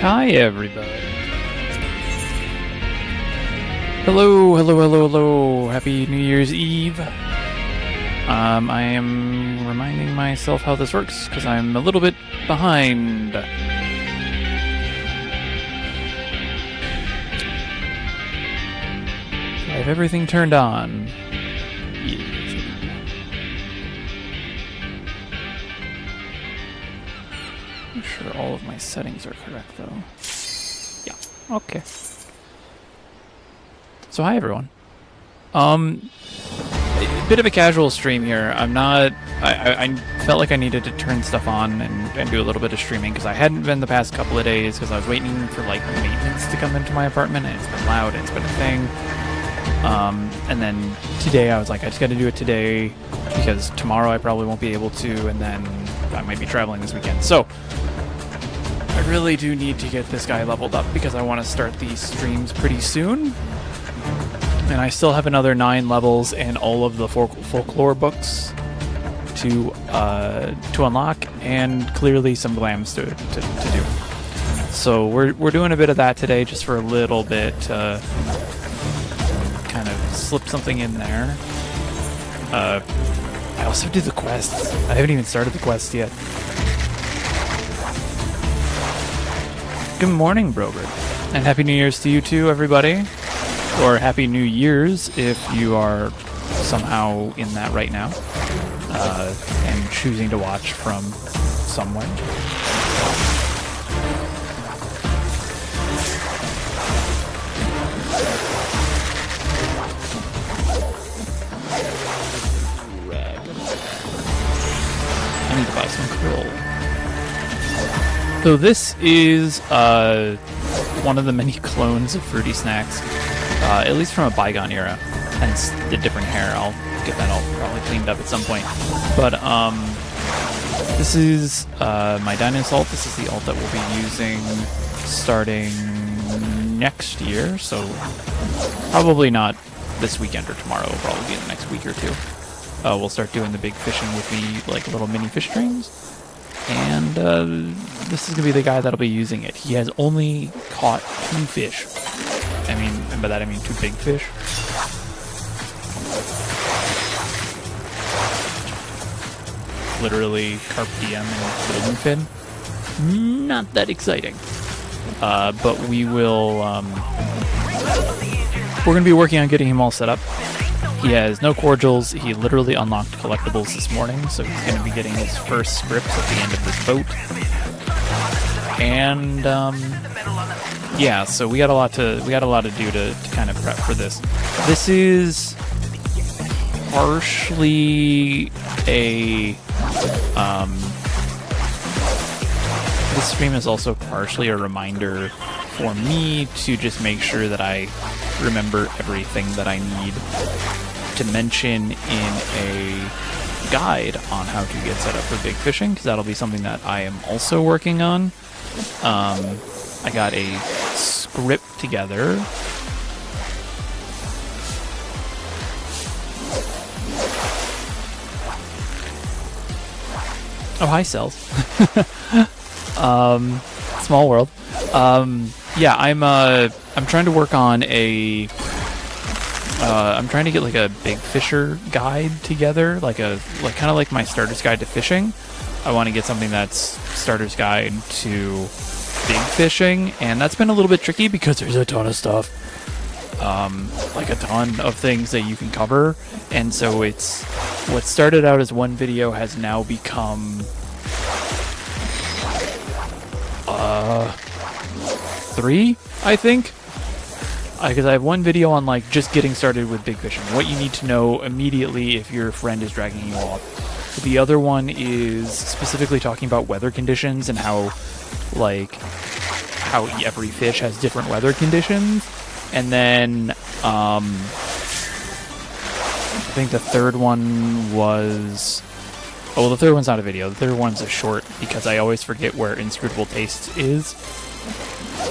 Hi everybody. Hello. Happy New Year's Eve. I am reminding myself how this works because I'm a little bit behind. I have everything turned on. I'm sure all of my settings are correct though. Yeah, okay. So hi everyone. A bit of a casual stream here. I felt like I needed to turn stuff on and do a little bit of streaming because I hadn't been the past couple of days because I was waiting for like maintenance to come into my apartment and it's been loud and it's been a thing. And then today I was like, I just got to do it today because tomorrow I probably won't be able to, and then I might be traveling this weekend. So I really do need to get this guy leveled up because I want to start these streams pretty soon. And I still have another 9 levels and all of the folklore books to unlock, and clearly some glams to do. So we're doing a bit of that today, just for a little bit, kind of slip something in there. I also did the quests. I haven't even started the quest yet. Good morning, Brobert, and Happy New Year's to you too, everybody. Or Happy New Year's if you are somehow in that right now and choosing to watch from somewhere. I need to buy some krill. So this is one of the many clones of Fruity Snacks. At least from a bygone era, hence the different hair. I'll get that all probably cleaned up at some point. But this is my Dynasty ult. This is the ult that we'll be using starting next year. So probably not this weekend or tomorrow. It'll probably be in the next week or two. We'll start doing the big fishing with the like little mini fish strings. And this is going to be the guy that'll be using it. He has only caught 2 fish. I mean, and by that I mean 2 big fish. Literally carp diem and golden fin. Not that exciting. But we will, we're going to be working on getting him all set up. He has no cordials. He literally unlocked collectibles this morning, so he's going to be getting his first scripts at the end of this boat. And yeah, so we got a lot to do to kind of prep for this. This is partially a this stream is also partially a reminder for me to just make sure that I remember everything that I need to mention in a guide on how to get set up for big fishing, because that'll be something that I am also working on. I got a script together. Oh, hi, Cells. Small world. Yeah, I'm trying to work on a. I'm trying to get like a big fisher guide together, like kind of like my starter's guide to fishing. I want to get something that's starter's guide to big fishing, and that's been a little bit tricky because there's a ton of stuff, like a ton of things that you can cover, and so it's what started out as one video has now become 3, I think. Because I have one video on like just getting started with big fishing, what you need to know immediately if your friend is dragging you off. The other one is specifically talking about weather conditions and how every fish has different weather conditions. And then I think the third one was, oh, well, the third one's not a video. The third one's a short because I always forget where Inscrutable Taste is.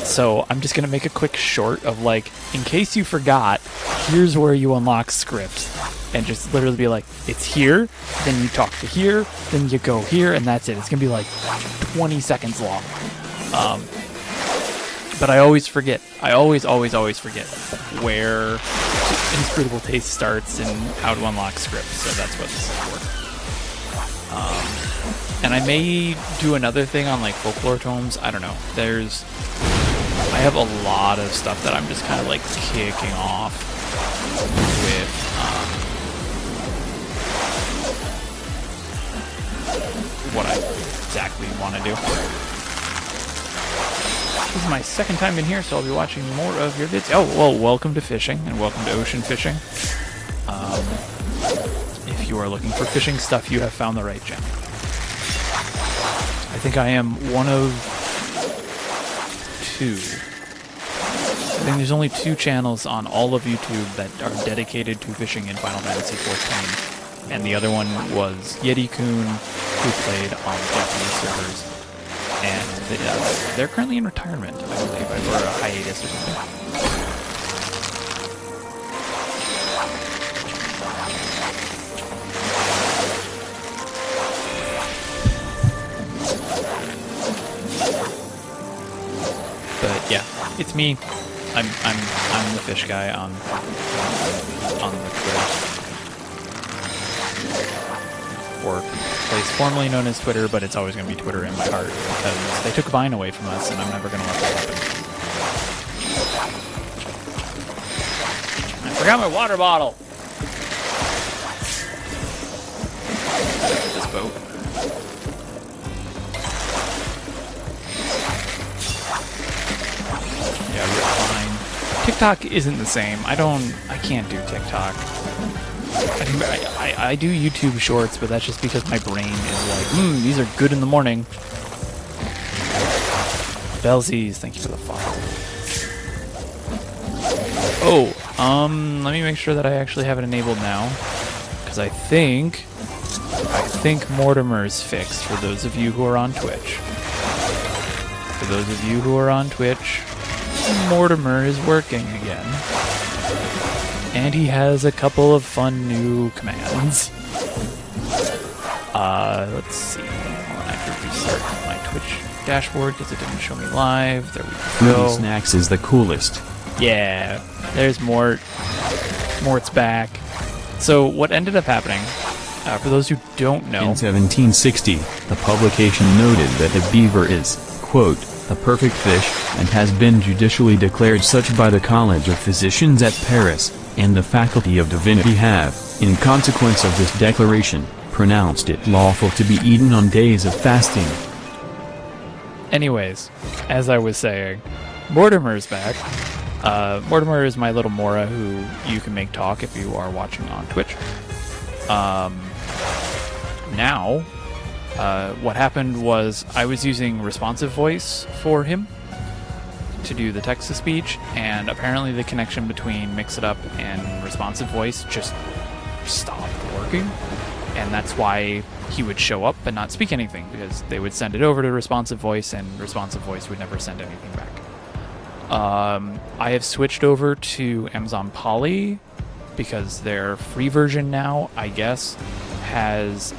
So I'm just going to make a quick short of like, in case you forgot, here's where you unlock script. And just literally be like, it's here, then you talk to here, then you go here, and that's it. It's going to be like 20 seconds long. But I always forget. I always forget where Inscrutable Taste starts and how to unlock scripts. So that's what this is for. And I may do another thing on like folklore tomes. I don't know. I have a lot of stuff that I'm just kind of like kicking off with. What I exactly want to do. This is my second time in here, so I'll be watching more of your vids. Oh, well, welcome to fishing, and welcome to ocean fishing. If you are looking for fishing stuff, you have found the right channel. I think I am one of two. I think there's only 2 channels on all of YouTube that are dedicated to fishing in Final Fantasy XIV, and the other one was Yeti-kun, who played on Japanese servers, and they're currently in retirement, I believe, or a hiatus or something. But yeah, it's me. I'm the fish guy on the Twitter. Or place formerly known as Twitter, but it's always going to be Twitter in my heart because they took Vine away from us, and I'm never going to let that happen. I forgot my water bottle. This boat. Yeah, we're fine. TikTok isn't the same. I can't do TikTok. I do YouTube shorts, but that's just because my brain is like, these are good in the morning. Belzies, thank you for the follow. Oh, let me make sure that I actually have it enabled now, because I think Mortimer's fixed for those of you who are on Twitch. For those of you who are on Twitch, Mortimer is working again. And he has a couple of fun new commands. Let's see. I have to restart my Twitch dashboard because it didn't show me live. There we go. Fruity Snacks is the coolest. Yeah, there's Mort. Mort's back. So what ended up happening, for those who don't know... In 1760, the publication noted that the beaver is, quote, a perfect fish, and has been judicially declared such by the College of Physicians at Paris, and the Faculty of Divinity have, in consequence of this declaration, pronounced it lawful to be eaten on days of fasting. Anyways, as I was saying, Mortimer's back. Mortimer is my little Mora who you can make talk if you are watching on Twitch. Now, what happened was I was using responsive voice for him to do the text-to-speech, and apparently the connection between Mix-It-Up and responsive voice just stopped working, and that's why he would show up and not speak anything, because they would send it over to responsive voice, and responsive voice would never send anything back. I have switched over to Amazon Polly, because their free version now, I guess, has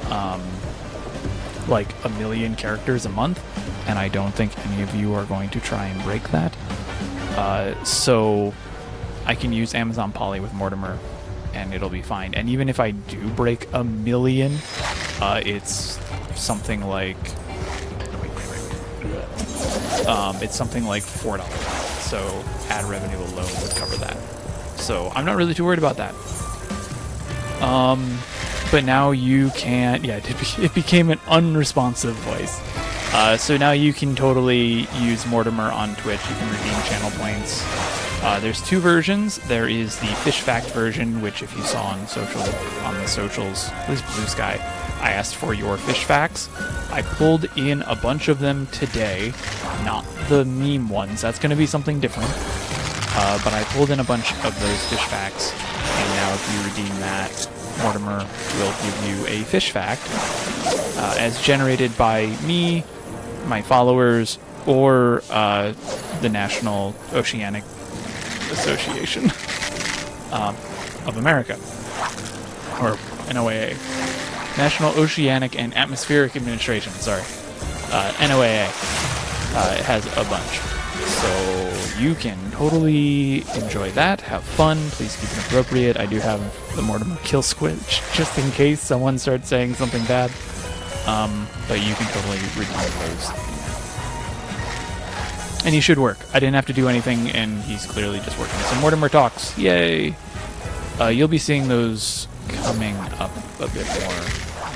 like 1 million characters a month, and I don't think any of you are going to try and break that. So I can use Amazon Polly with Mortimer, and it'll be fine. And even if I do break 1 million, it's something like it's something like $4. So ad revenue alone would cover that. So I'm not really too worried about that. But now you can, yeah, it became an unresponsive voice. So now you can totally use Mortimer on Twitch. You can redeem channel points. There's 2 versions. There is the Fish Fact version, which if you saw on the socials, at least Blue Sky, I asked for your fish facts. I pulled in a bunch of them today, not the meme ones. That's going to be something different. But I pulled in a bunch of those fish facts, and now if you redeem that, Mortimer will give you a fish fact as generated by me, my followers, or the National Oceanic Association of America, or NOAA. National Oceanic and Atmospheric Administration, sorry. NOAA. It has a bunch. So you can totally enjoy that, have fun, please keep it appropriate. I do have the Mortimer kill squitch, just in case someone starts saying something bad. But you can totally redeem those. And he should work. I didn't have to do anything, and he's clearly just working. So Mortimer talks. Yay! You'll be seeing those coming up a bit more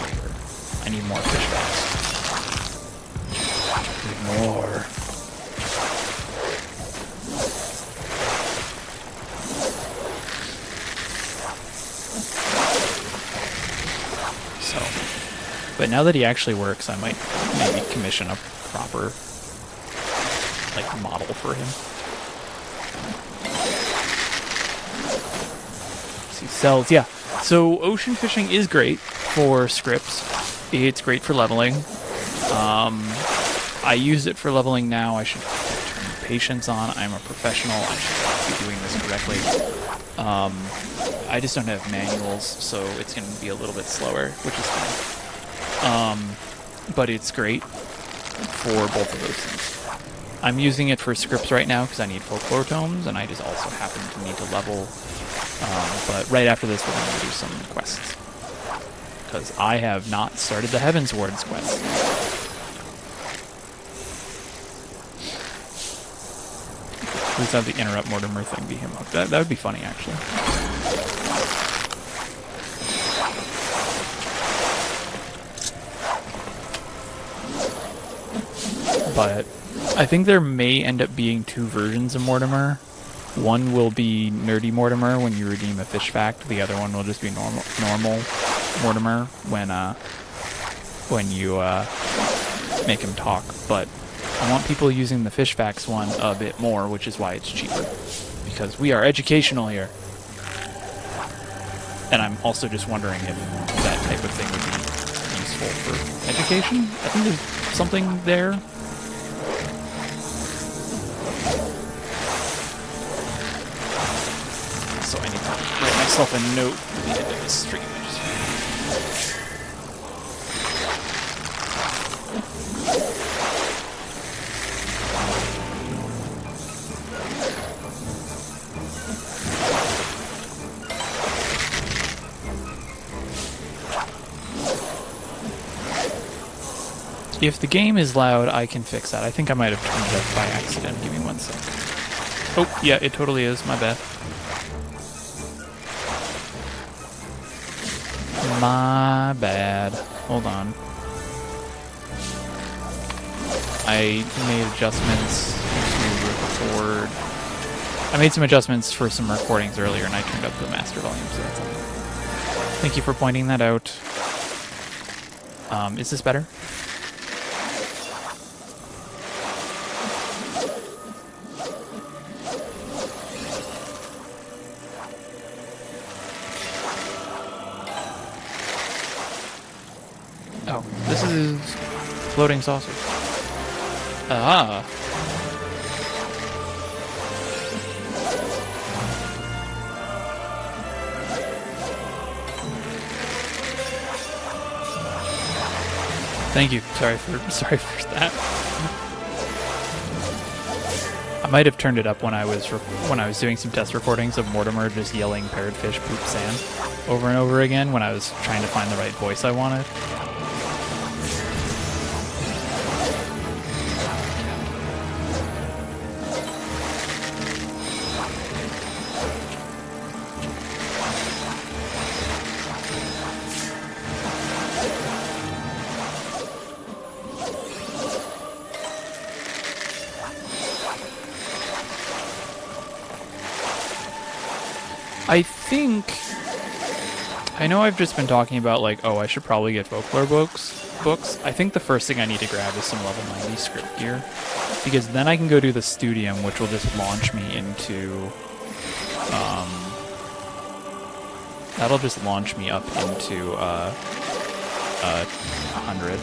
later. I need more fish bags. More. So, but now that he actually works, I might maybe commission a proper model for him. See, cells, yeah. So ocean fishing is great for scripts. It's great for leveling. I use it for leveling now. I should turn patience on. I'm a professional. I should be doing this correctly. I just don't have manuals, so it's going to be a little bit slower, which is fine. But it's great for both of those things. I'm using it for scripts right now because I need folklore tomes, and I just also happen to need to level. But right after this, we're going to do some quests. Because I have not started the Heavenswards quest. Please have the interrupt Mortimer thing be him up. That would be funny, actually. But I think there may end up being two versions of Mortimer. One will be Nerdy Mortimer when you redeem a fish fact. The other one will just be normal Mortimer when you make him talk. But I want people using the fish facts one a bit more, which is why it's cheaper. Because we are educational here. And I'm also just wondering if that type of thing would be useful for education. I think there's something there. So I need to write myself a note at the end of this stream. If the game is loud, I can fix that. I think I might have turned it up by accident. Give me 1 sec. Oh, yeah, it totally is. My bad. My bad. Hold on. I made adjustments to record. I made some adjustments for some recordings earlier, and I turned up the master volume, so that's all. Thank you for pointing that out. Is this better? Oh, this is floating saucer. Ah. Thank you. Sorry for that. I might have turned it up when I was doing some test recordings of Mortimer just yelling "parrotfish poop sand" over and over again when I was trying to find the right voice I wanted. I know I've just been talking about like, oh, I should probably get folklore books. I think the first thing I need to grab is some level 90 script gear, because then I can go do the Studium, which will just launch me into that'll just launch me up into 100.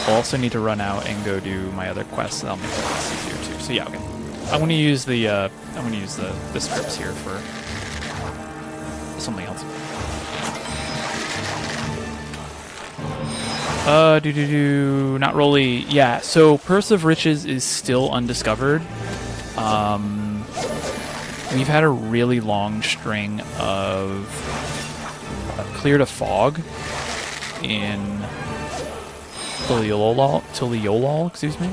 I'll also need to run out and go do my other quests. That'll make it easier too. So yeah, okay. I'm gonna use the scripts here for something else. Not really. Yeah, so Purse of Riches is still undiscovered. We've had a really long string of Clear to Fog in Tiliolol, excuse me.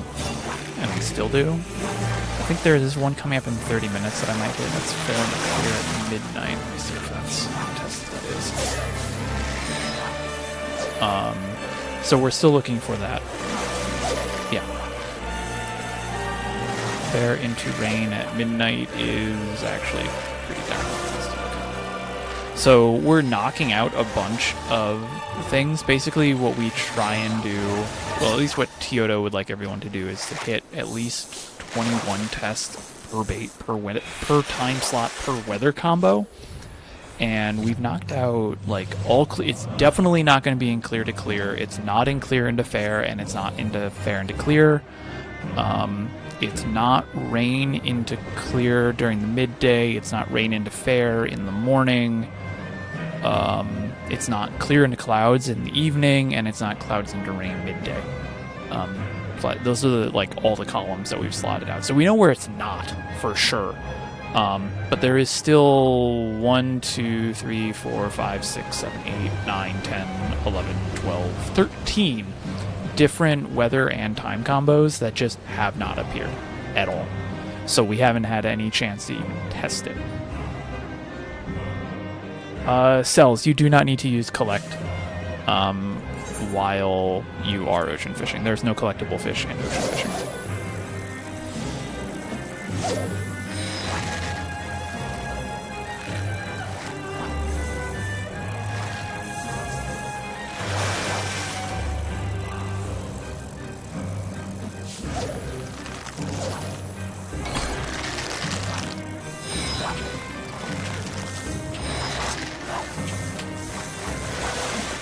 And we still do. I think there is one coming up in 30 minutes that I might hit. That's fairly clear at midnight. Let me see if that's what test that is. So we're still looking for that. Yeah. Fair into Rain at midnight is actually pretty darn optimistic. So we're knocking out a bunch of things. Basically what we try and do, well, at least what Tyoto would like everyone to do, is to hit at least 21 tests per bait per time slot per weather combo. And we've knocked out like all it's definitely not going to be in clear to clear. It's not in clear into fair, and it's not into fair into clear. It's not rain into clear during the midday. It's not rain into fair in the morning. It's not clear into clouds in the evening, and it's not clouds into rain midday. But those are like all the columns that we've slotted out. So we know where it's not for sure. But there is still 1, 2, 3, 4, 5, 6, 7, 8, 9, 10, 11, 12, 13 different weather and time combos that just have not appeared at all. So we haven't had any chance to even test it. Cells, you do not need to use collect while you are ocean fishing. There's no collectible fish in ocean fishing.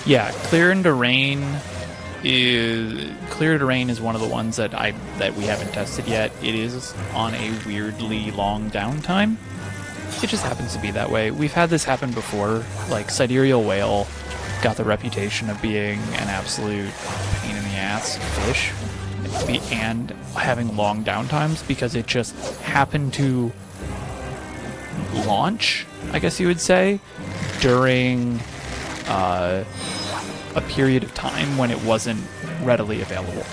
Yeah, Clear to Rain is one of the ones that we haven't tested yet. It is on a weirdly long downtime. It just happens to be that way. We've had this happen before. Like Sidereal Whale got the reputation of being an absolute pain in the ass fish and having long downtimes because it just happened to launch, I guess you would say, during a period of time when it wasn't readily available.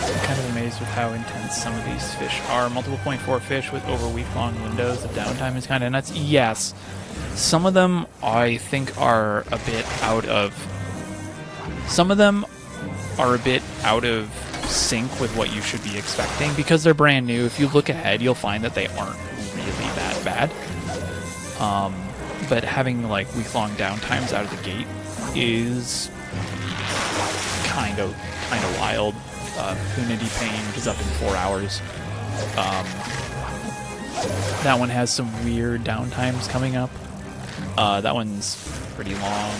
I'm kind of amazed with how intense some of these fish are. Multiple point 4 fish with over week-long windows of downtime is kind of nuts. Yes, some of them I think are a bit out of... Some of them are a bit out of sync with what you should be expecting because they're brand new. If you look ahead, you'll find that they aren't really that bad. But having like week-long downtimes out of the gate is kind of wild. Punity Pain is up in 4 hours. That one has some weird downtimes coming up. That one's pretty long.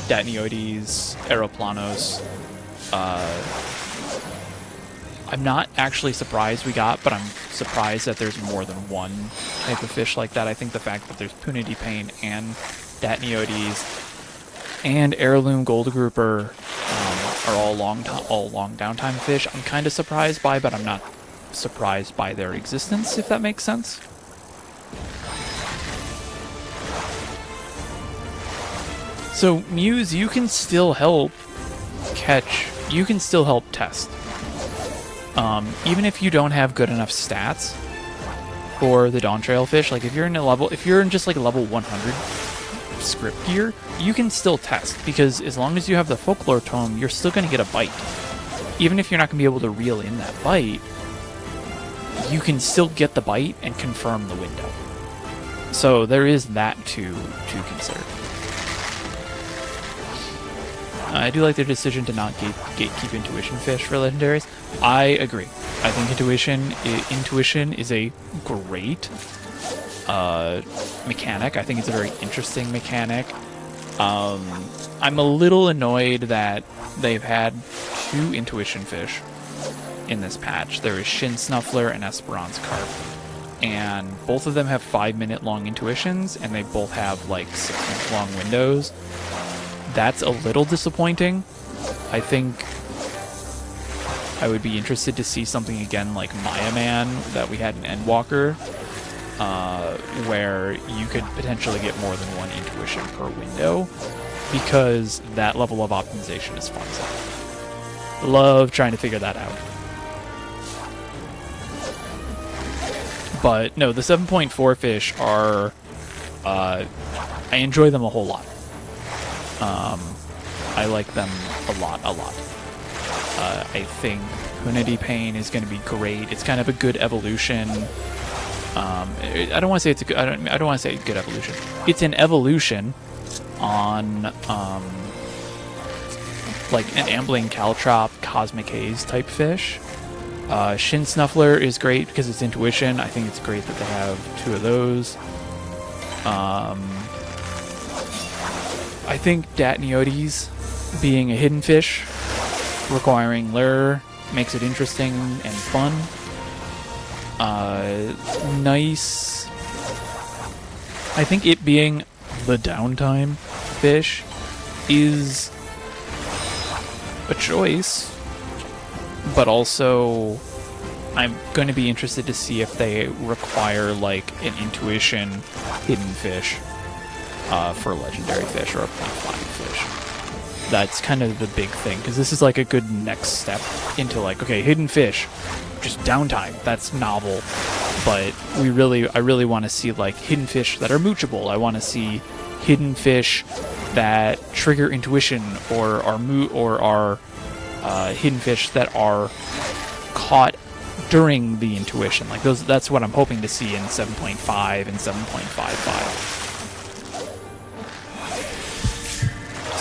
Datniotes, Aeroplanos. I'm not actually surprised we got, but I'm surprised that there's more than one type of fish like that. I think the fact that there's Punity Pain and Datniotes and Heirloom Gold Grouper are all long downtime fish. I'm kind of surprised by, but I'm not surprised by their existence, if that makes sense. So Muse, you can still help catch. You can still help test. Even if you don't have good enough stats for the Dawntrail fish, like if you're in just like level 100 script gear, you can still test because as long as you have the Folklore Tome, you're still going to get a bite. Even if you're not going to be able to reel in that bite, you can still get the bite and confirm the window. So there is that to consider. I do like their decision to not gatekeep intuition fish for legendaries. I agree. I think intuition is a great mechanic. I think it's a very interesting mechanic. I'm a little annoyed that they've had 2 intuition fish in this patch. There is Shin Snuffler and Esperance Carp. And both of them have 5-minute long intuitions, and they both have like 6-minute long windows. That's a little disappointing. I think I would be interested to see something again like Maya Man that we had in Endwalker, where you could potentially get more than one intuition per window, because that level of optimization is fun. Love trying to figure that out. But no, the 7.4 fish are, I enjoy them a whole lot. I like them a lot. I think Hunity Pain is going to be great. It's kind of a good evolution. I don't want to say it's a good. I don't want to say good evolution. It's an evolution on like an Ambling Caltrop Cosmic Haze type fish. Shin Snuffler is great because it's intuition. I think it's great that they have 2 of those. I think Datniotes being a hidden fish, requiring lure, makes it interesting and fun. Nice. I think it being the downtime fish is a choice, but also I'm going to be interested to see if they require like an intuition hidden fish for a legendary fish or a 0.5 fish. That's kind of the big thing, because this is like a good next step into like, okay, hidden fish, just downtime, that's novel, but I really want to see like hidden fish that are moochable. I want to see hidden fish that trigger intuition or are hidden fish that are caught during the intuition. Like those, that's what I'm hoping to see in 7.5 and 7.55.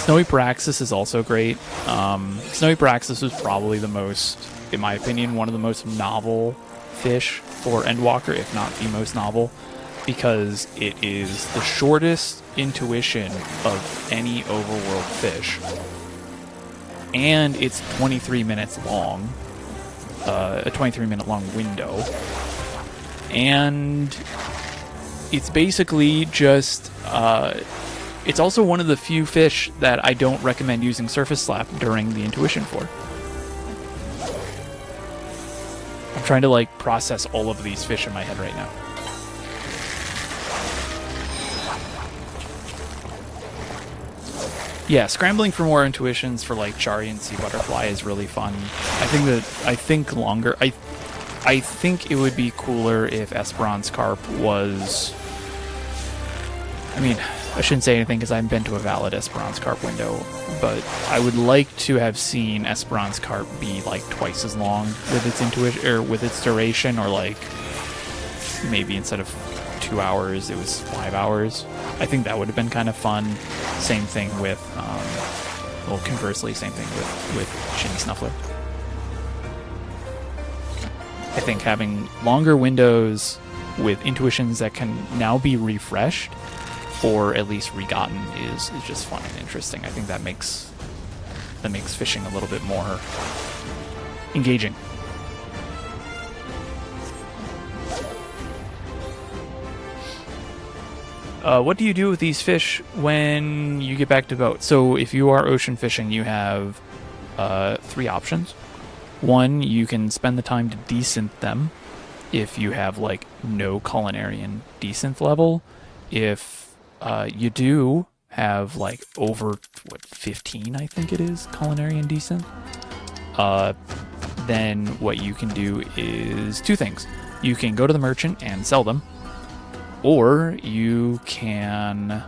Snowy Praxis is also great. Snowy Praxis was probably the most, in my opinion, one of the most novel fish for Endwalker, if not the most novel, because it is the shortest intuition of any overworld fish. And it's 23 minutes long, a 23-minute long window. And it's basically just, it's also one of the few fish that I don't recommend using Surface Slap during the intuition for. I'm trying to like process all of these fish in my head right now. Yeah, scrambling for more intuitions for like Chari and Sea Butterfly is really fun. I think it would be cooler if Esperance Carp was, I mean, I shouldn't say anything because I haven't been to a valid Esperance Carp window, but I would like to have seen Esperance Carp be like twice as long with its intuition or with its duration, or like maybe instead of 2 hours it was 5 hours. I think that would have been kind of fun. Same thing with, well, conversely, same thing with Shin Snuffler. I think having longer windows with intuitions that can now be refreshed or at least regotten is just fun and interesting. I think that makes fishing a little bit more engaging. What do you do with these fish when you get back to boat? So if you are ocean fishing, you have 3 options. 1, you can spend the time to desynth them if you have like no culinarian desynth level. If you do have like over 15, I think it is, culinarian desynth, then what you can do is 2 things. You can go to the merchant and sell them, or you can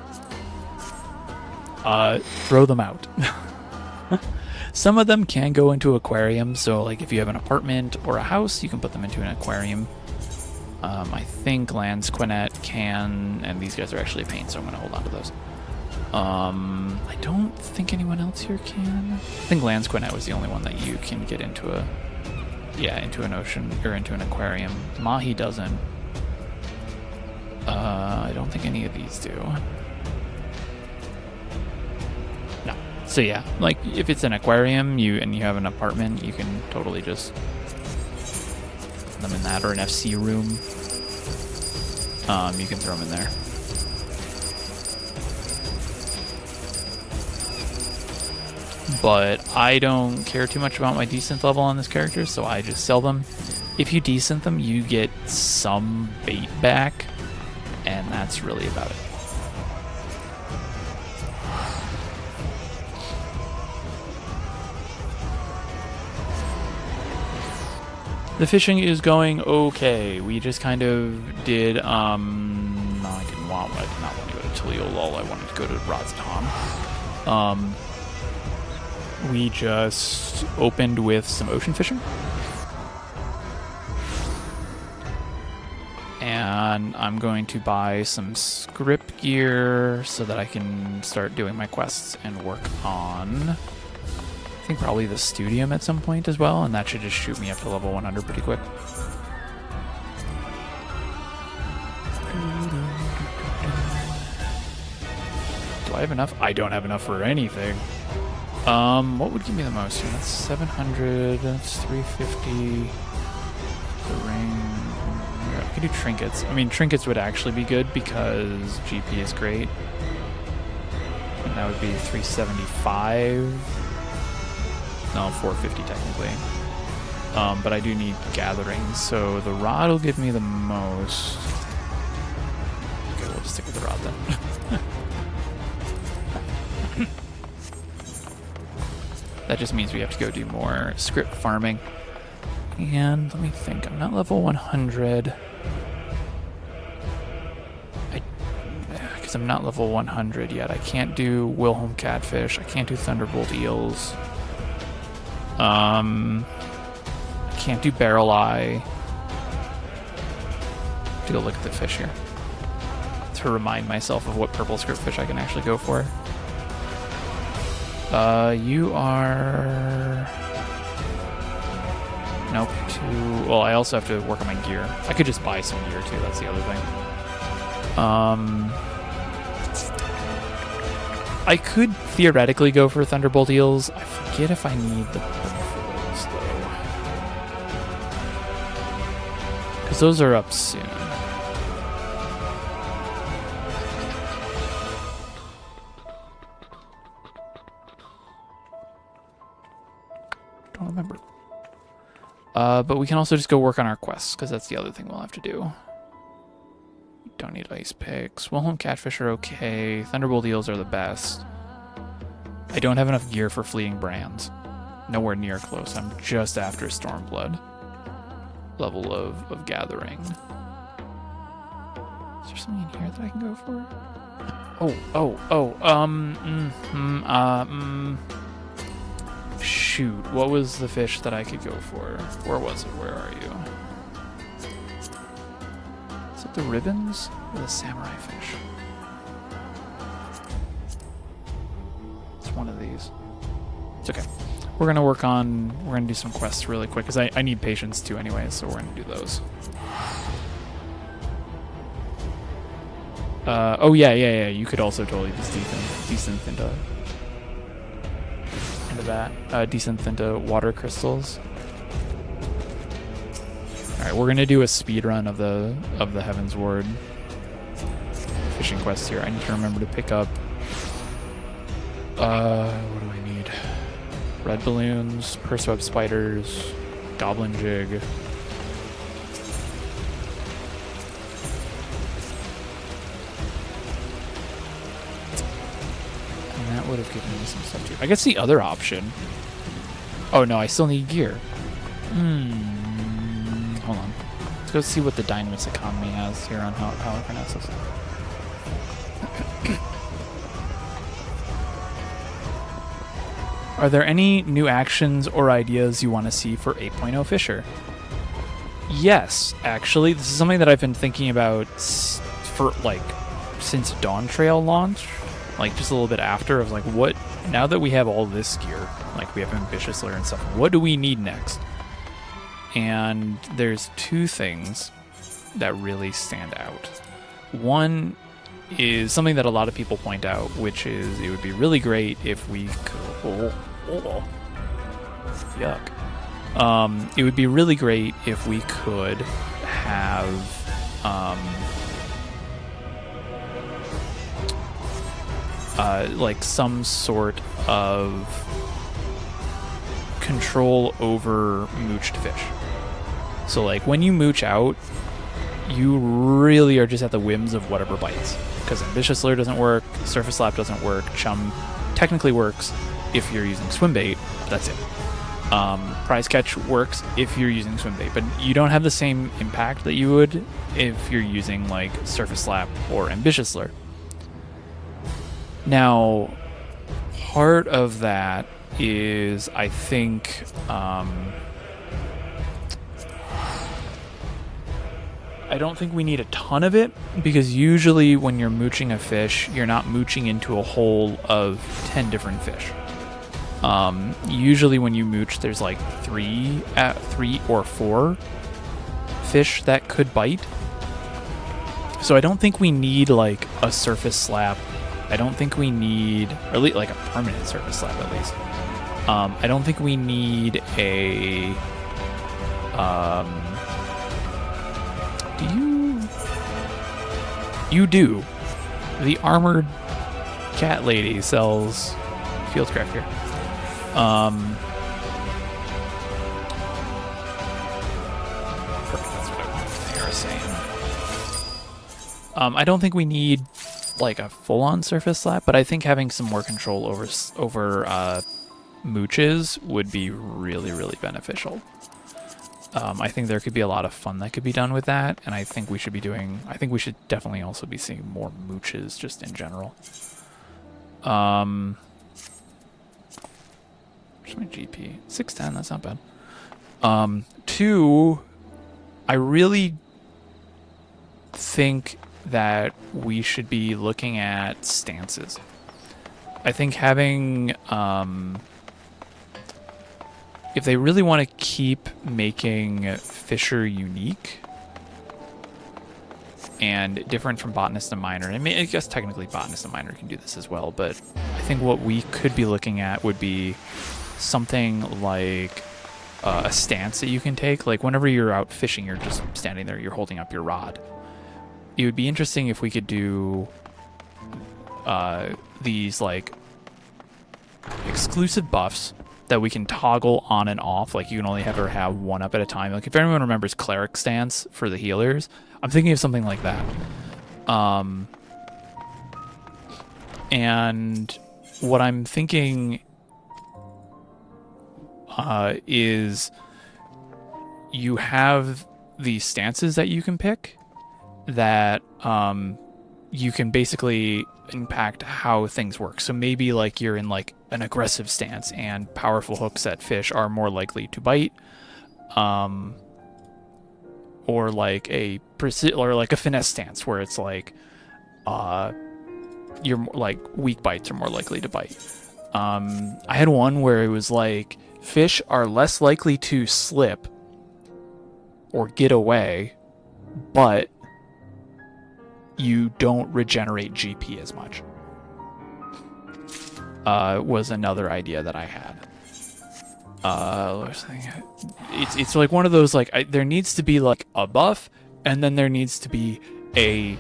throw them out. Some of them can go into aquariums, so like if you have an apartment or a house, you can put them into an aquarium. I think Lansquenet can, and these guys are actually a pain, so I'm going to hold on to those. I don't think anyone else here can. I think Lansquenet was the only one that you can get into into an ocean, or into an aquarium. Mahi doesn't. I don't think any of these do. No. So yeah, like if it's an aquarium, you have an apartment, you can totally just dropping them in that, or an FC room. You can throw them in there. But I don't care too much about my desynth level on this character, so I just sell them. If you desynth them, you get some bait back, and that's really about it. The fishing is going okay. We just kind of did, no, I did not want to go to Tuliolol. I wanted to go to Razatan. We just opened with some ocean fishing. And I'm going to buy some script gear so that I can start doing my quests and work on, I think, probably the Studium at some point as well, and that should just shoot me up to level 100 pretty quick. Do I have enough? I don't have enough for anything. What would give me the most here? That's 700, that's 350. The ring. I could do trinkets. I mean, trinkets would actually be good because GP is great. And that would be 375. No, 450 technically. But I do need gatherings, so the rod will give me the most. Okay, we'll just stick with the rod then. That just means we have to go do more script farming. And let me think, I'm not level 100. Because I'm not level 100 yet. I can't do Wilhelm Catfish. I can't do Thunderbolt Eels. I can't do Barrel Eye. I have to go look at the fish here to remind myself of what purple script fish I can actually go for. You are... Nope, well, I also have to work on my gear. I could just buy some gear too, that's the other thing. I could theoretically go for Thunderbolt Eels. I forget if I need the purples, though. Because those are up soon. Don't remember. But we can also just go work on our quests, because that's the other thing we'll have to do. We don't need ice picks. Wilhelm Catfish are okay. Thunderbolt Eels are the best. I don't have enough gear for Fleeing Brands. Nowhere near close. I'm just after Stormblood level of gathering. Is there something in here that I can go for? Shoot, what was the fish that I could go for? Where was it? Where are you? Is it the ribbons or the samurai fish? It's one of these. It's okay. We're gonna we're gonna do some quests really quick because I need patience too anyway, so we're gonna do those. Oh yeah. You could also totally just desynth into that. Desynth into water crystals. Alright, we're gonna do a speed run of the Heaven's Ward fishing quest here. I need to remember to pick up what do I need? Red balloons, purse web spiders, goblin jig. And that would have given me some stuff too. I guess the other option. Oh no, I still need gear. Hold on. Let's go see what the Dynamis economy has here on Halicarnassus. Are there any new actions or ideas you want to see for 8.0 Fisher? Yes, actually. This is something that I've been thinking about for, like, since Dawn Trail launch. Like, just a little bit after, of like, what, now that we have all this gear, like, we have Ambitious Lair and stuff, what do we need next? And there's two things that really stand out. One is something that a lot of people point out, which is it would be really great if we could... Yuck. It would be really great if we could have like some sort of control over mooched fish. So like when you mooch out, you really are just at the whims of whatever bites. Because Ambitious Lure doesn't work, Surface Slap doesn't work, Chum technically works if you're using swim bait, but that's it. Prize Catch works if you're using swim bait, but you don't have the same impact that you would if you're using like Surface Slap or Ambitious Lure. Now, part of that is, I think, I don't think we need a ton of it, because usually when you're mooching a fish, you're not mooching into a hole of 10 different fish. Usually when you mooch, there's like 3 or 4 fish that could bite. So I don't think we need like a Surface Slap. I don't think we need, or at least like a permanent Surface Slap at least. I don't think we need a, You do. The Armored Cat Lady sells Fieldcraft here. Perfect, that's what they are saying. I don't think we need like a full-on Surface Slap, but I think having some more control over mooches would be really, really beneficial. I think there could be a lot of fun that could be done with that, and I think we should definitely also be seeing more mooches just in general. Where's my GP? 610, that's not bad. 2, I really think that we should be looking at stances. I think having, if they really want to keep making Fisher unique and different from Botanist and Miner, I mean, I guess technically Botanist and Miner can do this as well, but I think what we could be looking at would be something like a stance that you can take. Like whenever you're out fishing, you're just standing there, you're holding up your rod. It would be interesting if we could do these like exclusive buffs that we can toggle on and off. Like you can only ever have one up at a time. Like if anyone remembers Cleric Stance for the healers, I'm thinking of something like that. And what I'm thinking is you have these stances that you can pick that you can basically impact how things work. So maybe like you're in like an aggressive stance and powerful hook set fish are more likely to bite, or like a finesse stance where it's like you're like weak bites are more likely to bite. I had one where it was like fish are less likely to slip or get away, but you don't regenerate GP as much. Was another idea that I had. It's like one of those like there needs to be like a buff, and then there needs to be a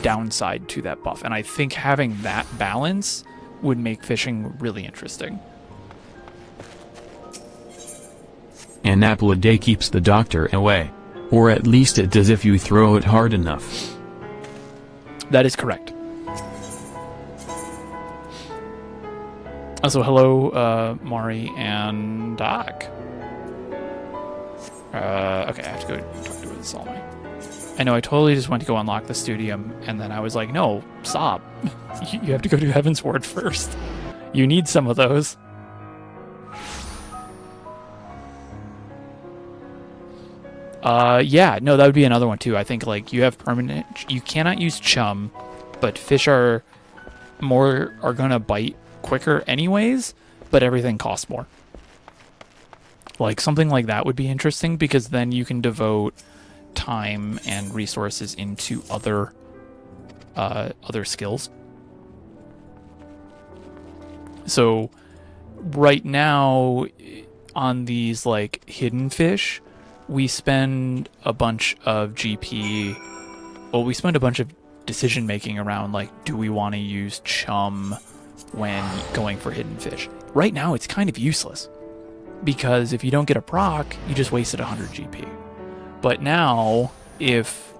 downside to that buff, and I think having that balance would make fishing really interesting. An apple a day keeps the doctor away, or at least it does if you throw it hard enough. That is correct. Also, hello, Mari and Doc. Okay, I have to go talk to Salmi. I know I totally just went to go unlock the Studium, and then I was like, no, stop. You have to go to Heavensward first. You need some of those. Yeah, no, that would be another one too. I think like you have permanent, you cannot use chum, but fish are gonna bite quicker anyways, but everything costs more. Like something like that would be interesting, because then you can devote time and resources into other skills. So right now on these like hidden fish, we spend a bunch of GP. Well, we spend a bunch of decision making around like, do we want to use chum when going for hidden fish? Right now, it's kind of useless because if you don't get a proc, you just wasted 100 GP. But now, if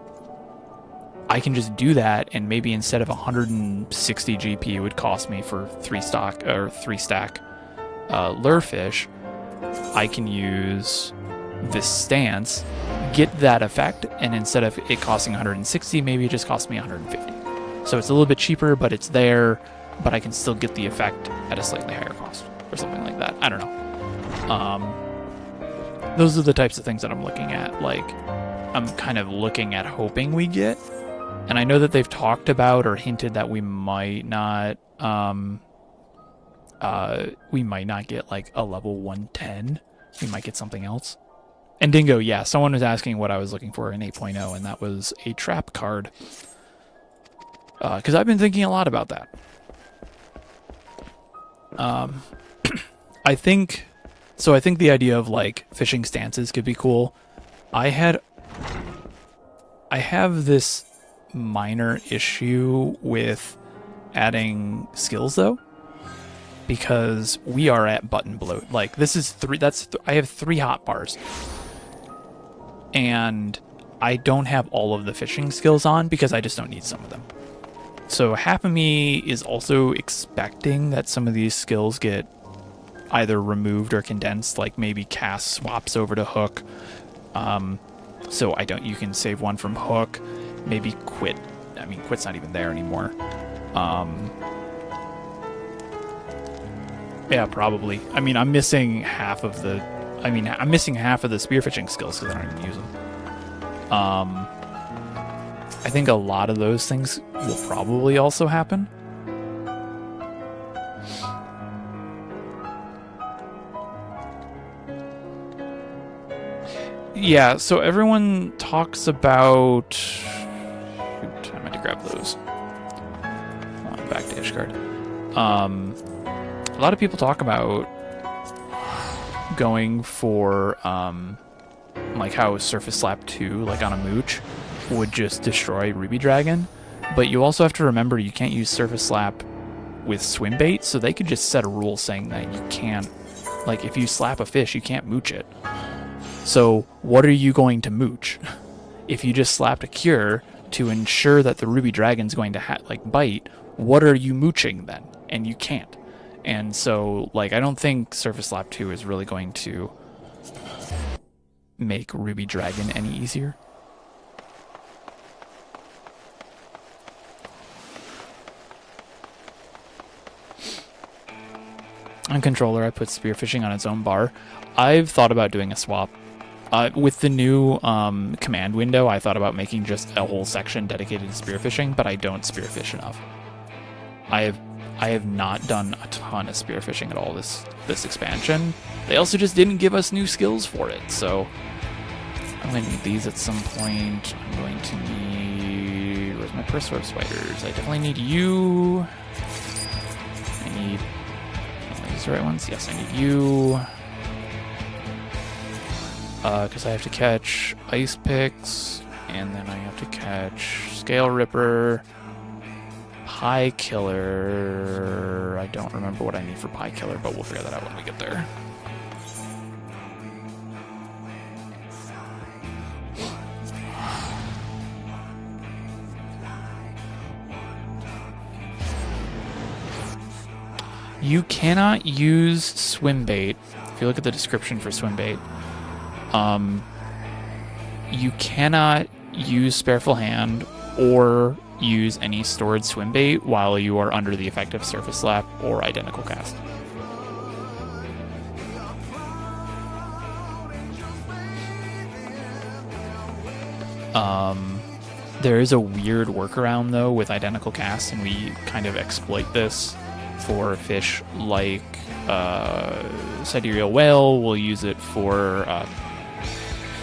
I can just do that, and maybe instead of 160 GP, it would cost me for 3 stack lurefish, I can use this stance, get that effect, and instead of it costing 160, maybe it just costs me 150. So it's a little bit cheaper, but it's there, but I can still get the effect at a slightly higher cost, or something like that. I don't know. Those are the types of things that I'm looking at. Like, I'm kind of looking at hoping we get. And I know that they've talked about or hinted that we might not get like a level 110. We might get something else. And Dingo, yeah, someone was asking what I was looking for in 8.0, and that was a trap card. Because I've been thinking a lot about that. I think the idea of like fishing stances could be cool. I have this minor issue with adding skills though, because we are at button bloat. Like this is I have 3 hot bars, and I don't have all of the fishing skills on because I just don't need some of them. So half of me is also expecting that some of these skills get either removed or condensed, like maybe cast swaps over to hook. So you can save one from hook, maybe quit. I mean, quit's not even there anymore. Yeah, probably. I mean, I'm missing half of the spearfishing skills because I don't even use them. I think a lot of those things will probably also happen. Yeah, so everyone talks about... Shoot, I meant to grab those. Back to Ishgard. A lot of people talk about going for, like how Surface Slap 2, like on a mooch, would just destroy Ruby Dragon. But you also have to remember you can't use Surface Slap with swim bait, so they could just set a rule saying that you can't, like if you slap a fish, you can't mooch it. So what are you going to mooch? If you just slapped a cure to ensure that the Ruby Dragon's going to bite, what are you mooching then? And you can't. And so, like, I don't think Surface Slap 2 is really going to make Ruby Dragon any easier. On controller, I put spearfishing on its own bar. I've thought about doing a swap. With the new command window, I thought about making just a whole section dedicated to spearfishing, but I don't spearfish enough. I have not done a ton of spearfishing at all this expansion. They also just didn't give us new skills for it, so I'm going to need these at some point. I'm going to need... Where's my Persorb spiders? I definitely need you. I need... Are these the right ones? Yes, I need you. Because I have to catch Ice Picks, and then I have to catch Scale Ripper, Pie Killer. I don't remember what I need for Pie Killer, but we'll figure that out when we get there. You cannot use swim bait. If you look at the description for swim bait, you cannot use Spareful Hand or use any stored swim bait while you are under the effect of Surface Slap or Identical Cast. There is a weird workaround though with Identical Cast, and we kind of exploit this for fish like Sidereal Whale. We'll use it for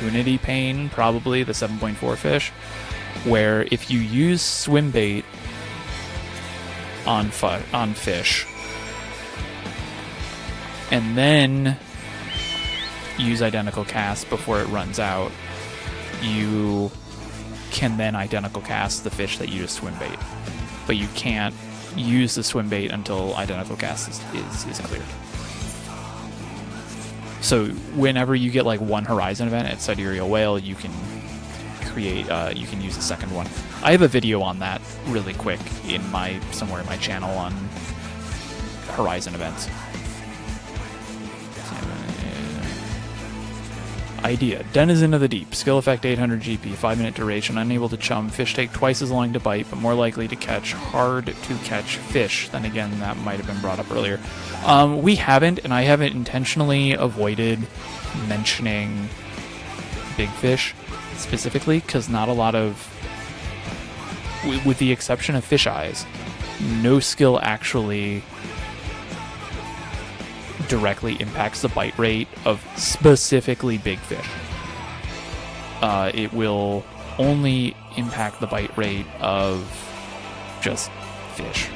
Unity Pain, probably the 7.4 fish, where if you use swim bait on fish and then use identical cast before it runs out, you can then identical cast the fish that you just swim bait. But you can't use the swim bait until identical cast is cleared. So whenever you get like one horizon event at Sidereal Whale, you can create, you can use the second one. I have a video on that really quick somewhere in my channel on horizon events. Idea. Denizen of the Deep. Skill effect 800 GP, 5-minute duration, unable to chum. Fish take twice as long to bite, but more likely to catch hard to catch fish. Then again, that might have been brought up earlier. We haven't, and I haven't intentionally avoided mentioning big fish specifically, because not a lot of, with the exception of fish eyes, no skill actually directly impacts the bite rate of specifically big fish. It will only impact the bite rate of just fish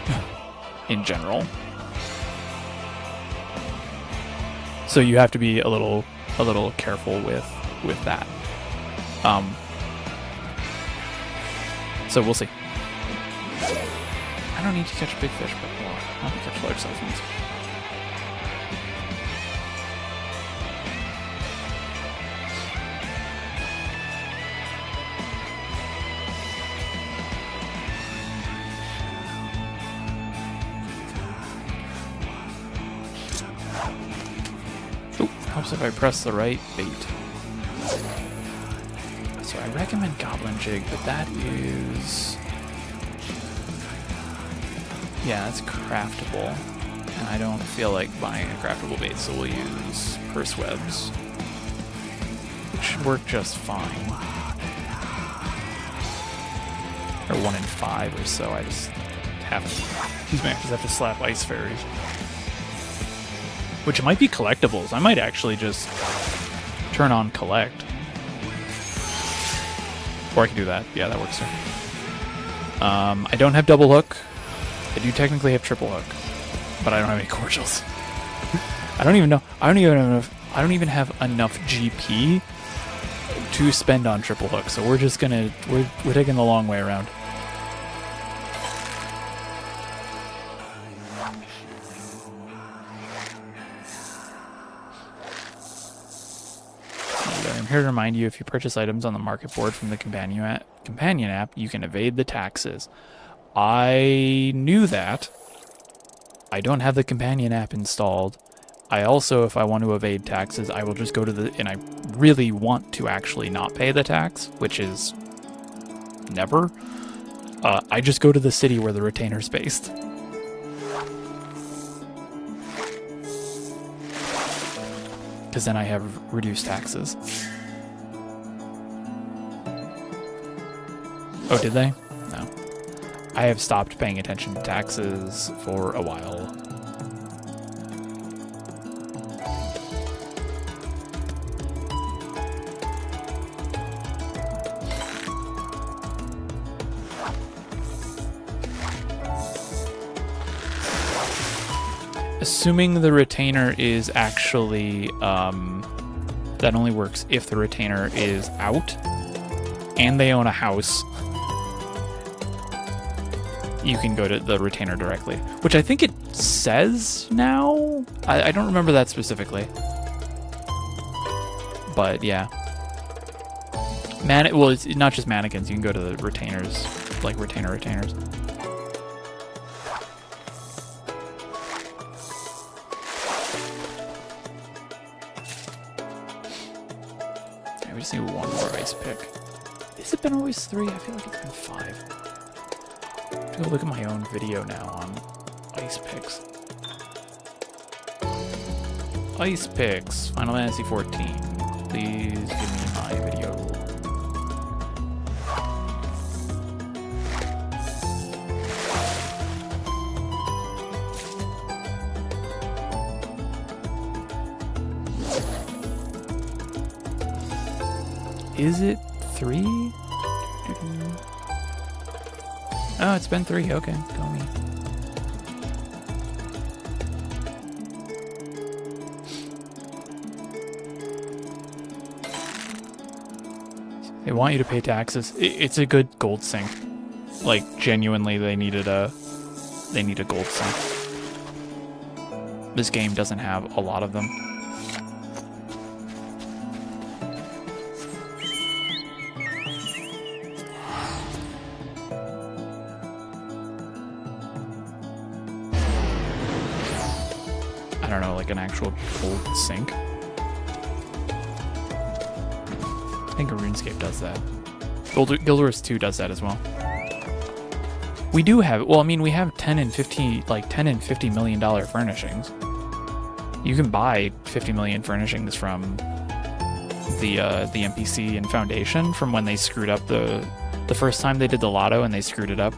in general. So you have to be a little careful with that. So we'll see. I don't need to catch big fish, but I'll have to catch large size ones. Helps if I press the right bait. So I recommend Goblin Jig, but that is... yeah, that's craftable. And I don't feel like buying a craftable bait, so we'll use Purse Webs, which should work just fine. Or 1 in 5 or so. I just have to... excuse me, I just have to slap Ice Fairies. Which might be collectibles. I might actually just turn on collect. Or I can do that. Yeah, that works too. I don't have double hook. I do technically have triple hook, but I don't have any cordials. I don't even know. I don't even have enough GP to spend on triple hook. So we're just gonna we're taking the long way around. I'm here to remind you, if you purchase items on the market board from the companion app, you can evade the taxes. I knew that. I don't have the companion app installed. I also, if I want to evade taxes, I will just go to the... and I really want to actually not pay the tax, which is never. I just go to the city where the retainer's based. Because then I have reduced taxes. Oh, did they? No. I have stopped paying attention to taxes for a while. Assuming the retainer is actually, that only works if the retainer is out and they own a house, you can go to the retainer directly, which I think it says now. I don't remember that specifically, but yeah. Well, it's not just mannequins. You can go to the retainers, like retainers. We just need one more ice pick. Has it been always 3? I feel like it's been 5. Go look at my own video now on ice picks. Ice picks, Final Fantasy 14. Please give me my video. Is it 3? Oh, it's been 3. Okay, go me. They want you to pay taxes. It's a good gold sink. Like, genuinely, they need a gold sink. This game doesn't have a lot of them. I don't know, like an actual gold sink. I think RuneScape does that. Guild Wars 2 does that as well. We do have, well, I mean, we have 10 and 50 million dollar furnishings. You can buy 50 million furnishings from the NPC and Foundation from when they screwed up the first time they did the lotto and they screwed it up.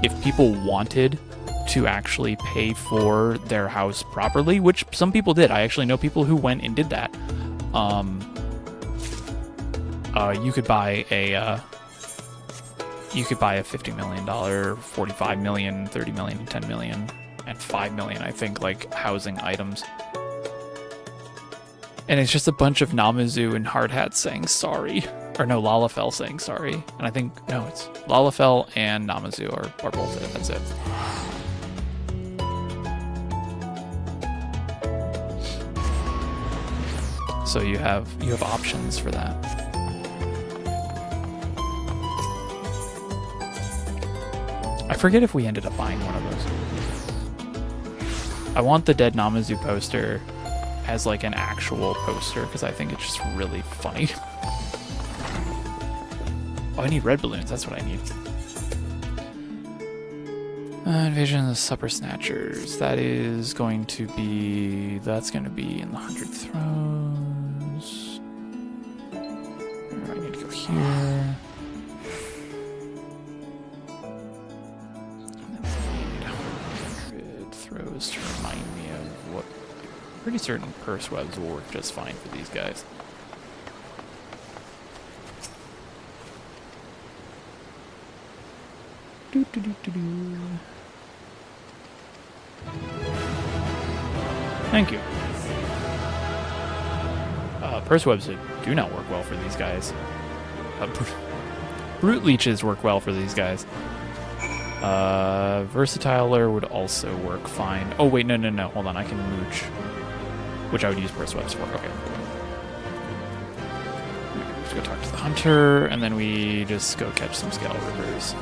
If people wanted to actually pay for their house properly, which some people did. I actually know people who went and did that. You could buy a $50 million, $45 million, $30 million, $10 million, and $5 million, I think, like housing items. And it's just a bunch of Namazu and Hardhat saying sorry. Or no, Lalafell saying sorry. And I think, no, it's Lalafell and Namazu are both it. That's it. So you have options for that. I forget if we ended up buying one of those. I want the Dead Namazu poster as like an actual poster because I think it's just really funny. Oh, I need red balloons. That's what I need. Invasion of the Supper Snatchers. That's going to be in the 100 throws. I need to go here. And then we need 100 throws to remind me of what. Pretty certain purse webs will work just fine for these guys. Thank you. Purse webs do not work well for these guys. Brute leeches work well for these guys. Versatiler would also work fine. Oh wait, no. Hold on, I can mooch, which I would use purse webs for. Okay. Let's go talk to the hunter, and then we just go catch some scale rippers.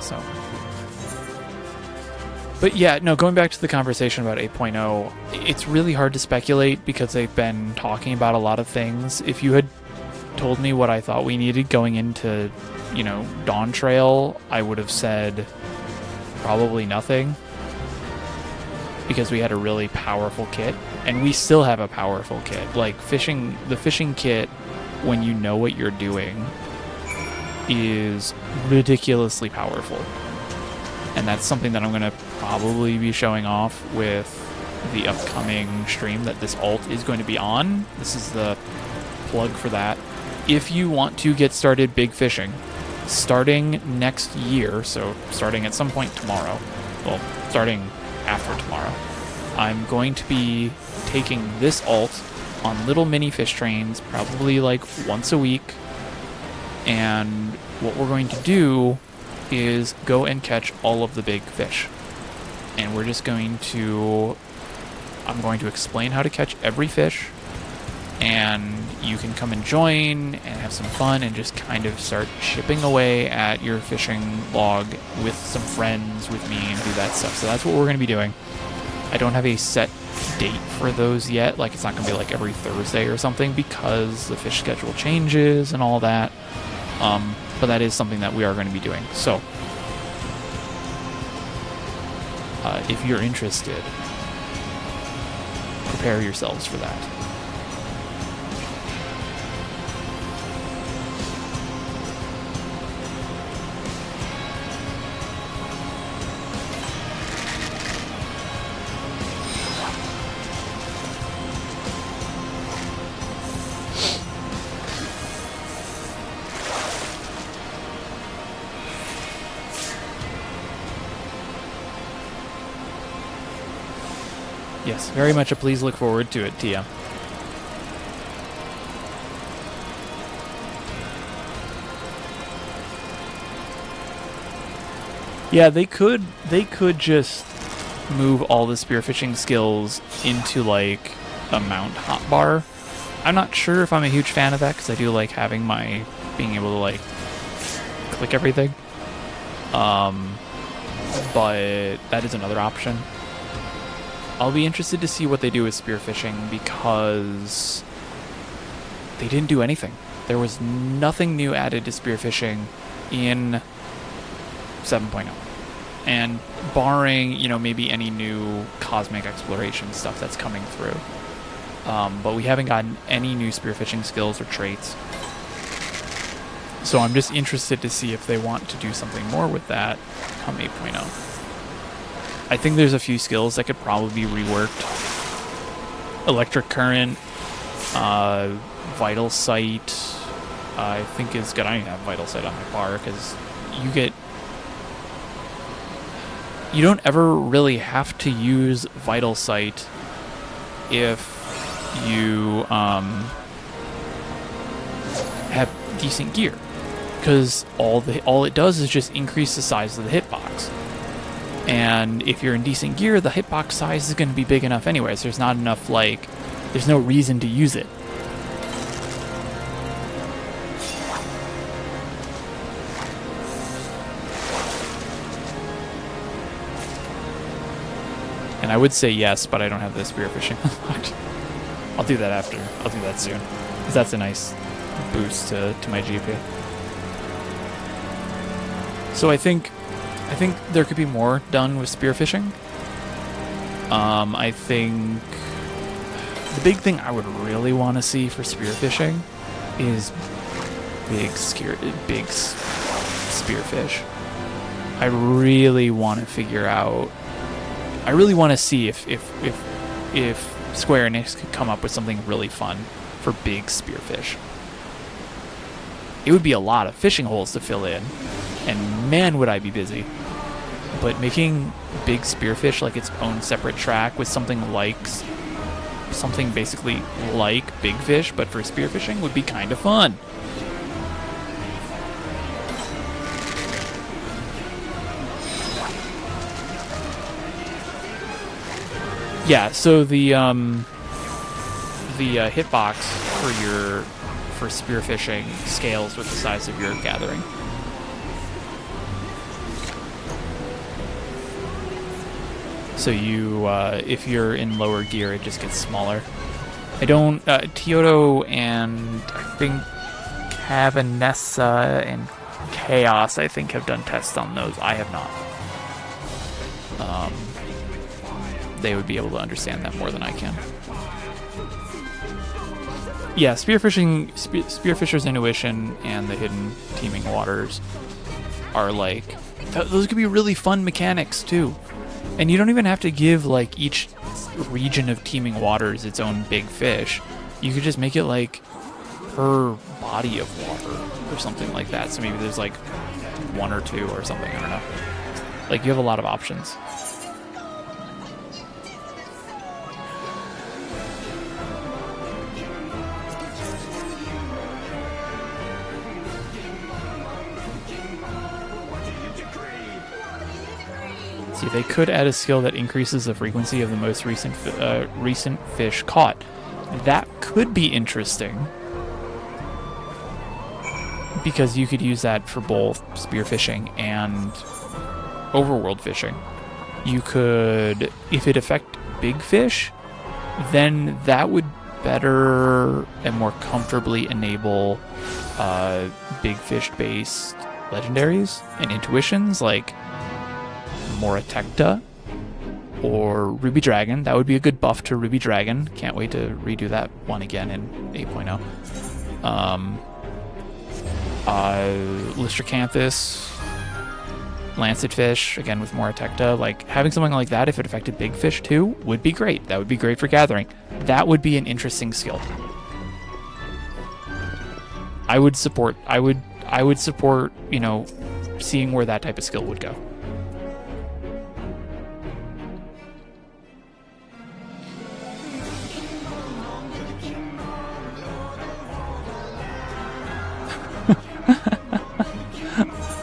So, but yeah, no, going back to the conversation about 8.0, it's really hard to speculate because they've been talking about a lot of things. If you had told me what I thought we needed going into, Dawn Trail, I would have said probably nothing because we had a really powerful kit, and we still have a powerful kit. Like the fishing kit, when you know what you're doing, is ridiculously powerful, and that's something that I'm going to probably be showing off with the upcoming stream that this alt is going to be on. This is the plug for that. If you want to get started big fishing starting next year, so starting at some point tomorrow, well, starting after tomorrow, I'm going to be taking this alt on little mini fish trains, probably like once a week. And what we're going to do is go and catch all of the big fish. And we're just I'm going to explain how to catch every fish. And you can come and join and have some fun and just kind of start chipping away at your fishing log with some friends with me and do that stuff. So that's what we're going to be doing. I don't have a set date for those yet. Like, it's not going to be like every Thursday or something because the fish schedule changes and all that. But that is something that we are going to be doing. So, if you're interested, prepare yourselves for that. Yes, very much a please look forward to it, TM. Yeah, they could just move all the spearfishing skills into like a mount hotbar. I'm not sure if I'm a huge fan of that because I do like having my being able to like click everything. But that is another option. I'll be interested to see what they do with spearfishing because they didn't do anything. There was nothing new added to spearfishing in 7.0. And barring, maybe any new cosmic exploration stuff that's coming through. But we haven't gotten any new spearfishing skills or traits. So I'm just interested to see if they want to do something more with that come 8.0. I think there's a few skills that could probably be reworked. Electric Current, Vital Sight, I think is good. I don't even have Vital Sight on my bar because you don't ever really have to use Vital Sight if you have decent gear, because all it does is just increase the size of the hitbox. And if you're in decent gear, the hitbox size is going to be big enough anyways. There's not enough, there's no reason to use it. And I would say yes, but I don't have the spearfishing unlocked. I'll do that after. I'll do that soon. Because that's a nice boost to my GP. So I think there could be more done with spearfishing. I think the big thing I would really want to see for spearfishing is big spearfish. I really want to figure out. I really want to see if Square Enix could come up with something really fun for big spearfish. It would be a lot of fishing holes to fill in, and man would I be busy. But making big spearfish like its own separate track with something basically like Big Fish but for spearfishing would be kind of fun. Yeah, so the hitbox for spearfishing scales with the size of your gathering. So if you're in lower gear, it just gets smaller. Tioto and I think Cavanessa and Chaos, I think, have done tests on those. I have not. They would be able to understand that more than I can. Yeah, Spearfisher's Intuition and the Hidden Teeming Waters are those could be really fun mechanics too. And you don't even have to give each region of Teeming Waters its own big fish. You could just make it per body of water or something like that. So maybe there's one or two or something, I don't know. You have a lot of options. See, they could add a skill that increases the frequency of the most recent fish caught. That could be interesting, because you could use that for both spearfishing and overworld fishing. You could, if it affect big fish, then that would better and more comfortably enable big fish-based legendaries and intuitions like Moratecta or Ruby Dragon. That would be a good buff to Ruby Dragon. Can't wait to redo that one again in 8.0. Lystracanthus, Lancetfish, again with Moratecta. Having something like that, if it affected big fish too, would be great. That would be great for gathering. That would be an interesting skill. I would support, seeing where that type of skill would go.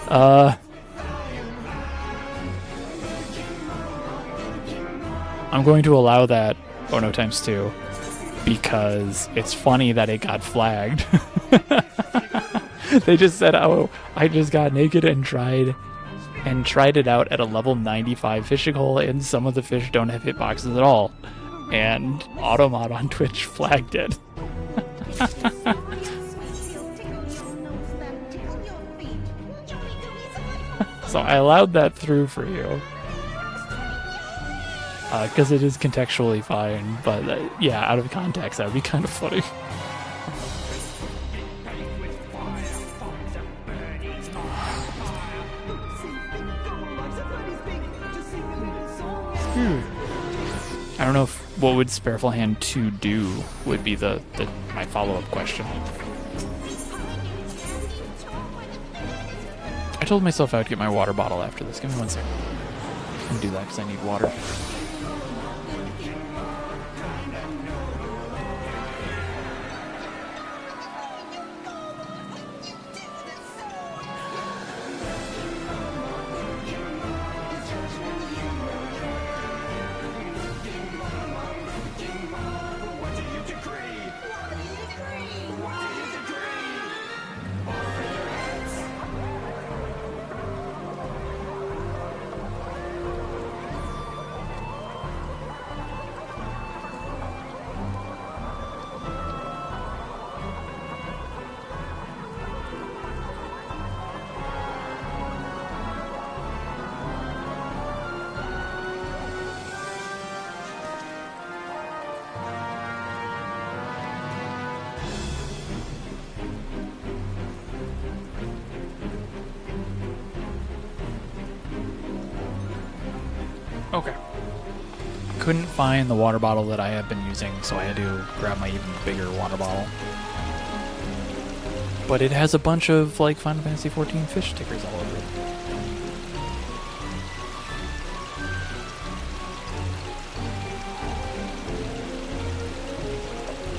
I'm going to allow that oh no times 2 because it's funny that it got flagged. They just said, oh, I just got naked and tried it out at a level 95 fishing hole, and some of the fish don't have hitboxes at all. And Automod on Twitch flagged it. So I allowed that through for you. Because it is contextually fine, but yeah, out of context, that would be kind of funny. I don't know if what would Spareful Hand 2 do would be my follow-up question. I told myself I would get my water bottle after this. Give me 1 second. I'm gonna do that because I need water. Okay. Couldn't find the water bottle that I have been using, so I had to grab my even bigger water bottle. But it has a bunch of, like, Final Fantasy XIV fish stickers all over it.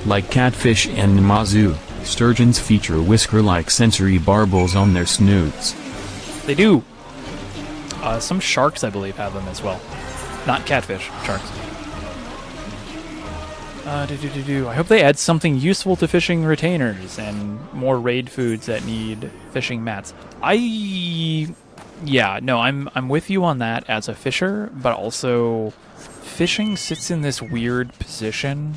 Like catfish and Namazu, sturgeons feature whisker-like sensory barbels on their snoots. They do! Some sharks, I believe, have them as well. Not catfish, sharks. I hope they add something useful to fishing retainers and more raid foods that need fishing mats. Yeah, no, I'm with you on that as a fisher, but also fishing sits in this weird position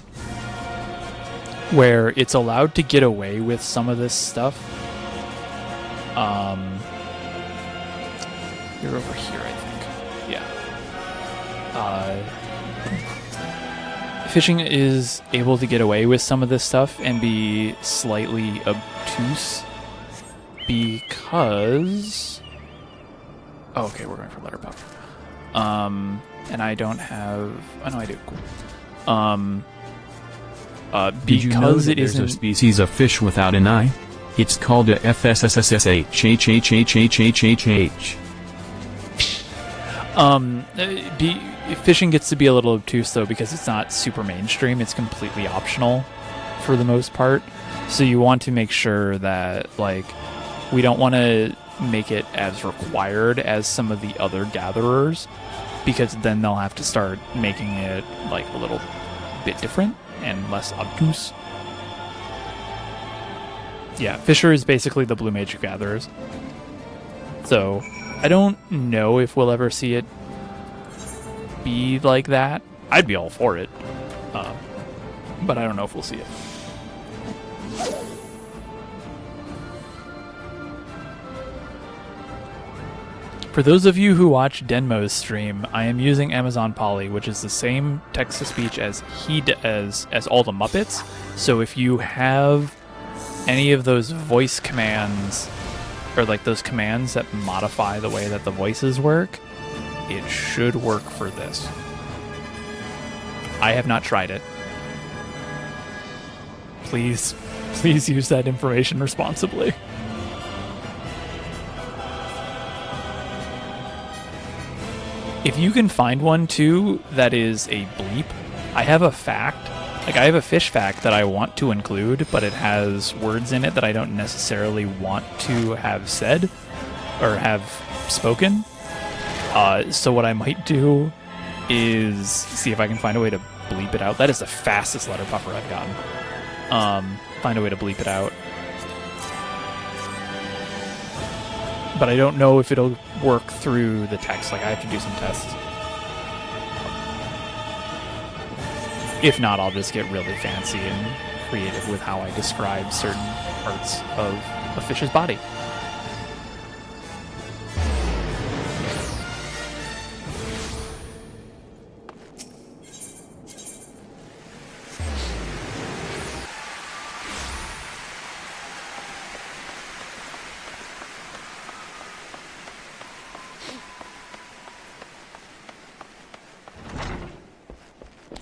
where it's allowed to get away with some of this stuff. You're over here, I think. Yeah. Fishing is able to get away with some of this stuff and be slightly obtuse because... Oh, okay, we're going for letter puff. And I don't have... Oh, no, I do. Cool. Did you know Because that it there's a isn't... species of fish without an eye? It's called a FSSSSHHHHHHH. Fishing gets to be a little obtuse though because it's not super mainstream. It's completely optional for the most part. So you want to make sure that, like, we don't want to make it as required as some of the other gatherers, because then they'll have to start making it like a little bit different and less obtuse. Yeah, Fisher is basically the Blue Mage gatherers. So I don't know if we'll ever see it be like that. I'd be all for it, but I don't know if we'll see it. For those of you who watch Denmo's stream, I am using Amazon Polly, which is the same text-to-speech as as all the Muppets. So if you have any of those voice commands, or like those commands that modify the way that the voices work, it should work for this. I have not tried it. Please use that information responsibly. If you can find one too that is a bleep, I have a fact. Like, I have a fish fact that I want to include, but it has words in it that I don't necessarily want to have said. or have spoken. So what I might do is see if I can find a way to bleep it out. That is the fastest letter puffer I've gotten. Find a way to bleep it out. But I don't know if it'll work through the text. Like, I have to do some tests. If not, I'll just get really fancy and creative with how I describe certain parts of a fish's body.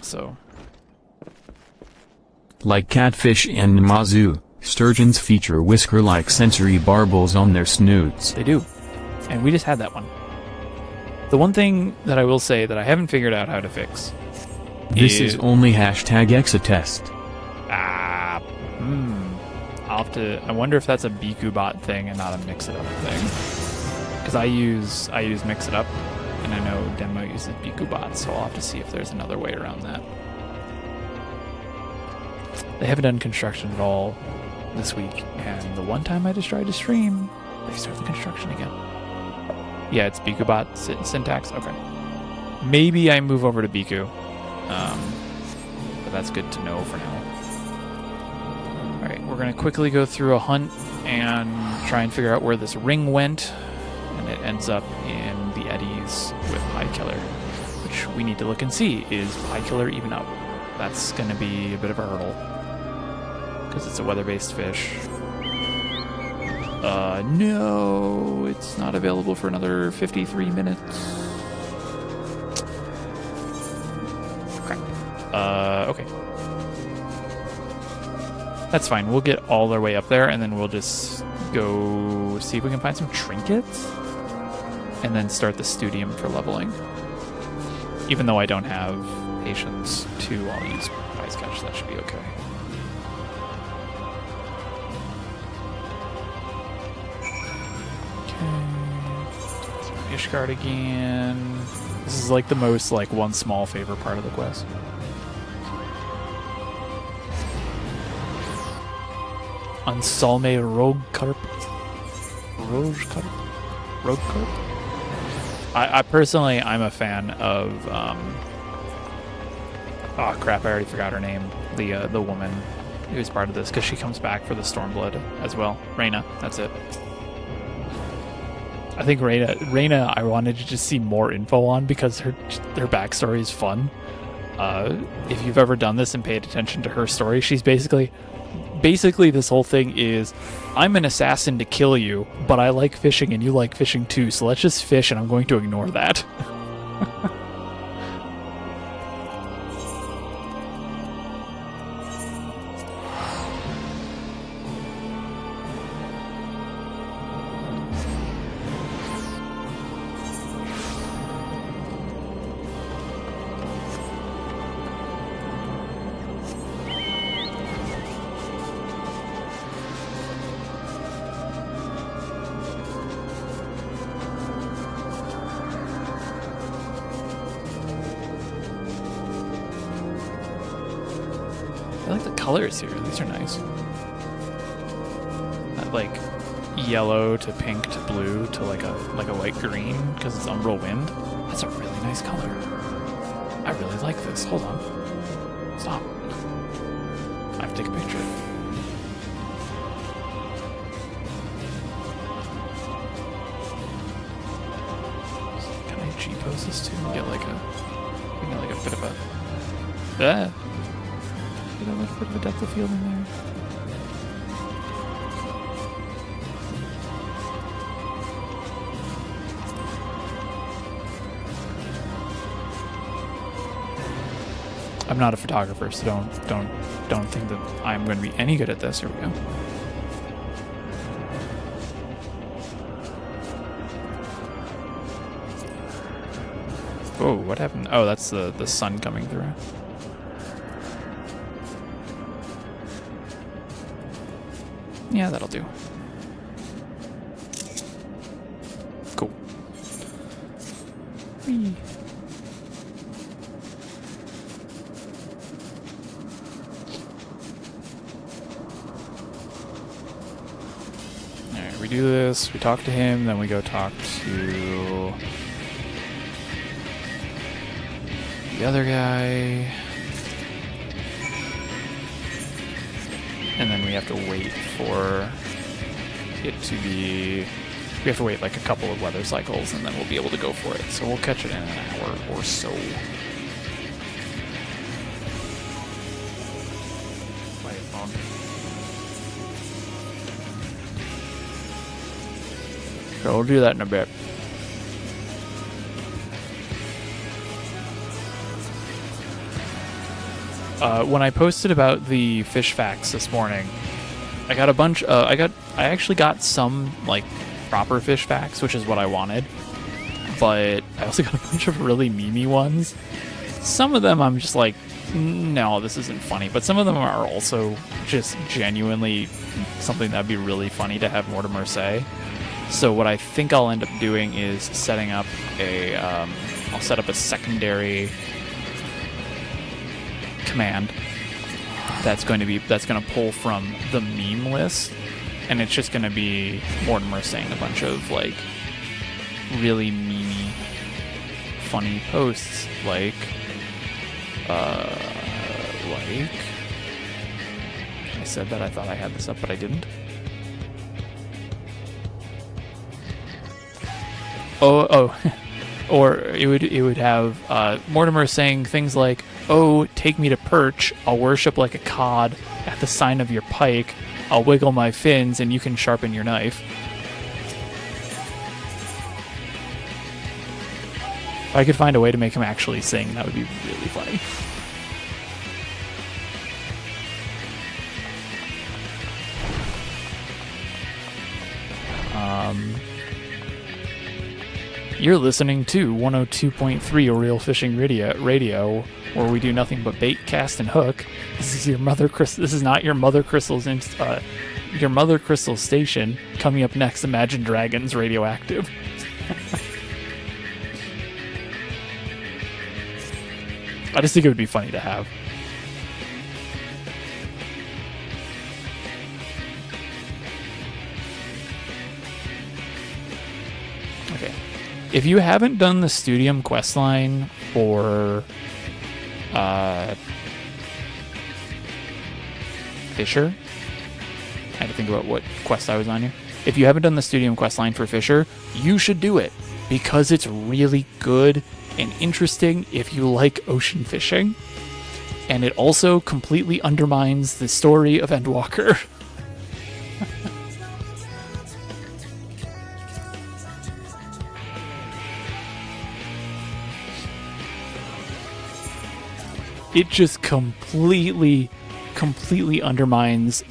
So, like catfish and namazu, sturgeons feature whisker-like sensory barbels on their snoots. they do. And we just had that one. The one thing that I will say that I haven't figured out how to fix This is only #exatest. I'll have to. I wonder if that's a BikuBot thing and not a Mix It Up thing. Because I use Mix It Up, and I know Demo uses BikuBot, so I'll have to see if there's another way around that. They haven't done construction at all this week, and the one time I just tried to stream, they start the construction again. Yeah, it's BikuBot syntax. Okay, maybe I move over to Biku, but that's good to know for now. All right, we're gonna quickly go through a hunt and try and figure out where this ring went, and it ends up in the eddies with Pie Killer, which we need to look and see. Is Pie Killer even up? That's gonna be a bit of a hurdle because it's a weather-based fish. No, it's not available for another 53 minutes. Crap. Okay. That's fine. We'll get all our way up there, and then we'll just go see if we can find some trinkets, and then start the studium for leveling. Even though I don't have patience to, I'll use Prize Catch. That should be okay. Ishgard again. This is like the most like one small favor part of the quest. Ansalme Roguecarp. Roguecarp? I personally, I'm a fan of oh crap, I already forgot her name. The woman who's part of this, because she comes back for the Stormblood as well. Reyna, that's it. I think Reyna, I wanted to just see more info on because her backstory is fun. If you've ever done this and paid attention to her story, she's basically this whole thing is, I'm an assassin to kill you, but I like fishing and you like fishing too, so let's just fish and I'm going to ignore that. I like the colors here. These are nice. That like yellow to pink to blue to like a light green because it's Umbral Wind. That's a really nice color. I really like this. Hold on. Stop. I have to take a picture. Can I G-pose this too and get like a bit of a get a little bit of a depth of field in there. I'm not a photographer, so don't think that I'm going to be any good at this. Here we go. Oh, what happened? Oh, that's the sun coming through. Yeah, that'll do. do this, we talk to him, then we go talk to the other guy. And then we have to wait for it to be... We have to wait like a couple of weather cycles, and then we'll be able to go for it. So we'll catch it in an hour or so. My phone. So we'll do that in a bit. When I posted about the fish facts this morning, I got a bunch. I actually got some like proper fish facts, which is what I wanted. But I also got a bunch of really memey ones. Some of them I'm just like, no, this isn't funny. But some of them are also just genuinely something that'd be really funny to have Mortimer say. So what I think I'll end up doing is setting up a, I'll set up a secondary command that's going to pull from the meme list, and it's just going to be Mortimer saying a bunch of like really memey, funny posts, like I said that I thought I had this up, but I didn't. Oh, or it would have Mortimer saying things like, "Oh, take me to perch. I'll worship like a cod at the sign of your pike. I'll wiggle my fins, and you can sharpen your knife." If I could find a way to make him actually sing, that would be really funny. You're listening to 102.3 Real Fishing Radio, where we do nothing but bait, cast, and hook. This is your This is not your Mother Crystal's your Mother Crystal station. Coming up next, Imagine Dragons Radioactive. I just think it would be funny to have. Okay. If you haven't done the Studium questline for Fisher, I had to think about what quest I was on here. If you haven't done the Studium questline for Fisher, you should do it, because it's really good and interesting if you like ocean fishing, and it also completely undermines the story of Endwalker. It just completely undermines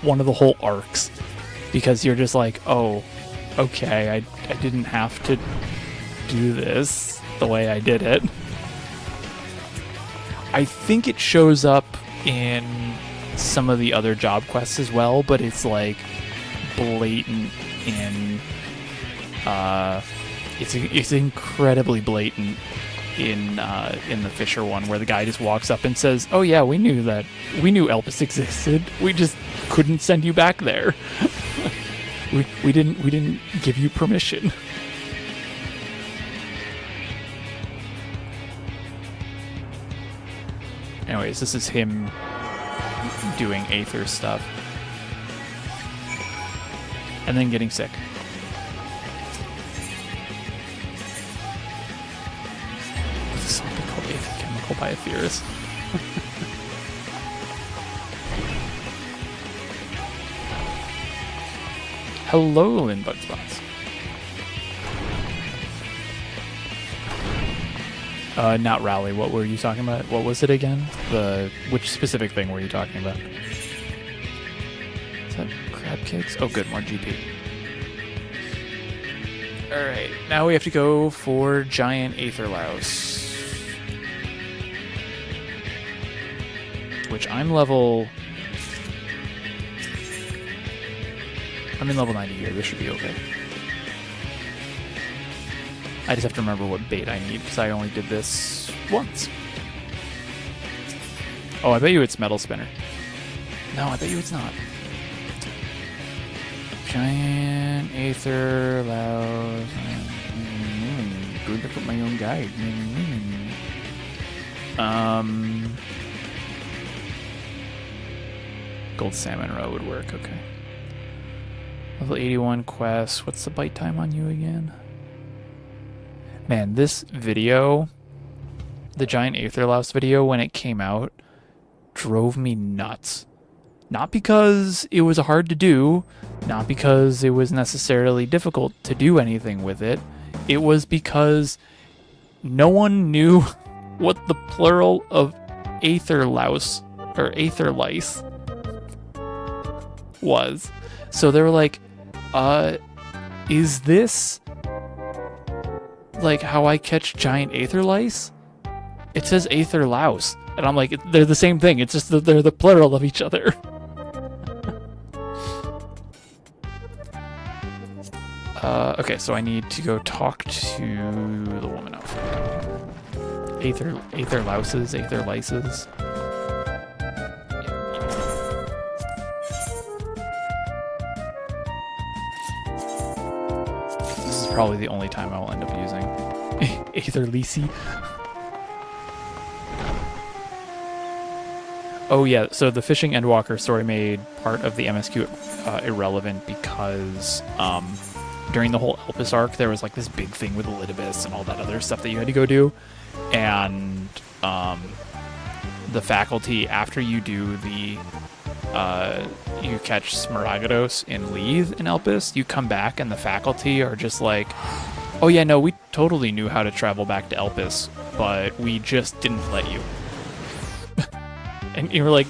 one of the whole arcs, because you're just like, oh, okay, I didn't have to do this the way I did it. I think it shows up in some of the other job quests as well, but it's like blatant in it's incredibly blatant in the Fisher one, where the guy just walks up and says, "Oh yeah, we knew Elpis existed. We just couldn't send you back there. we didn't give you permission." Anyways, this is him doing Aether stuff and then getting sick. There's something called Aether Chemical by Aetherius. Hello, Lindbug Spots. Not Rowley. What were you talking about? What was it again? Which specific thing were you talking about? Is that crab cakes? Oh, good, more GP. Alright, now we have to go for Giant Aether Louse. Which I'm in level 90 here. This should be okay. I just have to remember what bait I need, because I only did this once. Oh, I bet you it's Metal Spinner. No, I bet you it's not. Giant Aether Louse. Good to put my own guide. Gold Salmon Row would work, okay. Level 81 quest. What's the bite time on you again? Man, this video, the Giant Aether Louse video, when it came out, drove me nuts. Not because it was hard to do, not because it was necessarily difficult to do anything with it. It was because no one knew what the plural of Aether Louse or Aether Lice was. So they were like, is this like how I catch giant Aether Lice? It says Aether Louse. And I'm like, they're the same thing. It's just that they're the plural of each other. Okay, so I need to go talk to the woman out front. Aether Louses, Aether Lices. This is probably the only time I will end up using Aether Lisi. Oh yeah, so the fishing Endwalker story made part of the MSQ irrelevant because during the whole Elpis arc, there was like this big thing with Elidibus and all that other stuff that you had to go do. And the faculty, after you do the, you catch Smaragdos in Lethe in Elpis, you come back and the faculty are just like, oh yeah, no, we totally knew how to travel back to Elpis, but we just didn't let you. And you were like,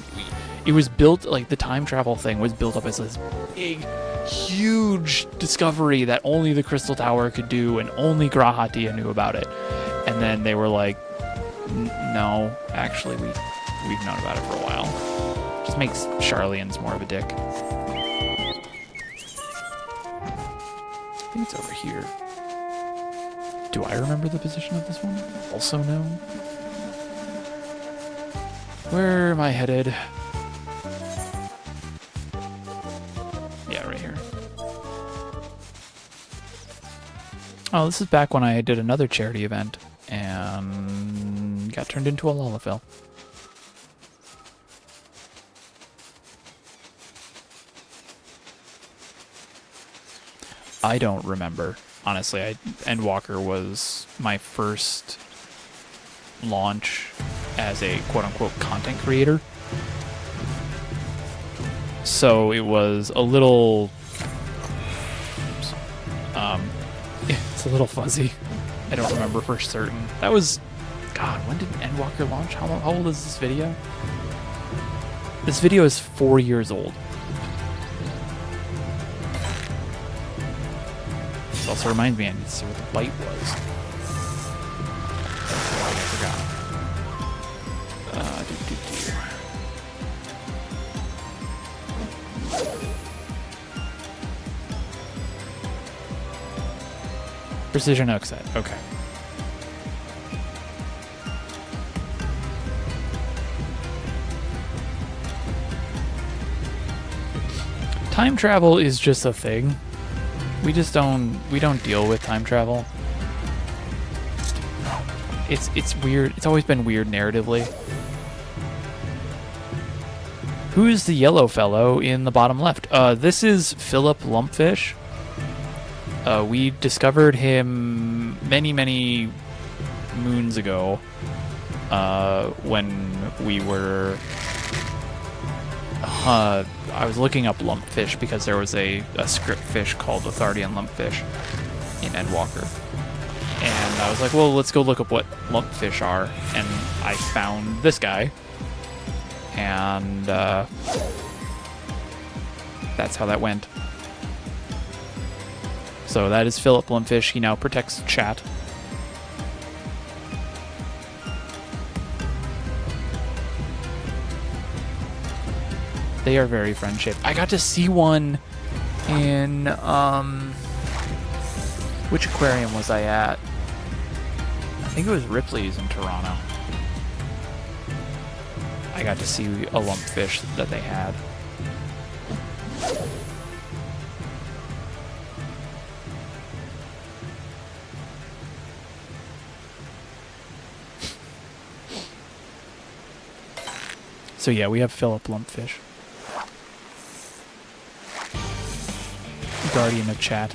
it was built, like the time travel thing was built up as this big, huge discovery that only the Crystal Tower could do and only Grahatia knew about it. And then they were like, no, actually we've known about it for a while. Just makes Sharlayans more of a dick. I think it's over here. Do I remember the position of this one? Also no. Where am I headed? Yeah, right here. Oh, this is back when I did another charity event and got turned into a Lalafell. I don't remember. Honestly, Endwalker was my first launch as a quote-unquote content creator. So it was a little... it's a little fuzzy. I don't remember for certain. That was... God, when did Endwalker launch? How old is this video? This video is 4 years old. It also reminds me I need to see what the bite was. I forgot. Precision Oak set, okay. Time travel is just a thing. We don't deal with time travel. It's weird. It's always been weird narratively. Who's the yellow fellow in the bottom left? This is Philip Lumpfish. We discovered him many moons ago when we were... I was looking up lumpfish because there was a script fish called the Thardian lumpfish in Endwalker. And I was like, well, let's go look up what lumpfish are. And I found this guy. And that's how that went. So that is Philip Lumpfish. He now protects chat. They are very friend-shaped. I got to see one in, which aquarium was I at? I think it was Ripley's in Toronto. I got to see a lumpfish that they had. So yeah, we have Philip Lumpfish. Guardian of chat.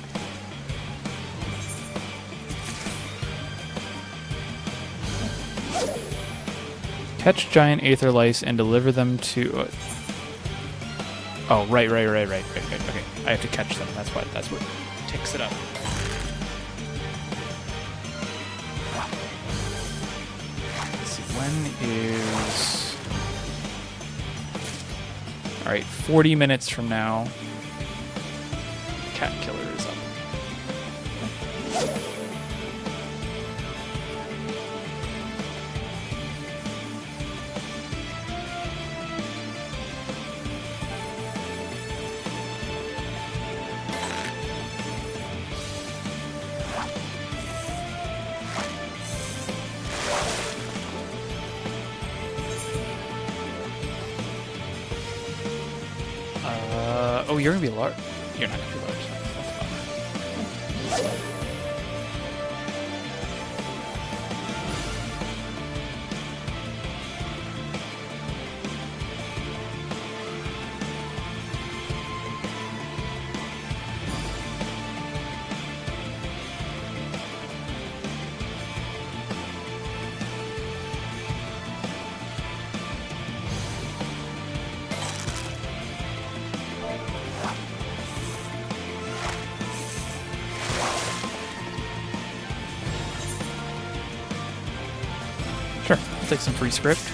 Catch giant aether lice and deliver them to... oh, right. Okay, I have to catch them. That's what ticks it up. Let's see, when is... Alright, 40 minutes from now, Cat Killer is up. Oh, you're gonna be large. You're not gonna be large. That's a bummer. Sure, I'll take some free script.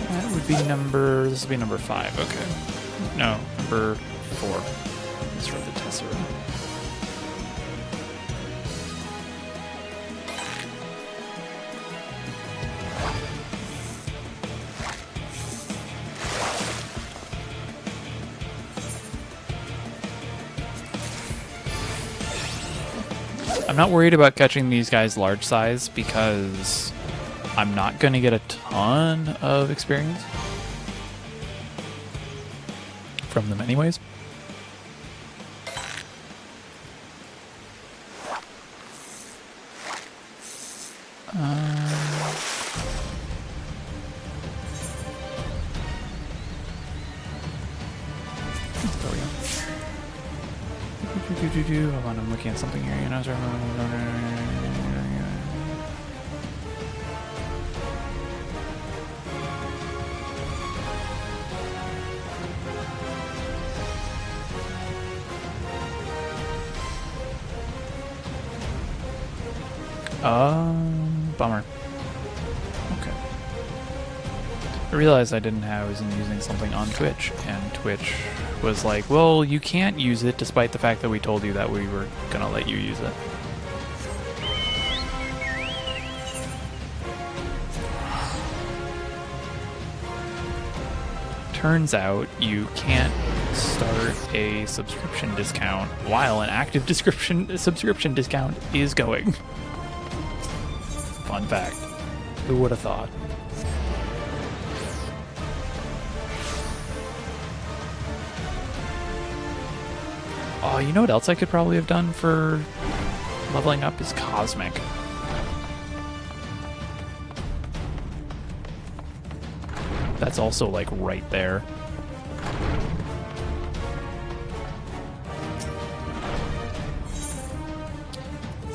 That would be number... This will be number 5, okay. No, number 4. Let's try the Tessera. I'm not worried about catching these guys large size because I'm not going to get a ton of experience from them anyways. There we go. Hold on, I'm looking at something here. You know, bummer. Okay. I realized I wasn't using something on Twitch, and Twitch was like, well, you can't use it despite the fact that we told you that we were gonna let you use it. Turns out you can't start a subscription discount while an active subscription discount is going. Fun fact. Who would have thought? Oh, you know what else I could probably have done for leveling up is Cosmic. That's also like right there.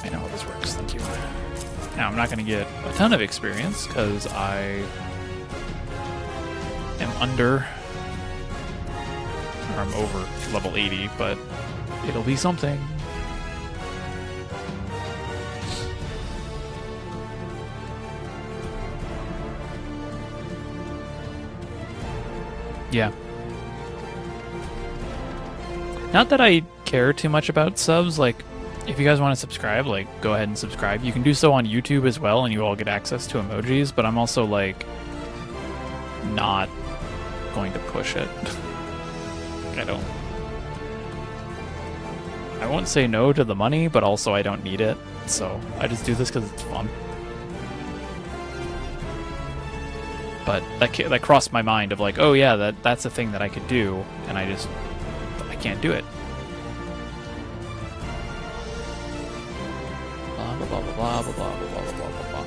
I know how this works, thank you. Now, I'm not going to get a ton of experience because I am under, or I'm over level 80, but it'll be something. Yeah. Not that I care too much about subs, like, if you guys want to subscribe, like, go ahead and subscribe. You can do so on YouTube as well, and you all get access to emojis, but I'm also, like, not going to push it. I won't say no to the money, but also I don't need it. So I just do this because it's fun. But that crossed my mind of like, oh yeah, that's a thing that I could do, and I can't do it. Blah blah blah blah blah blah blah blah blah blah blah.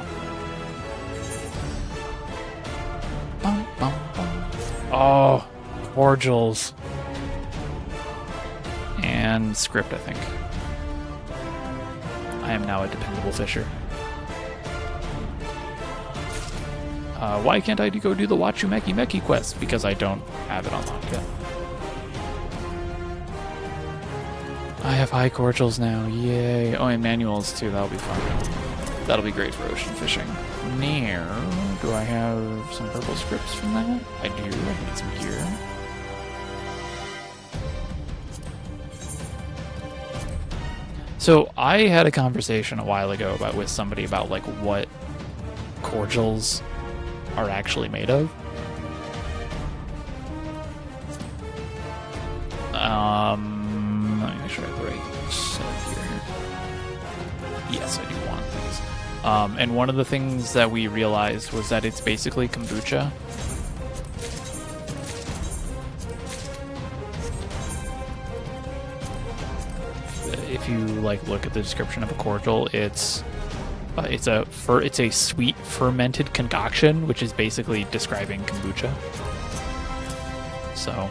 Bum, bum, bum. Oh, cordials. And script, I think. I am now a dependable fisher. Why can't I go do the Wachumeki Meki quest? Because I don't have it unlocked yet. I have high cordials now, yay. Oh, and manuals too, that'll be fun. That'll be great for ocean fishing. Now, do I have some purple scripts from that? I do, I need some gear. So I had a conversation a while ago with somebody about like what cordials are actually made of. Let me make sure I have the right set here. Yes, I do want these. And one of the things that we realized was that it's basically kombucha. If you like look at the description of a cordial, it's a sweet fermented concoction, which is basically describing kombucha. So,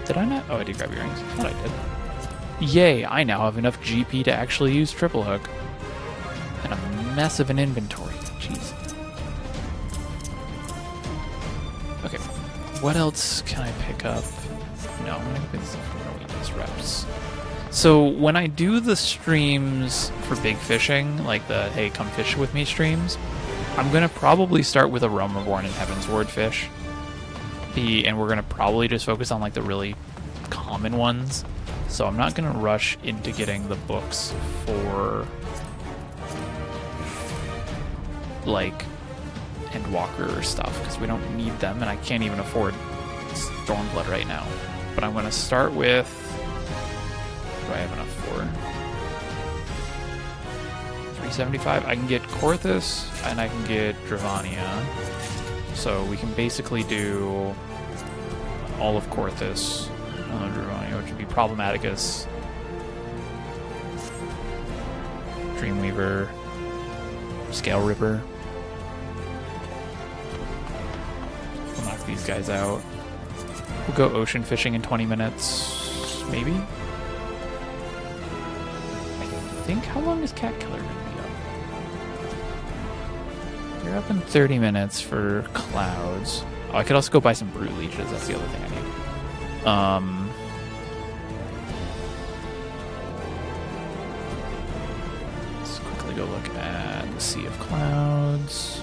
did I not? Oh, I did grab earrings. I thought I did. Yay! I now have enough GP to actually use triple hook, and a mess of an inventory. Jeez. Okay, what else can I pick up? No, I'm gonna pick stuff from reps. So when I do the streams for big fishing, like the hey come fish with me streams, I'm gonna probably start with a Realm Reborn and Heavensward fish. And we're gonna probably just focus on like the really common ones. So I'm not gonna rush into getting the books for like Endwalker stuff because we don't need them, and I can't even afford Stormblood right now. But I'm gonna start with. Do I have enough for 375? I can get Korthus and I can get Dravania. So we can basically do all of Korthus, Dravania, which would be Problematicus, Dreamweaver, Scale Ripper. We'll knock these guys out. We'll go ocean fishing in 20 minutes, maybe? I think, how long is Cat Killer going to be up? You're up in 30 minutes for clouds. Oh, I could also go buy some Brute Leeches, that's the other thing I need. Let's quickly go look at the Sea of Clouds.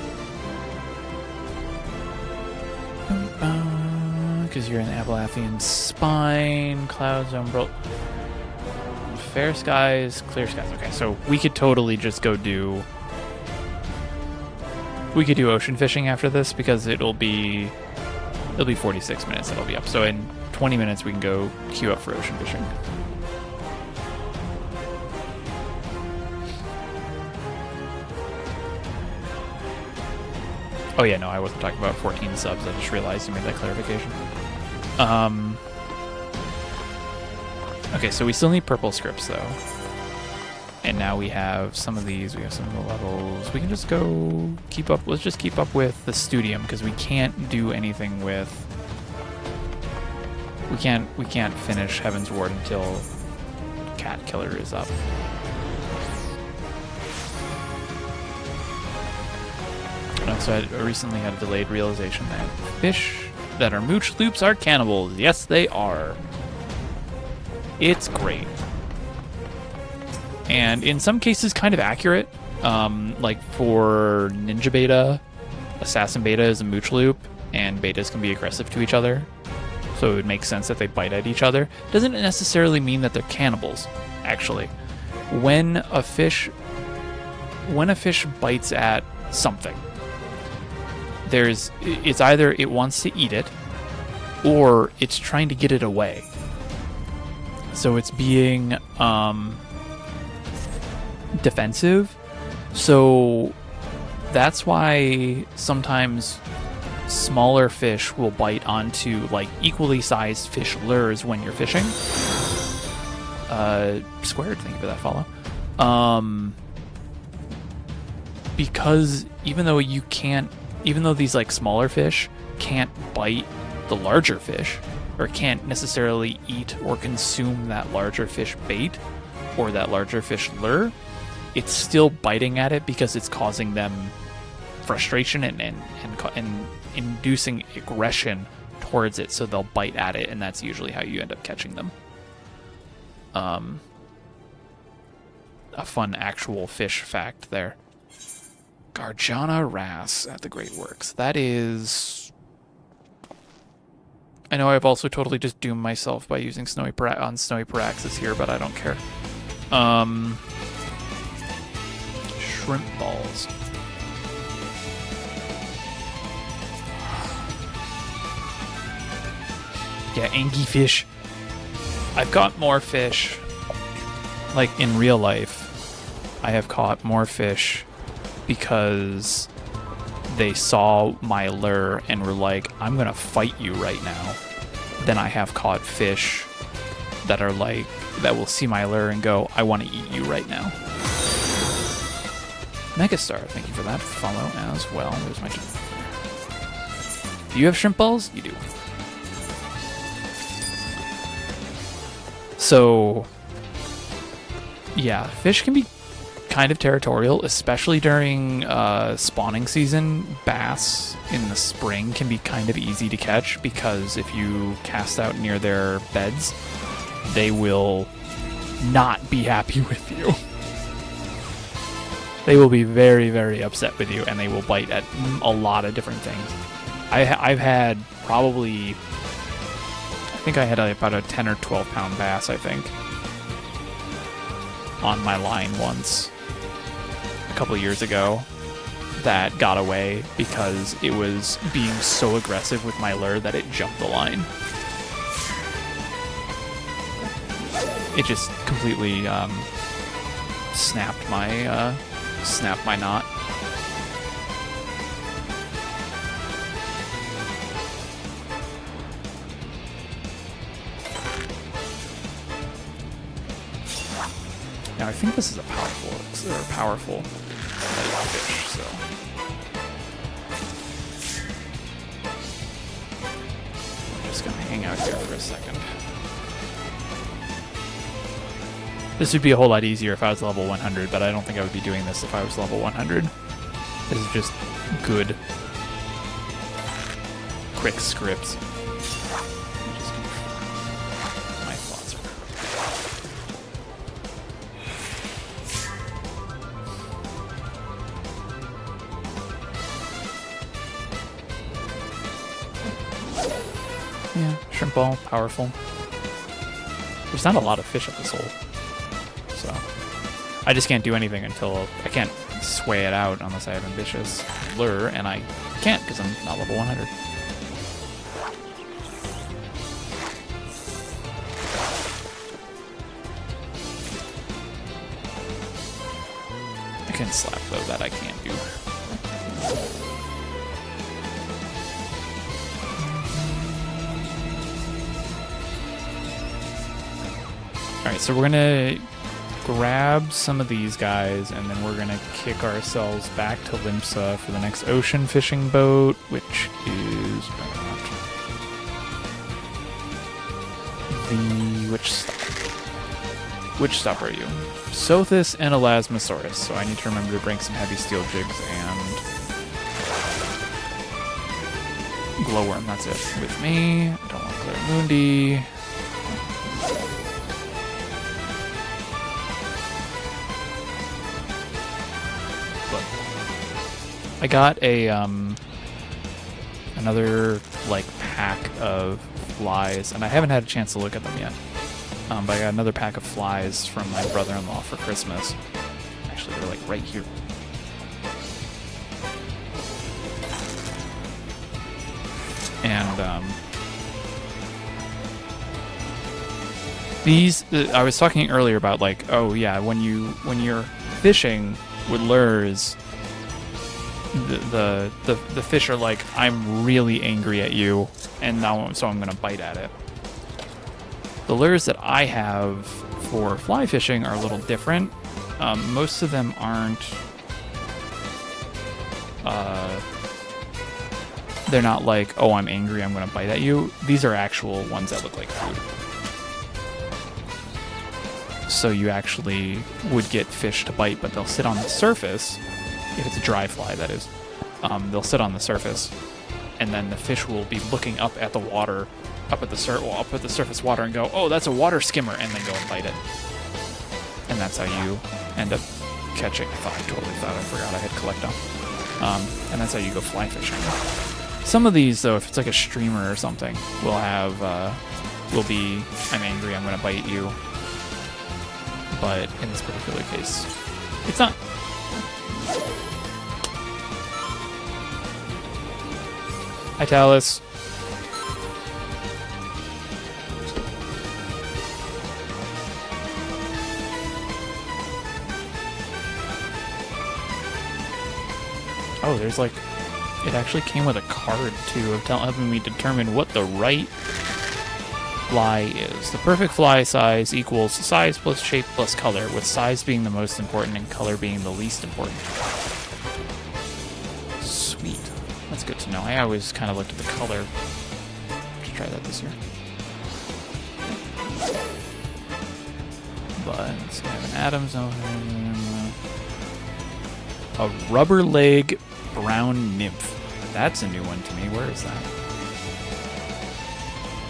Because you're in the Abelathian Spine, Clouds, Umbral. Fair skies, clear skies. Okay, so we could totally just go do. We could do ocean fishing after this because it'll be 46 minutes that'll be up. So in 20 minutes we can go queue up for ocean fishing. Oh yeah, no, I wasn't talking about 14 subs. I just realized you made that clarification. Okay, so we still need purple scripts though. And now we have some of these, we have some of the levels. We can just go keep up, let's just keep up with the Studium because we can't do anything with, we can't finish Heavensward until Cat Killer is up. And also I recently had a delayed realization that fish that are mooch loops are cannibals. Yes, they are. It's great. And in some cases kind of accurate. Like for Ninja Beta, Assassin Beta is a mooch loop, and betas can be aggressive to each other. So it would make sense that they bite at each other. Doesn't necessarily mean that they're cannibals, actually. When a fish bites at something, it's either it wants to eat it, or it's trying to get it away. So it's being defensive. So that's why sometimes smaller fish will bite onto like equally sized fish lures when you're fishing. Squared, thank you for that follow. Because even though these like smaller fish can't bite the larger fish, or can't necessarily eat or consume that larger fish bait or that larger fish lure, it's still biting at it because it's causing them frustration and inducing aggression towards it, so they'll bite at it, and that's usually how you end up catching them. A fun actual fish fact there. Garjana wrasse at the Great Works. That is... I know I've also totally just doomed myself by using Snowy Paraxis here, but I don't care. Shrimp balls. Yeah, angie fish. I've caught more fish. Like, in real life, I have caught more fish because they saw my lure and were like, I'm gonna fight you right now. Then I have caught fish that are like, that will see my lure and go, I want to eat you right now. Megastar, thank you for that follow as well. There's my... Do you have shrimp balls? You do. So, yeah, fish can be kind of territorial, especially during spawning season. Bass in the spring can be kind of easy to catch because if you cast out near their beds, they will not be happy with you. They will be very, very upset with you, and they will bite at a lot of different things. I've had probably... I think I had about a 10 or 12 pound bass, I think, on my line once a couple of years ago that got away because it was being so aggressive with my lure that it jumped the line. It just completely snapped my knot. Now I think this is a powerful fish, so I'm just gonna hang out here for a second. This would be a whole lot easier if I was level 100, but I don't think I would be doing this if I was level 100. This is just good, quick scripts. My thoughts are... Yeah, shrimp ball, powerful. There's not a lot of fish at this hole. So I just can't do anything until I can't sway it out unless I have ambitious lure, and I can't because I'm not level 100. I can slap though, that I can't do. Alright, so we're gonna grab some of these guys, and then we're gonna kick ourselves back to Limsa for the next ocean fishing boat, which is which stop are you? Sothis and Elasmosaurus. So I need to remember to bring some heavy steel jigs and glowworm. That's it with me. I don't want Claramundi. I got a another like pack of flies, and I haven't had a chance to look at them yet. But I got another pack of flies from my brother-in-law for Christmas. Actually, they're like right here. these. I was talking earlier about like, oh yeah, when you're fishing with lures, the fish are like, I'm really angry at you, and now so I'm gonna bite at it. The lures that I have for fly fishing are a little different. Most of them aren't. They're not like, oh, I'm angry, I'm gonna bite at you. These are actual ones that look like food. So you actually would get fish to bite, but they'll sit on the surface. If it's a dry fly, that is. They'll sit on the surface, and then the fish will be looking up at the water, up at the surface water, and go, oh, that's a water skimmer, and then go and bite it. And that's how you end up catching. I forgot I had Collecto. And that's how you go fly fishing. Some of these, though, if it's like a streamer or something, will have, will be, I'm angry, I'm gonna bite you. But in this particular case, it's not. Hi, Talus. Oh, there's like, it actually came with a card too of helping me determine what the right fly is. The perfect fly size equals size plus shape plus color, with size being the most important and color being the least important. Sweet. That's good to know. I always kind of looked at the color. Let's try that this year. But let's see, I have an Adams over. A rubber leg brown nymph. That's a new one to me. Where is that?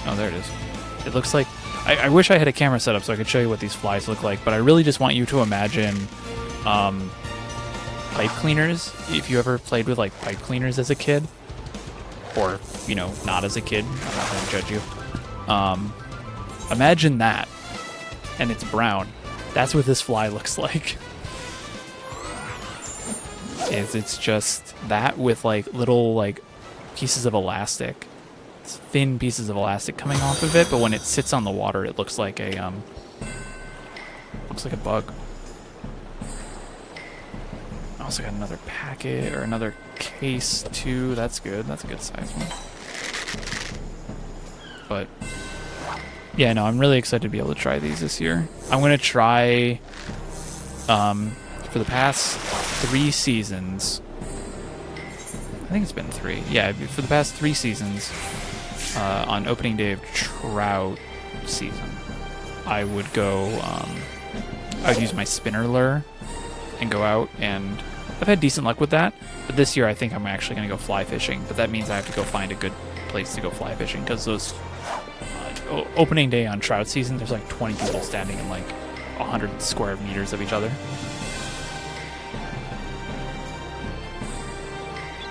Oh, there it is. It looks like... I wish I had a camera set up so I could show you what these flies look like, but I really just want you to imagine pipe cleaners. If you ever played with like pipe cleaners as a kid, or, you know, not as a kid, I'm not going to judge you. Imagine that, and it's brown. That's what this fly looks like. It's just that with like little like pieces of elastic, thin pieces of elastic coming off of it, but when it sits on the water, it looks like a bug. I also got another packet or another case too. That's good. That's a good size one. But yeah, no, I'm really excited to be able to try these this year. I'm gonna try for the past 3 seasons. I think it's been 3. Yeah, for the past 3 seasons, on opening day of trout season, I would go, I would use my spinner lure and go out, and I've had decent luck with that. But this year I think I'm actually going to go fly fishing, but that means I have to go find a good place to go fly fishing, because those opening day on trout season, there's like 20 people standing in like 100 square meters of each other.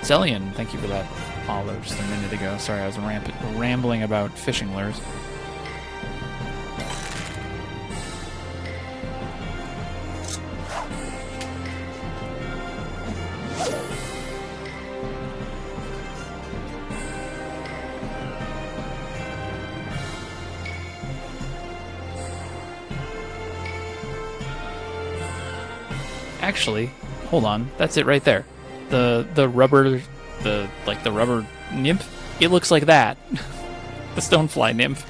Zellion, thank you for that follow just a minute ago. Sorry, I was rambling about fishing lures. Actually, hold on. That's it right there. The rubber nymph, it looks like that. The stonefly nymph.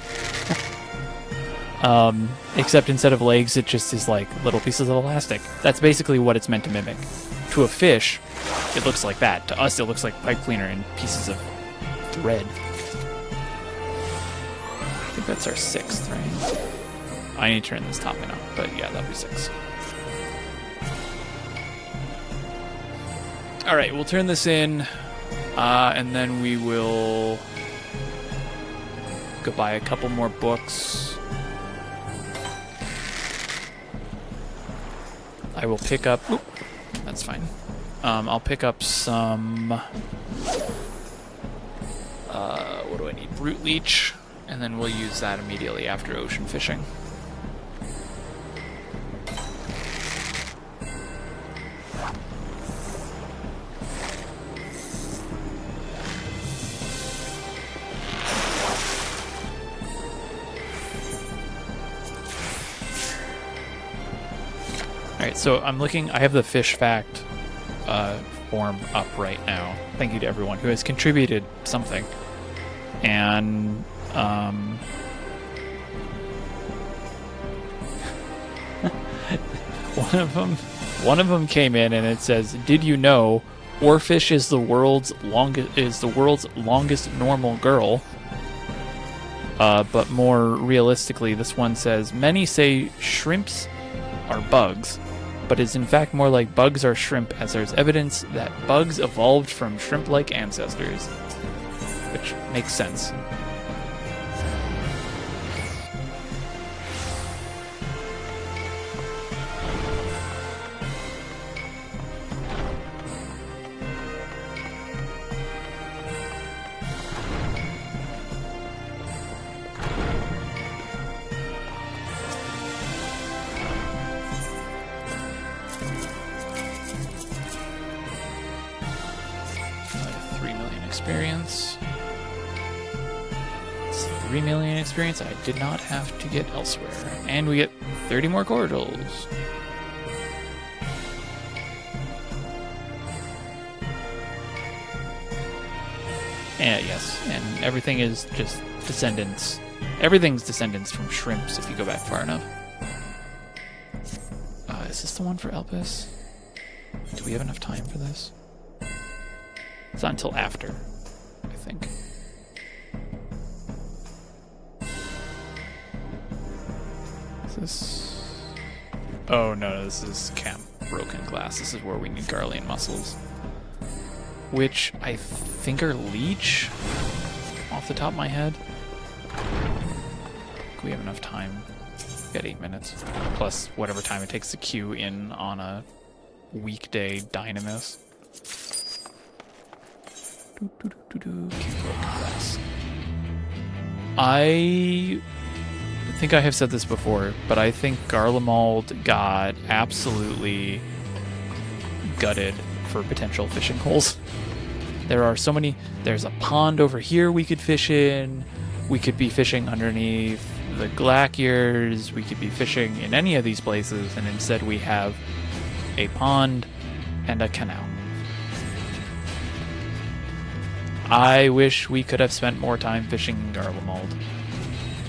Except instead of legs, it just is like little pieces of elastic. That's basically what it's meant to mimic. To a fish, it looks like that. To us, it looks like pipe cleaner and pieces of thread. I think that's our 6th, right? I need to turn this top in up, but yeah, that'll be 6. Alright, we'll turn this in, and then we will go buy a couple more books. I will pick up... Oop, that's fine. I'll pick up some... what do I need? Brute Leech, and then we'll use that immediately after ocean fishing. Alright, so I'm looking, I have the fish fact form up right now. Thank you to everyone who has contributed something. And, one of them came in and it says, "Did you know oarfish is the world's longest normal girl?" But more realistically, this one says, "Many say shrimps are bugs, but it's in fact more like bugs are shrimp, as there's evidence that bugs evolved from shrimp-like ancestors." Which makes sense. Experience. It's 3 million experience I did not have to get elsewhere. And we get 30 more cordials. And yes, and everything is just descendants. Everything's descendants from shrimps if you go back far enough. Is this the one for Elpis? Do we have enough time for this? It's not until after, I think. Is this... Oh no, this is Camp Broken Glass. This is where we need Garlean muscles. Which I think are Leech, off the top of my head. We have enough time. We got 8 minutes. Plus whatever time it takes to queue in on a weekday Dynamis. I think I have said this before, but I think Garlemald got absolutely gutted for potential fishing holes. There are so many. There's a pond over here we could fish in. We could be fishing underneath the glaciers. We could be fishing in any of these places, and instead we have a pond and a canal. I wish we could have spent more time fishing in Garlemald,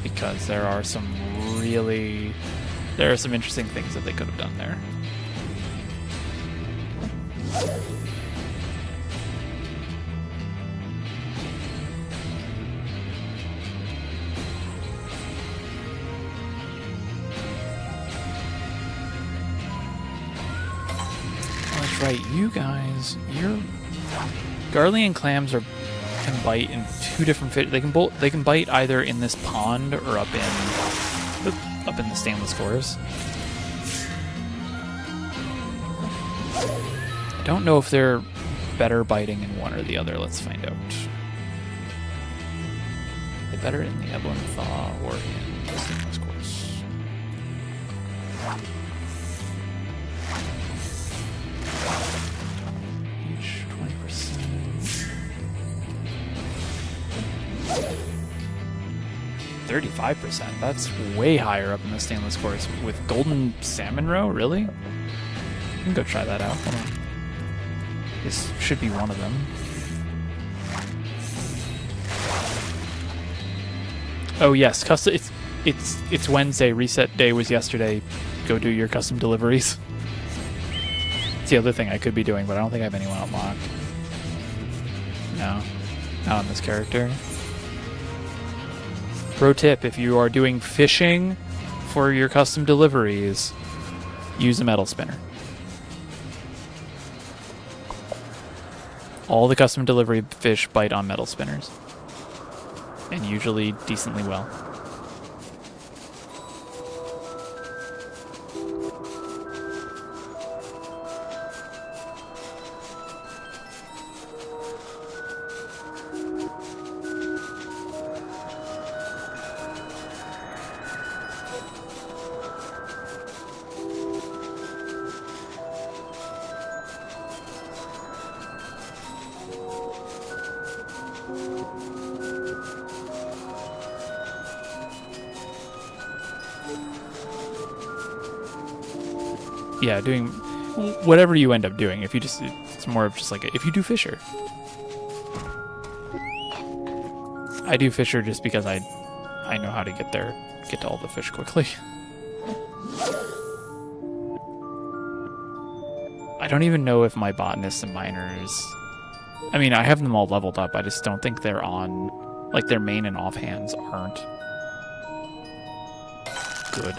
because there are some interesting things that they could have done there. That's right, you guys, your Garlean clams can bite in two different fish. They can bite either in this pond or up in the stainless cores. I don't know if they're better biting in one or the other. Let's find out. Are they better in the Evelyn Thaw or in the stainless cores? Each 20%. 35%. That's way higher up in the stainless cores. With golden salmon roe, really? You can go try that out. Hold on. This should be one of them. Oh yes, it's Wednesday. Reset day was yesterday. Go do your custom deliveries. It's the other thing I could be doing, but I don't think I have anyone unlocked. No, not on this character. Pro tip, if you are doing fishing for your custom deliveries, use a metal spinner. All the custom delivery fish bite on metal spinners. And usually decently well. yeah, doing whatever you end up doing. If you just, it's more of just like if you do Fisher. I do Fisher just because I know how to get to all the fish quickly. I don't even know if my botanists and miners. I mean, I have them all leveled up. I just don't think they're on, like their main and offhands aren't good.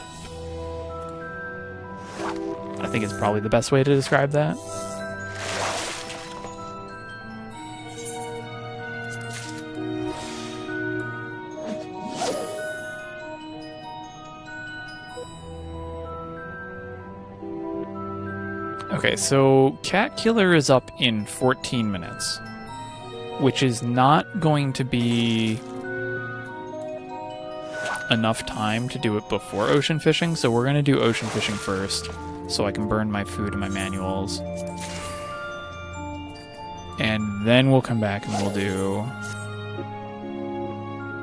I think it's probably the best way to describe that. Okay, so Cat Killer is up in 14 minutes, which is not going to be enough time to do it before ocean fishing, so we're going to do ocean fishing first, so I can burn my food and my manuals. And then we'll come back and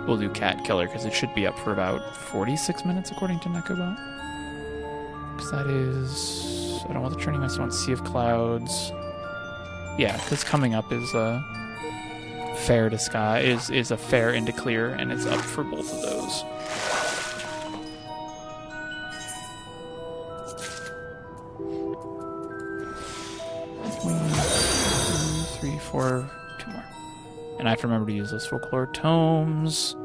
we'll do Cat Killer, because it should be up for about 46 minutes according to Nekobot. Because that is... I don't want the Churning Mist, I want Sea of Clouds. Yeah, because coming up is Fair to Sky, is a Fair into Clear, and it's up for both of those. One, 2, 3, 4, 2 more. And I have to remember to use those folklore tomes.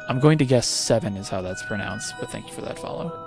I'm going to guess 7 is how that's pronounced, but thank you for that follow.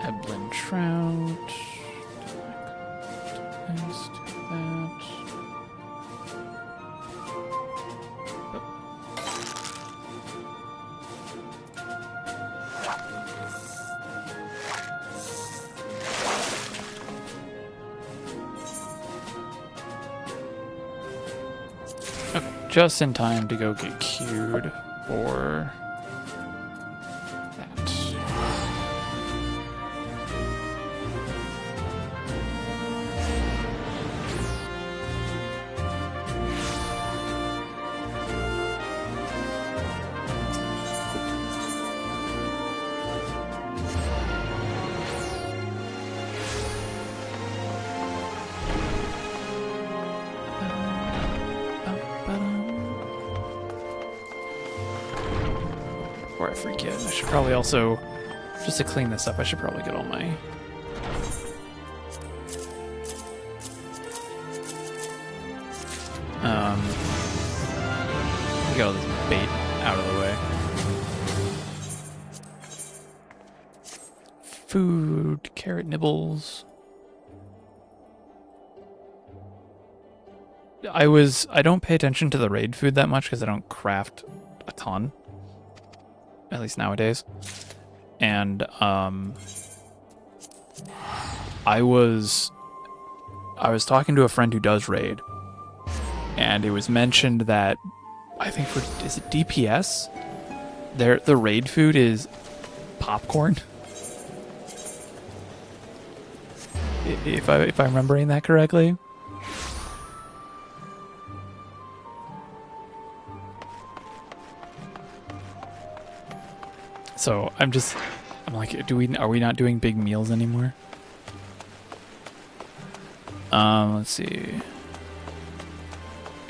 Eblin Trout. Let's do that. Okay, just in time to go get queued for that. Before I forget, I should probably also, just to clean this up, I should probably get all my... get all this bait out of the way. Food, carrot nibbles. I don't pay attention to the raid food that much because I don't craft a ton. At least nowadays. And I was talking to a friend who does raid, and it was mentioned that I think is it DPS? The raid food is popcorn. If I'm remembering that correctly. So I'm like, are we not doing big meals anymore? Let's see.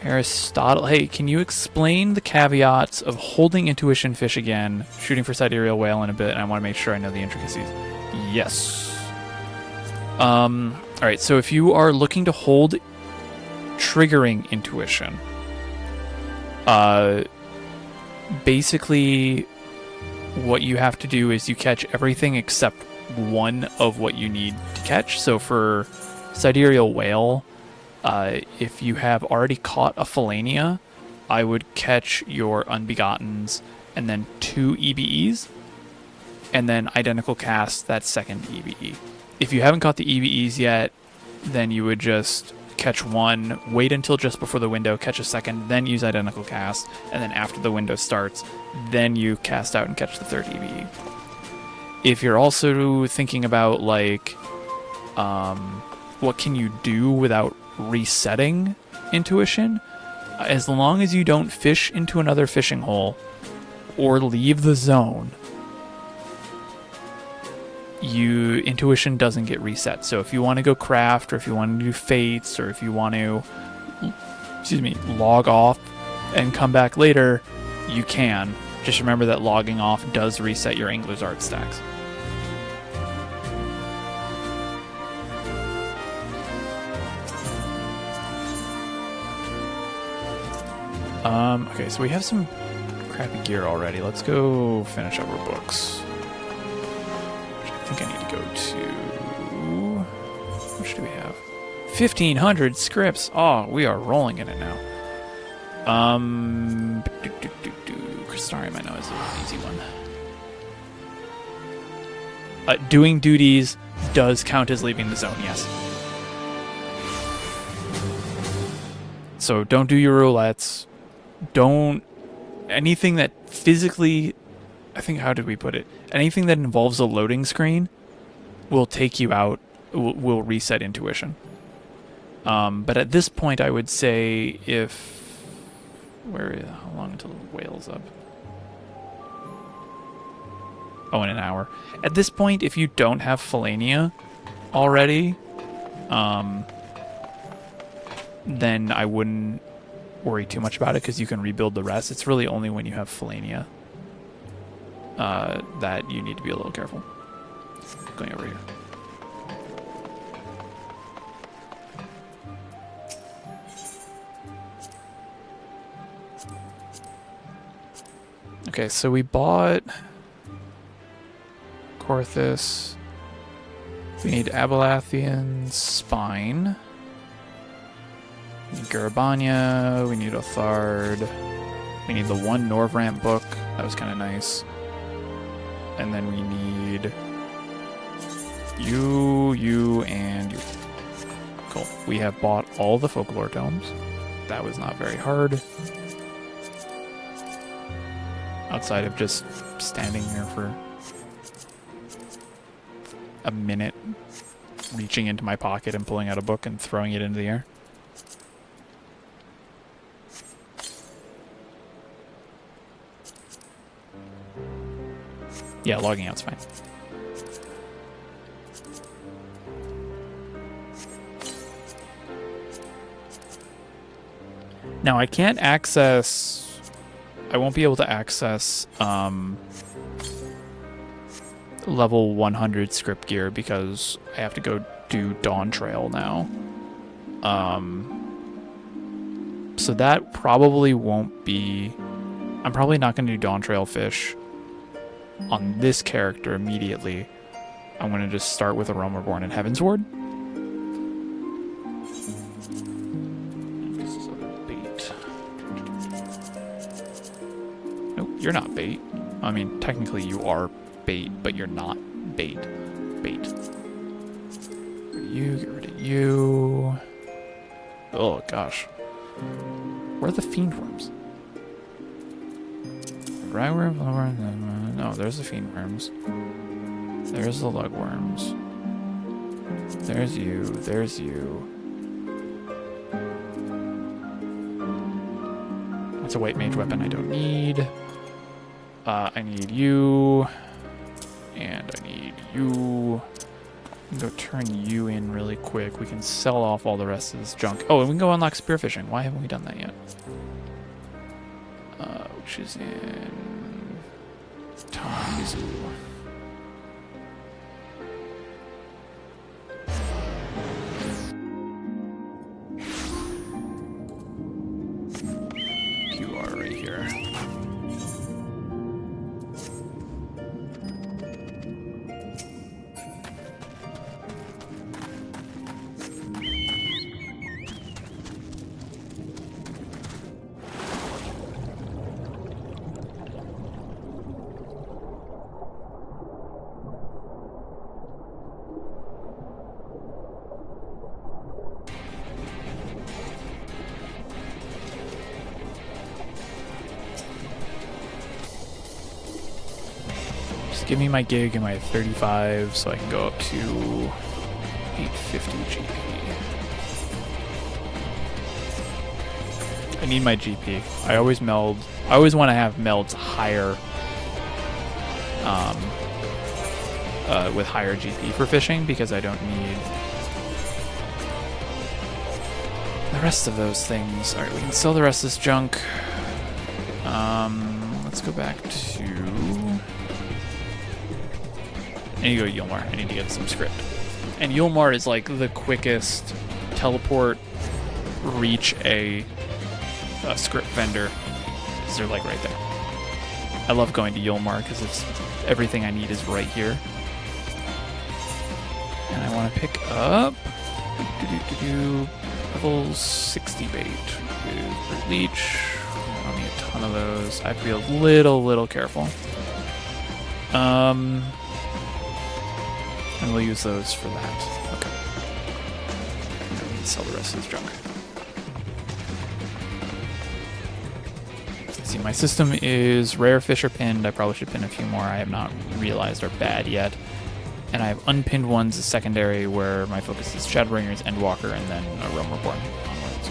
Aristotle, hey, can you explain the caveats of holding intuition fish again, shooting for sidereal whale in a bit, and I want to make sure I know the intricacies. Yes. Alright, so if you are looking to hold triggering intuition, basically what you have to do is you catch everything except one of what you need to catch. So for sidereal whale, If you have already caught a Falania, I would catch your Unbegottens and then 2 EBEs, and then identical cast that second EBE. If you haven't caught the EBEs yet, then you would just catch one, wait until just before the window, catch a second, then use identical cast, and then after the window starts, then you cast out and catch the third EBE. If you're also thinking about like, what can you do without resetting intuition, as long as you don't fish into another fishing hole or leave the zone, intuition doesn't get reset. So if you want to go craft, or if you want to do fates, or if you want to log off and come back later, you can. Just remember that logging off does reset your Angler's Art stacks. Okay, so we have some crappy gear already. Let's go finish up our books. Which I think I need to go to... How much do we have? 1,500 scripts. Oh, we are rolling in it now. Crystarium I know is an easy one. Doing duties does count as leaving the zone, yes. So don't do your roulettes. Don't... Anything that physically... I think, how did we put it? Anything that involves a loading screen will take you out, will reset intuition. But at this point, I would say if... How long until the whale's up? Oh, in an hour. At this point, if you don't have Falania already, then I wouldn't worry too much about it, because you can rebuild the rest. It's really only when you have Falania that you need to be a little careful. Going over here. Okay, so we bought Korthus. We need Abelathian's Spine. We need Garabanya. We need Othard. We need the one Norvramp book. That was kind of nice. And then we need you, and you. Cool. We have bought all the folklore tomes. That was not very hard. Outside of just standing there for a minute, reaching into my pocket and pulling out a book and throwing it into the air. Yeah, logging out's fine. Now I can't access... I won't be able to access level 100 script gear because I have to go do Dawn Trail now. So that probably won't be... I'm probably not going to do Dawn Trail Fish on this character immediately. I'm going to just start with Aroma Born and Heavensward. This is other bait. Nope, you're not bait. I mean, technically you are bait, but you're not bait. Bait. Get rid of you. Oh, gosh. Where are the fiend worms? Ryeworm, no, there's the fiend worms. There's the lugworms. There's you. There's you. That's a white mage weapon I don't need. I need you. And I need you. We can go turn you in really quick. We can sell off all the rest of this junk. Oh, and we can go unlock spearfishing. Why haven't we done that yet? Which is in Tamizu. You are right here. So give me my gig and my 35 so I can go up to 850 GP. I need my GP. I always want to have melds higher, with higher GP for fishing because I don't need the rest of those things. Alright, we can sell the rest of this junk. Let's go back to... I need to go to Yulmar. I need to get some script. And Yulmar is like the quickest teleport, reach a script vendor. Because they're like right there. I love going to Yulmar because it's everything I need is right here. And I want to pick up level 60 bait for leech. I don't need a ton of those. I have to be a little careful. And we'll use those for that. Okay. I don't need to sell the rest of this junk. Let's see, my system is rare fish are pinned. I probably should pin a few more I have not realized are bad yet. And I have unpinned ones as secondary where my focus is Shadowbringers, Endwalker, and then a Realm Reborn onwards.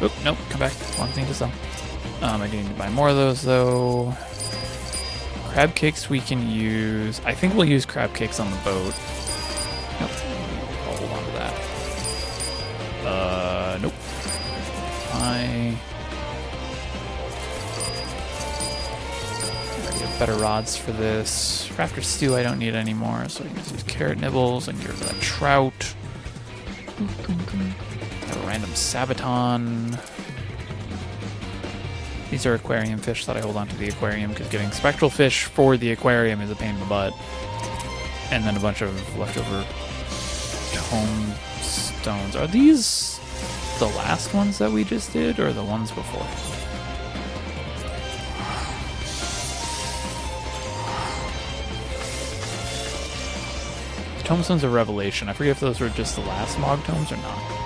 Oop, nope, come back. One thing to sell. I do need to buy more of those though. Crab cakes we can use. I think we'll use crab cakes on the boat. Nope. I'll hold on to that. Nope. I already have better rods for this. Rafter stew I don't need anymore, so I can just use carrot nibbles and get rid of that trout. Have a random sabaton. These are aquarium fish that I hold on to the aquarium because getting spectral fish for the aquarium is a pain in the butt. And then a bunch of leftover tomestones. Are these the last ones that we just did or the ones before? The tomestones of Revelation. I forget if those were just the last Mog tomes or not.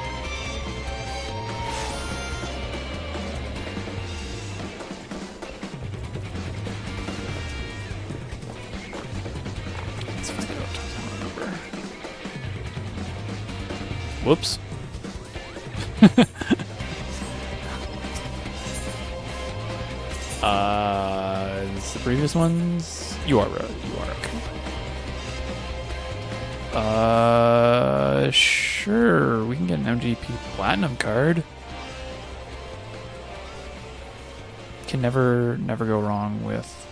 Whoops. Is the previous ones? You are okay. Sure. We can get an MGP Platinum card. Can never go wrong with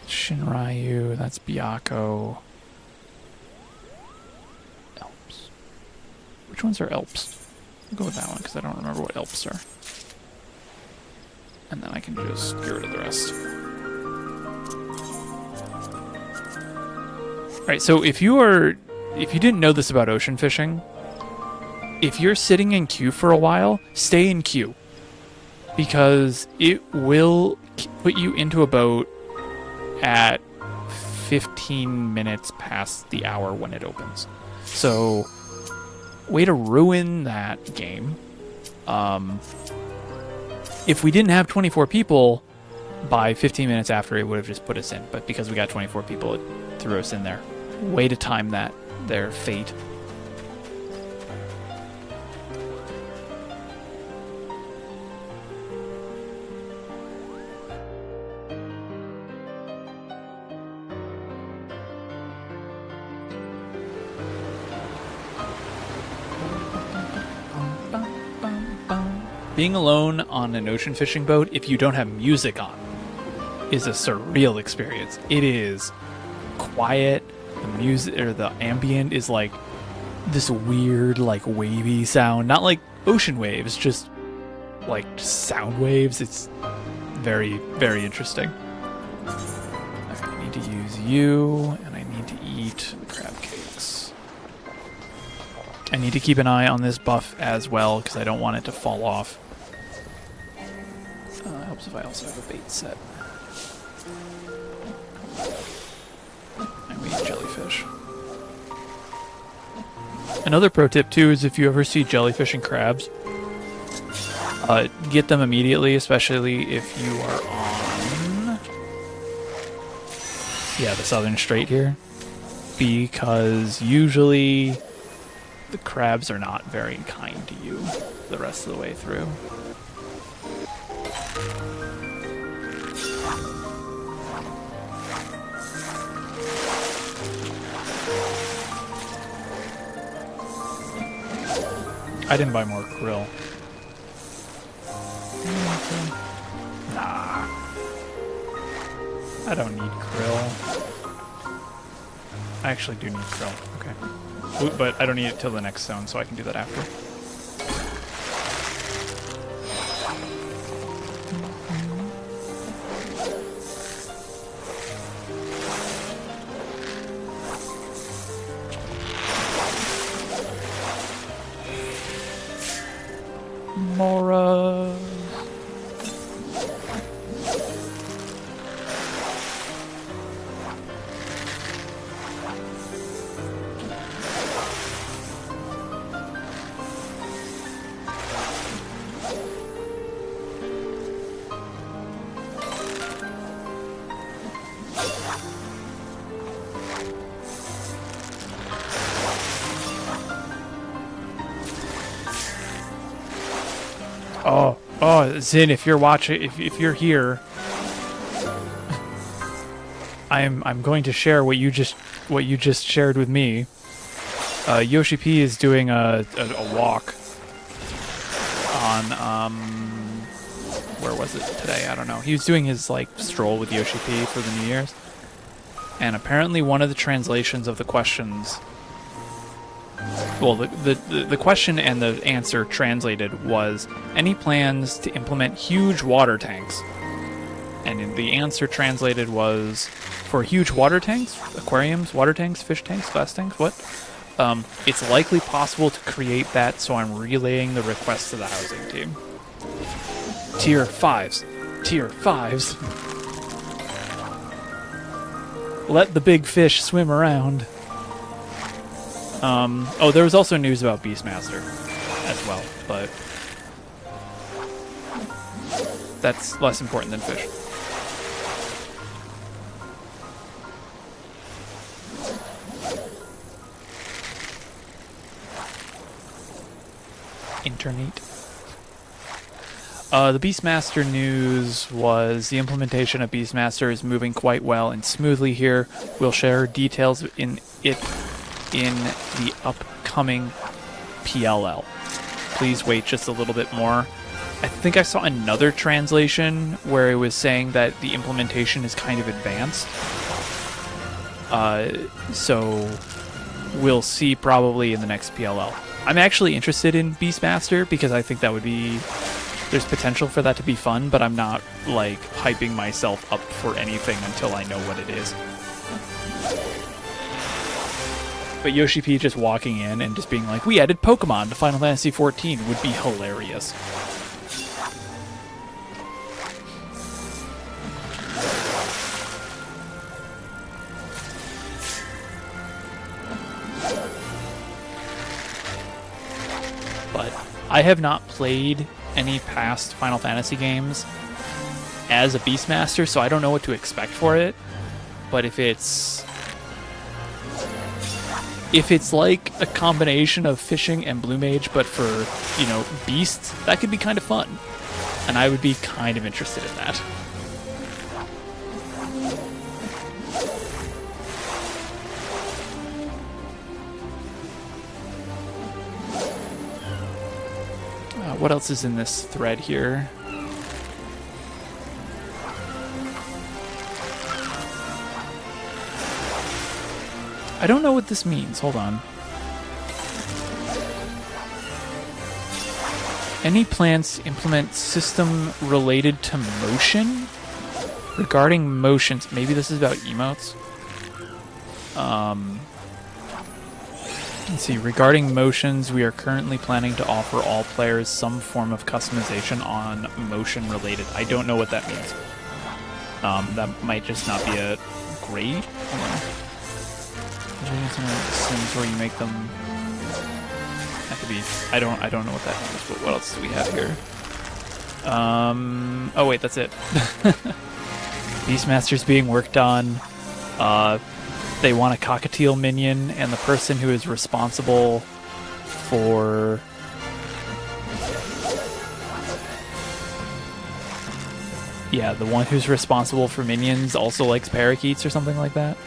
Shinryu. That's Byakko. Which ones are Elps? I'll go with that one because I don't remember what Elps are. And then I can just get rid of the rest. Alright, so if you didn't know this about ocean fishing, if you're sitting in queue for a while, stay in queue. Because it will put you into a boat at 15 minutes past the hour when it opens. So... way to ruin that game. If we didn't have 24 people, by 15 minutes after, it would have just put us in. But because we got 24 people, it threw us in there. Way to time that, their fate. Being alone on an ocean fishing boat, if you don't have music on, is a surreal experience. It is quiet. The music or the ambient is like this weird, like wavy sound. Not like ocean waves, just like sound waves. It's very, very interesting. Okay, I need to use you, and I need to eat the crab cakes. I need to keep an eye on this buff as well, because I don't want it to fall off. Helps if I also have a bait set. And we eat jellyfish. Another pro tip too is if you ever see jellyfish and crabs, get them immediately, especially if you are on Yeah, the Southern Strait here. Because usually the crabs are not very kind to you the rest of the way through. I didn't buy more krill. Nah. I don't need krill. I actually do need krill. Okay. Ooh, but I don't need it till the next zone, so I can do that after. Mora. Oh, Zin, if you're watching, if you're here, I'm going to share what you just shared with me. Yoshi P is doing a walk on where was it today? I don't know. He was doing his like stroll with Yoshi P for the New Year's, and apparently one of the translations of the questions. Well, the question and the answer translated was, any plans to implement huge water tanks? And the answer translated was, for huge water tanks, aquariums, water tanks, fish tanks, glass tanks, what? It's likely possible to create that, so I'm relaying the request to the housing team. Tier 5s. Tier 5s. Let the big fish swim around. Oh, there was also news about Beastmaster as well, but that's less important than fish. Internet. The Beastmaster news was the implementation of Beastmaster is moving quite well and smoothly here. We'll share details in the upcoming PLL. Please wait just a little bit more. I think I saw another translation where it was saying that the implementation is kind of advanced. So we'll see probably in the next PLL. I'm actually interested in Beastmaster because I think that would be... there's potential for that to be fun, but I'm not, like, hyping myself up for anything until I know what it is. But Yoshi P just walking in and just being like, we added Pokemon to Final Fantasy XIV would be hilarious. But I have not played any past Final Fantasy games as a Beastmaster, so I don't know what to expect for it. But if it's like a combination of fishing and Blue Mage, but for, you know, beasts, that could be kind of fun. And I would be kind of interested in that. What else is in this thread here? I don't know what this means. Hold on. Any plans to implement system related to motion? Regarding motions, maybe this is about emotes. Let's see. Regarding motions, we are currently planning to offer all players some form of customization on motion related. I don't know what that means. That might just not be a grade. Sims where you make them. That could be. I don't know what that means. But what else do we have here? Oh wait, that's it. Beastmaster's being worked on. They want a cockatiel minion, and the person who is responsible for... Yeah, the one who's responsible for minions also likes parakeets or something like that.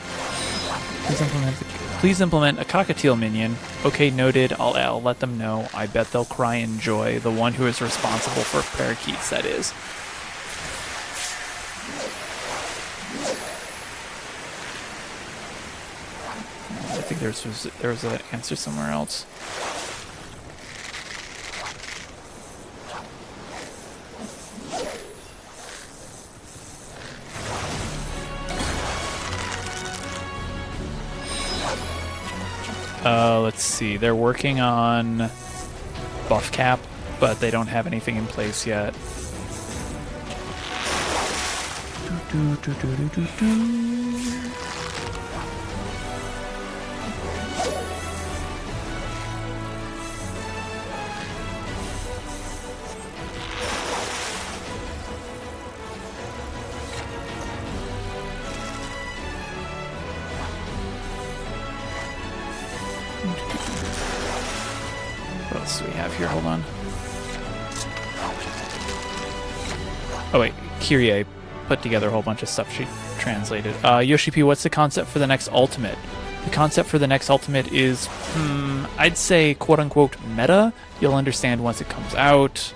Please implement a cockatiel minion. Okay, noted. I'll let them know. I bet they'll cry in joy. The one who is responsible for parakeets, that is. I think there was an answer somewhere else. Let's see. They're working on buff cap, but they don't have anything in place yet. What else do we have here? Hold on. Oh wait, Kyrie put together a whole bunch of stuff she translated. Yoshi P, what's the concept for the next Ultimate? The concept for the next Ultimate is, I'd say quote-unquote meta. You'll understand once it comes out.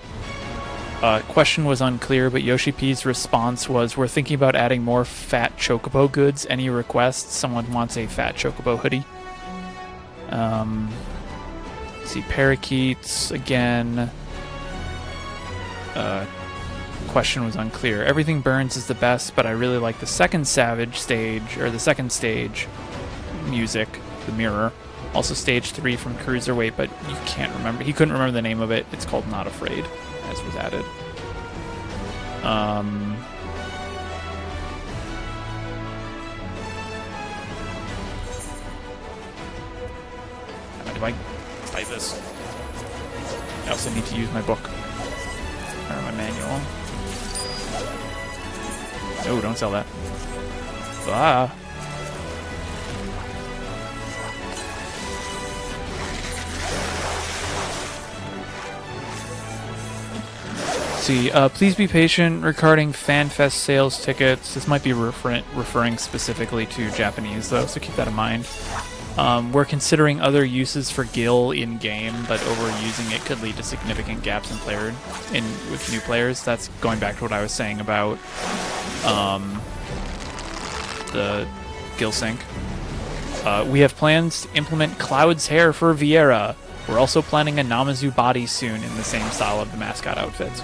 Question was unclear, but Yoshi P's response was, we're thinking about adding more fat chocobo goods. Any requests? Someone wants a fat chocobo hoodie. Let's see, parakeets again. Question was unclear. Everything Burns is the best, but I really like the second Savage stage, or the second stage music, the mirror. Also stage 3 from Cruiserweight, but you can't remember. He couldn't remember the name of it. It's called Not Afraid, as was added. How do I type this? I also need to use my book. Or my manual. No, don't sell that. Ah. See, please be patient regarding FanFest sales tickets. This might be referring specifically to Japanese, though, so keep that in mind. We're considering other uses for Gil in-game, but overusing it could lead to significant gaps with new players. That's going back to what I was saying about the Gil sync. We have plans to implement Cloud's hair for Vieira. We're also planning a Namazu body soon in the same style of the mascot outfits.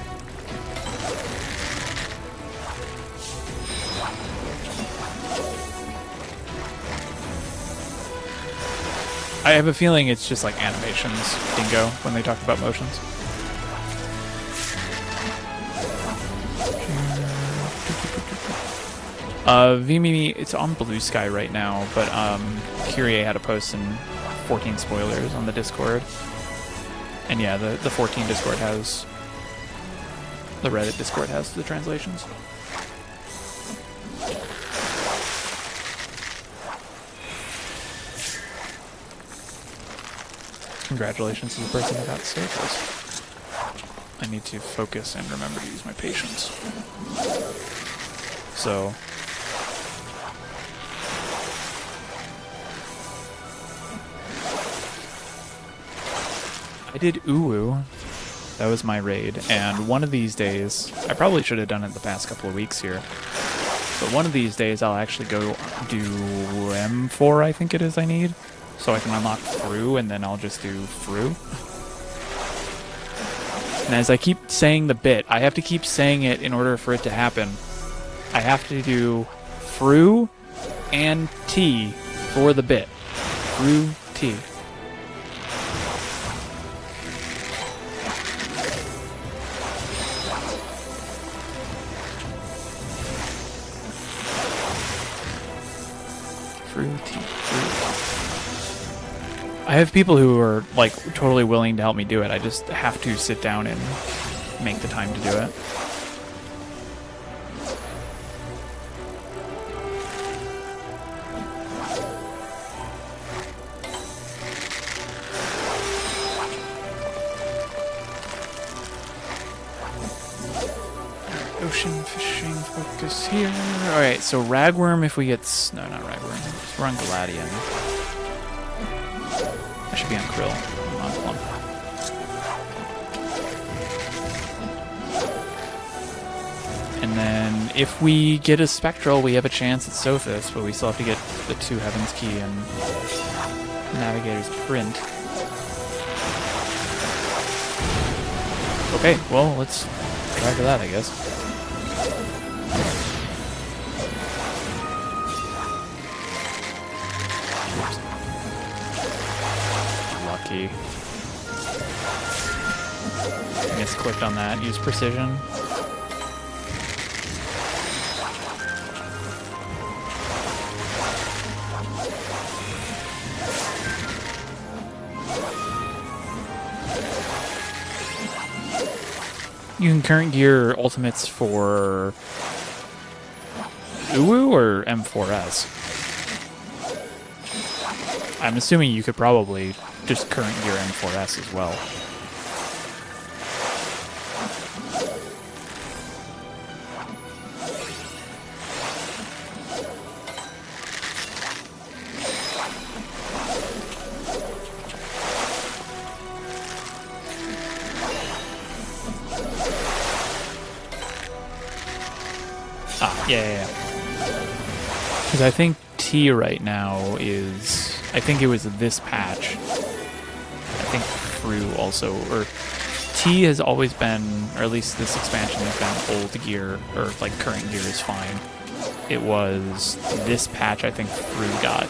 I have a feeling it's just like animations, Dingo, when they talk about motions. VMimi, it's on Blue Sky right now, but Kyrie had a post in 14 spoilers on the Discord. And yeah, the 14 Discord has... The Reddit Discord has the translations. Congratulations to the person who got staples. I need to focus and remember to use my patience. So... I did Uwu. That was my raid, and one of these days, I probably should have done it the past couple of weeks here, but one of these days I'll actually go do M4, I think it is I need, so I can unlock Fru, and then I'll just do Fru. And as I keep saying the bit, I have to keep saying it in order for it to happen. I have to do Fru and T for the bit. Fru, T. I have people who are like totally willing to help me do it. I just have to sit down and make the time to do it. Focus here. Alright, so Ragworm if we get... No, not Ragworm. We're on Galadian. I should be on Krill. I'm on Plum. And then if we get a Spectral, we have a chance at Sophis, but we still have to get the 2 Heaven's Key and Navigator's Print. Okay, well, let's try for that, I guess. Lucky. Misclicked on that. Use Precision. You can current gear ultimates for Uwu or M4S? I'm assuming you could probably just current gear M4S as well. Yeah. Because I think T right now is... I think it was this patch. I think Fru also... Or T has always been, or at least this expansion has been old gear, or like current gear is fine. It was this patch I think Fru got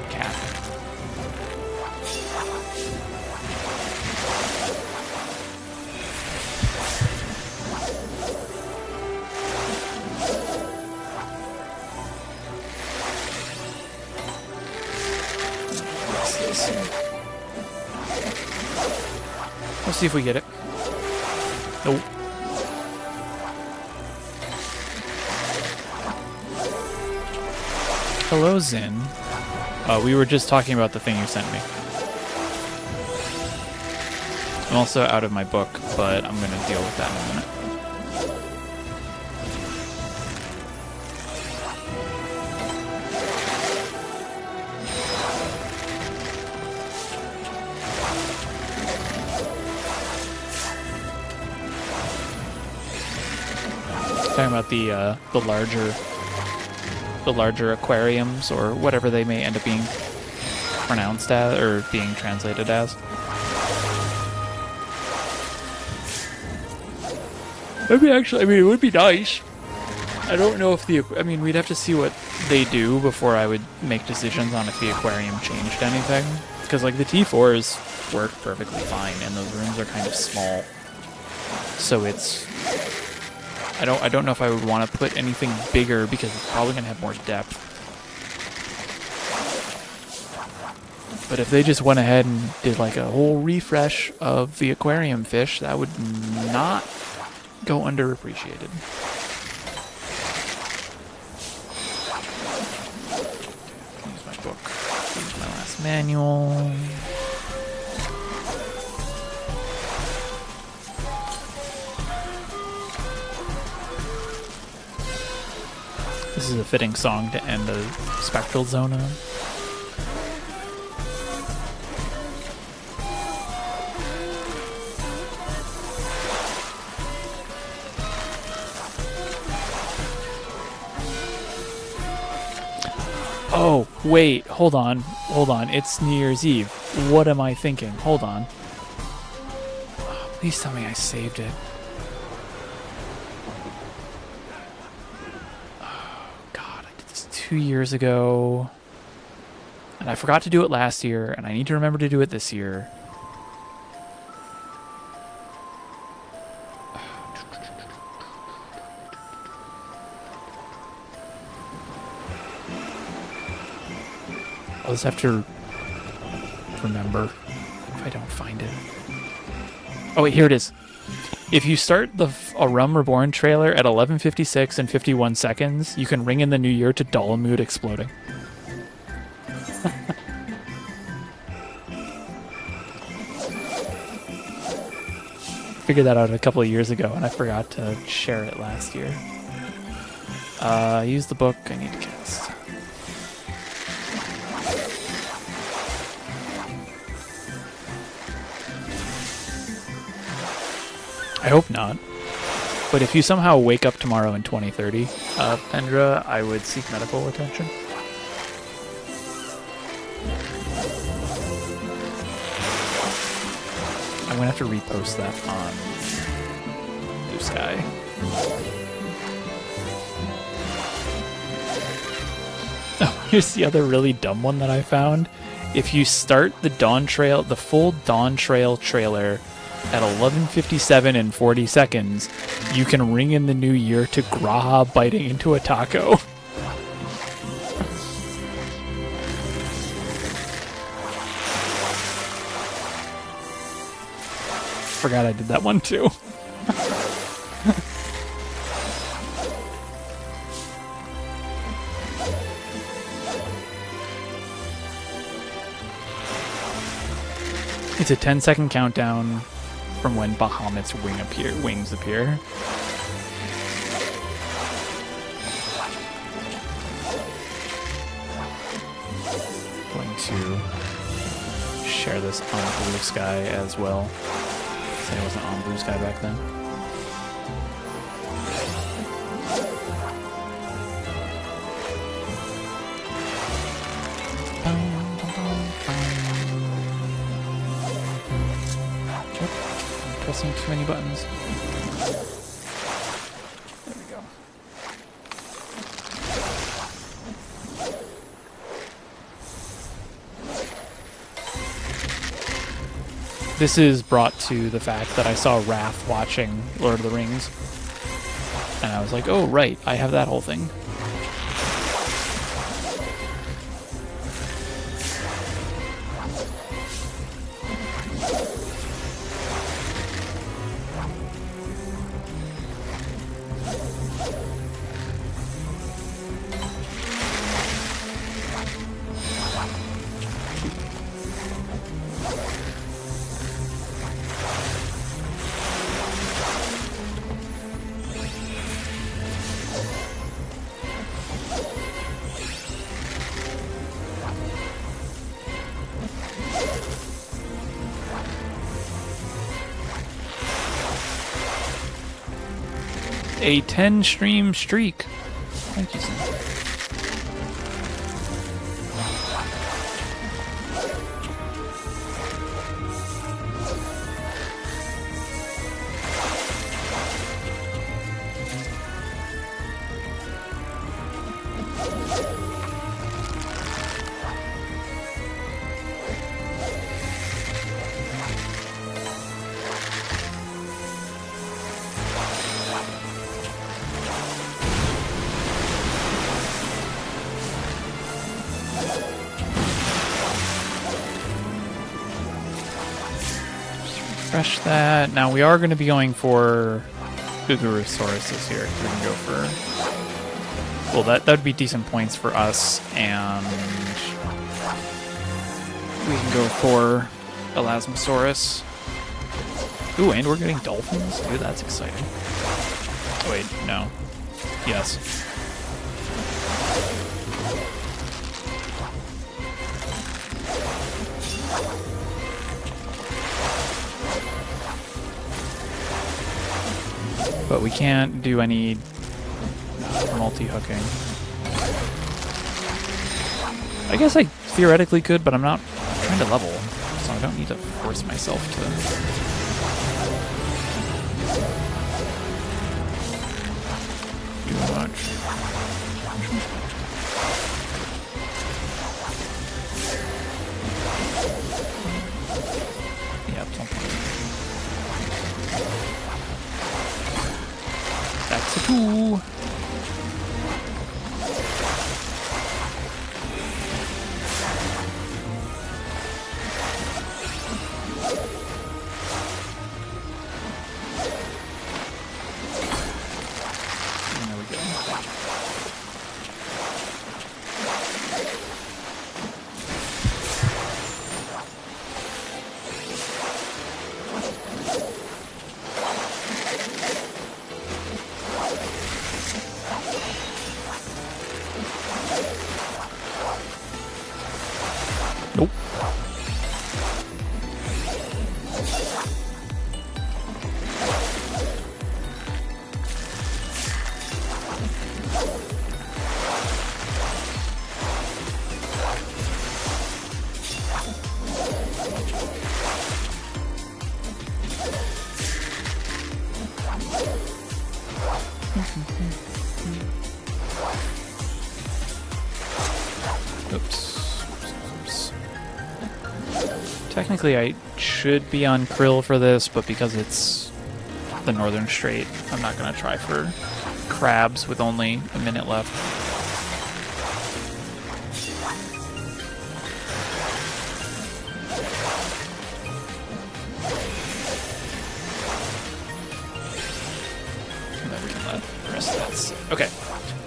capped. Let's see if we get it. Nope. Hello, Zin. We were just talking about the thing you sent me. I'm also out of my book, but I'm going to deal with that in a minute. Talking about the larger aquariums, or whatever they may end up being pronounced as, or being translated as. That'd be actually, I mean, it would be nice. I don't know if we'd have to see what they do before I would make decisions on if the aquarium changed anything. Because, like, the T4s work perfectly fine, and those rooms are kind of small. So it's... I don't know if I would want to put anything bigger, because it's probably going to have more depth. But if they just went ahead and did like a whole refresh of the aquarium fish, that would not go underappreciated. Use my book. Use my last manual. This is a fitting song to end a Spectral Zone on. Oh, wait, hold on. It's New Year's Eve. What am I thinking? Hold on. Oh, please tell me I saved it. 2 years ago, and I forgot to do it last year, and I need to remember to do it this year. I'll just have to remember if I don't find it. Oh wait, here it is. If you start a Rum Reborn trailer at 11:56 and 51 seconds, you can ring in the new year to Dalamud exploding. Figured that out a couple of years ago, and I forgot to share it last year. Use the book. I need to cast. I hope not. But if you somehow wake up tomorrow in 2030, Pendra, I would seek medical attention. I'm gonna have to repost that on Blue Sky. Oh, here's the other really dumb one that I found. If you start the Dawn Trail, the full Dawn Trail trailer at 11:57 and 40 seconds, you can ring in the new year to Graha biting into a taco. Forgot I did that one too. It's a 10-second countdown from when Bahamut's wings appear. Going to share this on Blue Sky as well. I wasn't on Blue Sky back then. I'm pressing too many buttons. There we go. This is brought to the fact that I saw Raph watching Lord of the Rings, and I was like, oh, right, I have that whole thing. A 10 stream streak. Thank you, Sam. Refresh that. Now we are going to be going for Gugurosaurus here. We can go for... Well, that would be decent points for us, and we can go for Elasmosaurus. Ooh, and we're getting dolphins? Dude, that's exciting. Wait, no. Yes. But we can't do any multi-hooking. I guess I theoretically could, but I'm not trying to level, so I don't need to force myself to. Do much. Yep, something. That's a 2. Nope. Oops. Technically, I should be on Krill for this, but because it's the Northern Strait, I'm not going to try for crabs with only a minute left. And then we can let the rest of that sit. Okay.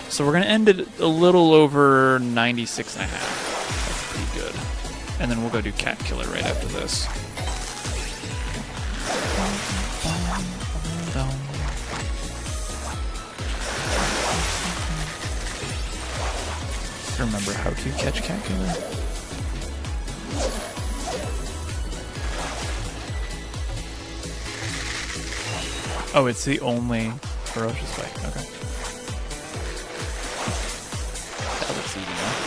So we're going to end it a little over 96 and a half. That's pretty good. And then we'll go do Cat Killer right after this. Remember how to catch Cat Killer. Oh, it's the only ferocious fight. Okay. That looks easy enough.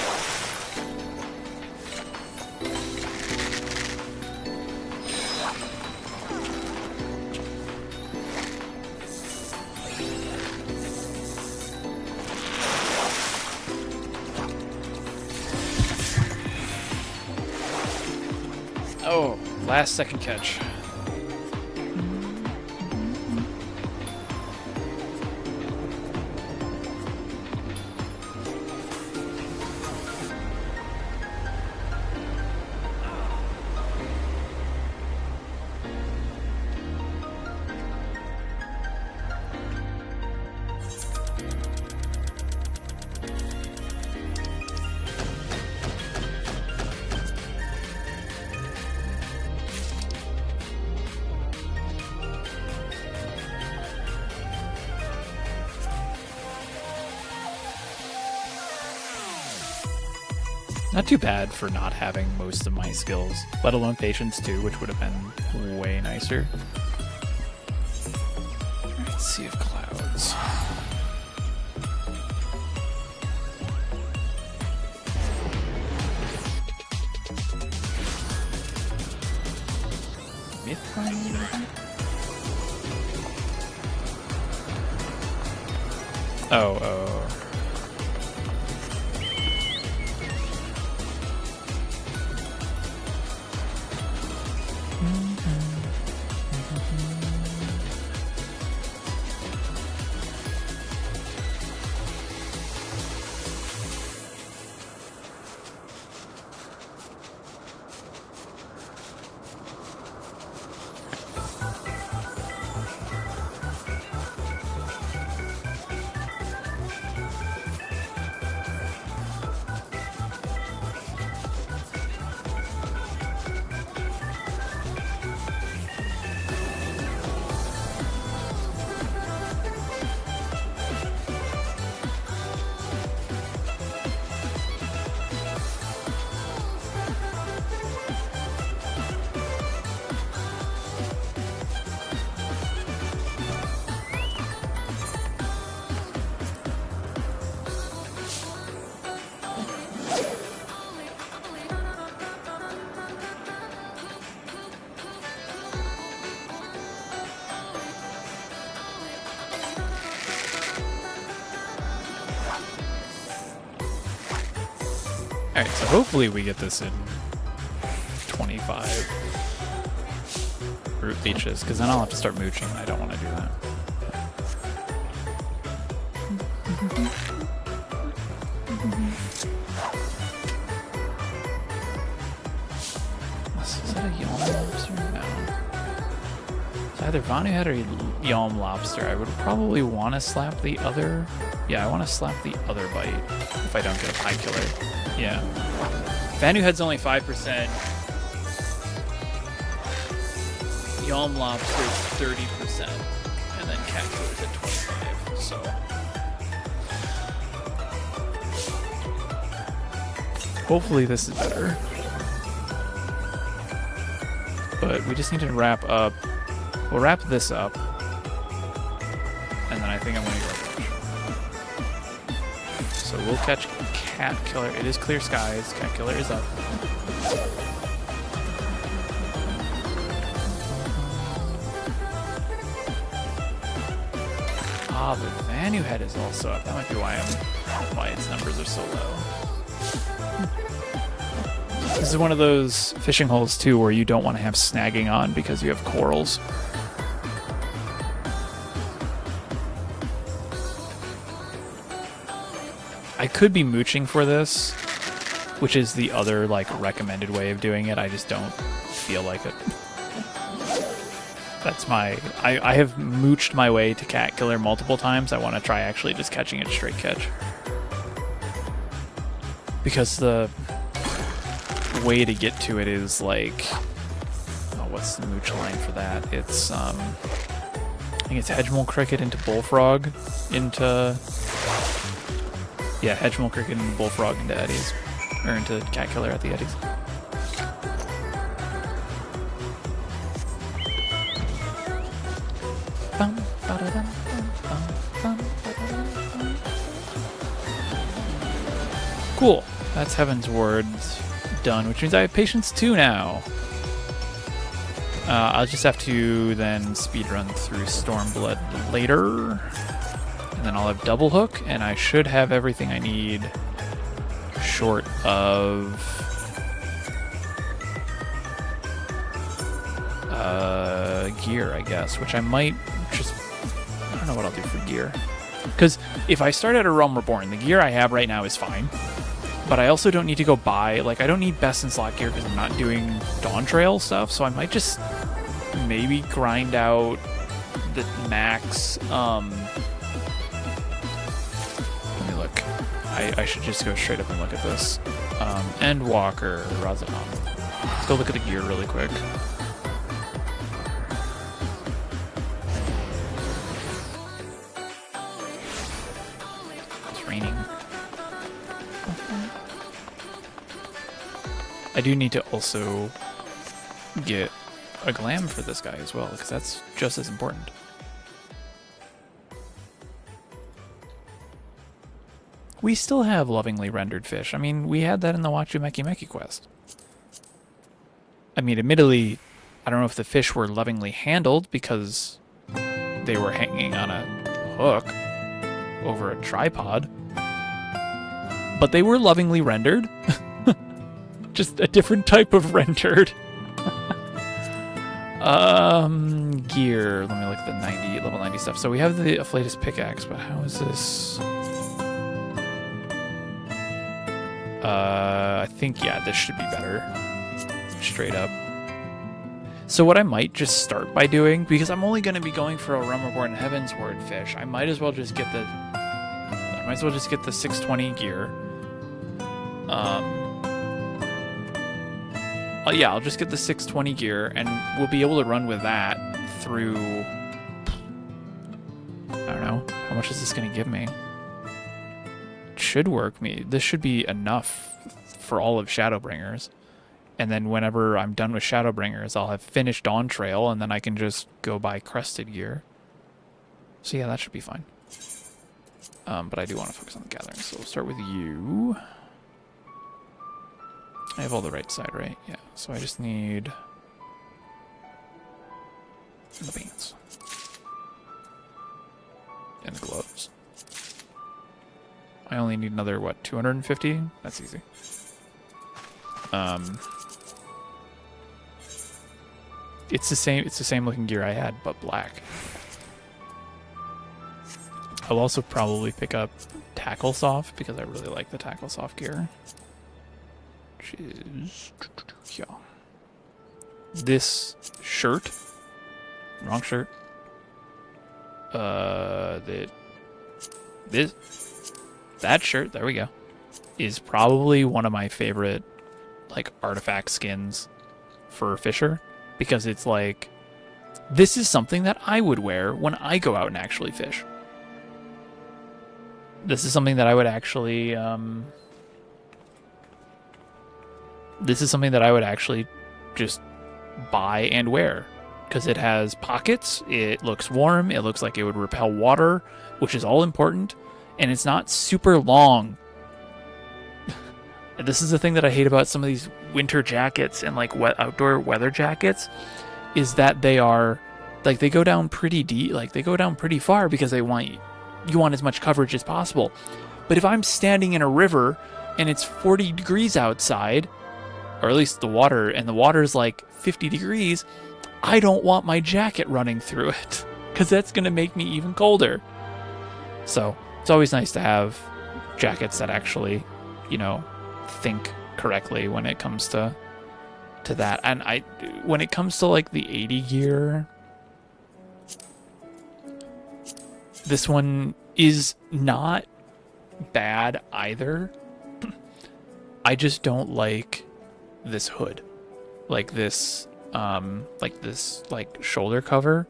Oh, last second catch. Not too bad for not having most of my skills, let alone patience too, which would have been way nicer. Alright, Sea of Clouds. Mythbind? Oh. Alright, so hopefully we get this in 25 root leeches, because then I'll have to start mooching, and I don't want to do that. Is that a Yalm Lobster? No. It's either Vanuhead or Yalm Lobster. I would probably want to slap the other... Yeah, I want to slap the other bite if I don't get a Pie Killer. Yeah. Vanuhead's only 5%. Yalm Lobster's 30%. And then Cat Killer's at 25%. So. Hopefully this is better. but we just need to wrap up. We'll wrap this up, and then I think I'm going to go fish. So we'll catch Cat Killer. It is clear skies. Cat Killer is up. Ah, the Vanu head is also up. That might be why its numbers are so low. This is one of those fishing holes too where you don't want to have snagging on because you have corals. I could be mooching for this, which is the other like recommended way of doing it. I just don't feel like it. That's my... I have mooched my way to Cat Killer multiple times. I want to try actually just catching it straight catch. Because the way to get to it is like... Oh, what's the mooch line for that? It's, I think it's Hedgemole Cricket into Bullfrog into... Yeah, Hedgemole Cricket into Bullfrog into Eddies. Or into Cat Killer at the Eddies. Cool. That's Heaven's Words done, which means I have Patience 2 now. I'll just have to then speedrun through Stormblood later. And then I'll have Double Hook, and I should have everything I need short of... gear, I guess, which I might just... I don't know what I'll do for gear. Because if I start at a Realm Reborn, the gear I have right now is fine. But I also don't need to go buy... Like, I don't need best in slot gear because I'm not doing Dawn Trail stuff, so I might just maybe grind out the max... Let me look. I should just go straight up and look at this. Endwalker, Razadam. Let's go look at the gear really quick. Raining. I do need to also get a glam for this guy as well, because that's just as important. We still have lovingly rendered fish. I mean, we had that in the Wachu Meki Meki quest. I mean, admittedly, I don't know if the fish were lovingly handled because they were hanging on a hook over a tripod. But they were lovingly rendered. Just a different type of rendered. Gear. Let me look at the level 90 stuff. So we have the Afflatus pickaxe, but how is this? I think, yeah, this should be better. Straight up. So what I might just start by doing, because I'm only going to be going for a Realm Reborn Heaven's Word fish, I might as well just get the 620 gear. Yeah, I'll just get the 620 gear, and we'll be able to run with that through... I don't know. How much is this going to give me? It should work me. This should be enough for all of Shadowbringers. And then whenever I'm done with Shadowbringers, I'll have finished Dawn Trail, and then I can just go buy Crested gear. So yeah, that should be fine. But I do want to focus on the gathering, so we'll start with you. I have all the right side, right? Yeah, so I just need the pants. And the gloves. I only need another, what, 250? That's easy. It's the same looking gear I had, but black. I'll also probably pick up Tackle Soft because I really like the Tackle Soft gear. Which is, yeah. This shirt, wrong shirt. That shirt, there we go, is probably one of my favorite like artifact skins for Fisher, because it's like, this is something that I would wear when I go out and actually fish. This is something that I would actually, just buy and wear because it has pockets, it looks warm, it looks like it would repel water, which is all important, and it's not super long. And this is the thing that I hate about some of these winter jackets and like outdoor weather jackets is that they are like they go down pretty deep, like they go down pretty far because you want as much coverage as possible. But if I'm standing in a river and it's 40 degrees outside, or at least the water's like 50 degrees, I don't want my jacket running through it because that's going to make me even colder. So it's always nice to have jackets that actually, think correctly when it comes to that. And when it comes to like the 80 gear, this one is not bad either. I just don't like this hood, like this shoulder cover.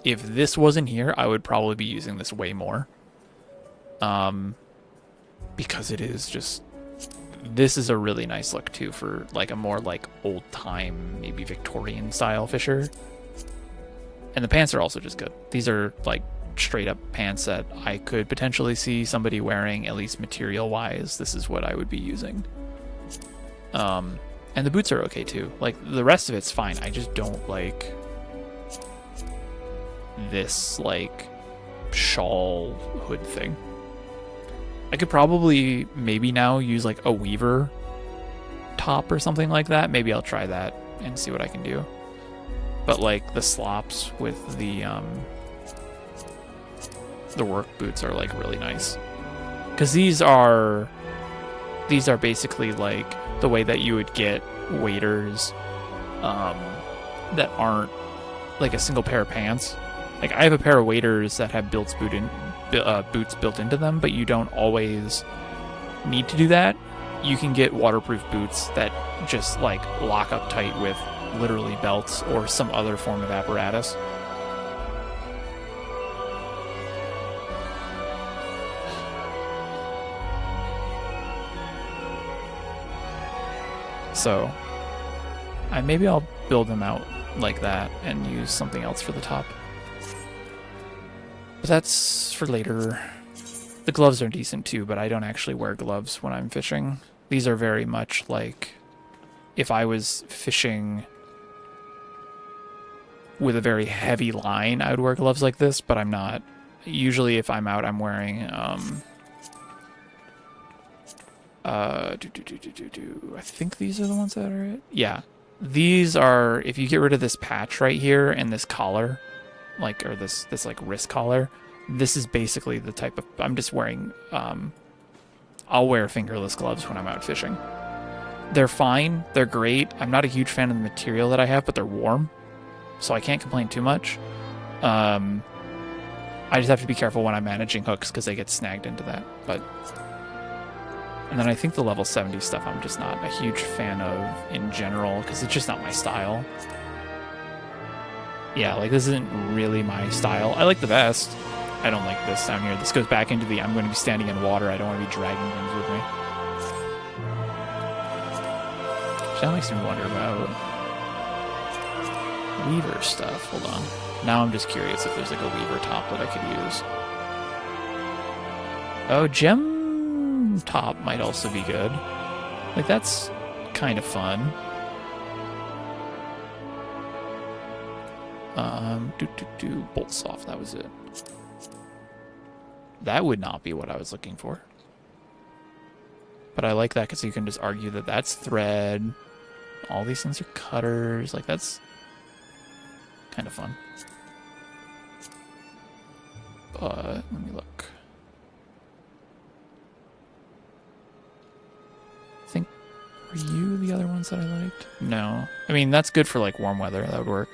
If this wasn't here, I would probably be using this way more, because it is just, this is a really nice look too for like a more like old time, maybe Victorian style fisher. And the pants are also just good. These are like straight up pants that I could potentially see somebody wearing, at least material wise. This is what I would be using. And the boots are okay too. Like the rest of it's fine. I just don't like this like shawl hood thing. I could probably maybe now use like a weaver top or something like that. Maybe I'll try that and see what I can do. But like the slops with the work boots are like really nice, because these are basically like the way that you would get waders that aren't like a single pair of pants. Like I have a pair of waders that have boots built into them, but you don't always need to do that. You can get waterproof boots that just like lock up tight with literally belts or some other form of apparatus. So maybe I'll build them out like that and use something else for the top. But that's for later. The gloves are decent too, but I don't actually wear gloves when I'm fishing. These are very much like if I was fishing with a very heavy line, I would wear gloves like this, but I'm not. Usually if I'm out, I'm wearing I think these are the ones that are it. Yeah. These are, if you get rid of this patch right here and this collar, like, or this like wrist collar, this is basically the type of, I'm just wearing, I'll wear fingerless gloves when I'm out fishing. They're fine. They're great. I'm not a huge fan of the material that I have, but they're warm, so I can't complain too much. I just have to be careful when I'm managing hooks because they get snagged into that. And then I think the level 70 stuff I'm just not a huge fan of in general because it's just not my style. Yeah, like this isn't really my style. I like the vest. I don't like this down here. This goes back into the I'm going to be standing in water. I don't want to be dragging things with me. Which that makes me wonder about weaver stuff. Hold on. Now I'm just curious if there's like a weaver top that I could use. Oh, gem top might also be good. Like that's kind of fun. Bolt soft, that was it. That would not be what I was looking for. But I like that because you can just argue that that's thread. All these things are cutters. Like that's kind of fun. But let me look. I think, were you the other ones that I liked? No. I mean, that's good for like warm weather. That would work.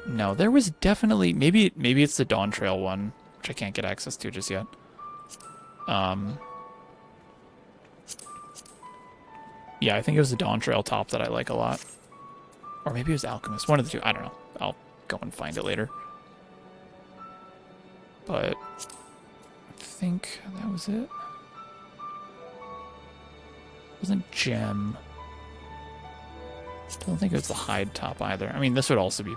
No, there was definitely, maybe it's the Dawn Trail one, which I can't get access to just yet. Yeah, I think it was the Dawn Trail top that I like a lot. Or maybe it was Alchemist, one of the two, I don't know. I'll go and find it later. But I think that was it. It wasn't Gem. Don't think it was the hide top either. I mean, this would also be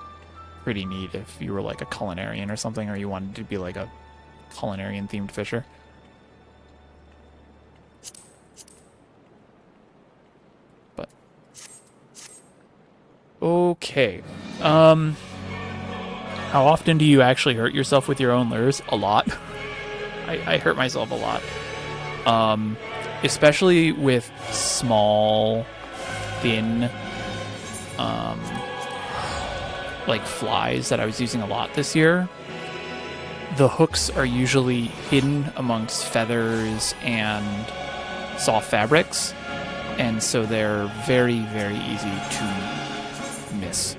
pretty neat if you were like a culinarian or something, or you wanted to be like a culinarian themed fisher. But okay. How often do you actually hurt yourself with your own lures? A lot. I hurt myself a lot. Especially with small, thin, like flies that I was using a lot this year. The hooks are usually hidden amongst feathers and soft fabrics, and so they're very, very easy to miss.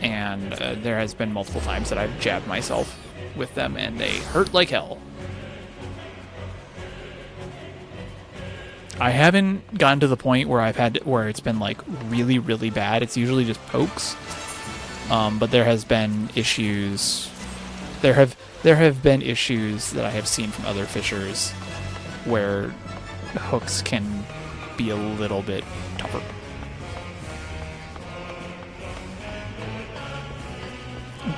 And there has been multiple times that I've jabbed myself with them, and they hurt like hell. I haven't gotten to the point where where it's been like really, really bad. It's usually just pokes. But there has been issues. There have been issues that I have seen from other fishers where hooks can be a little bit tougher.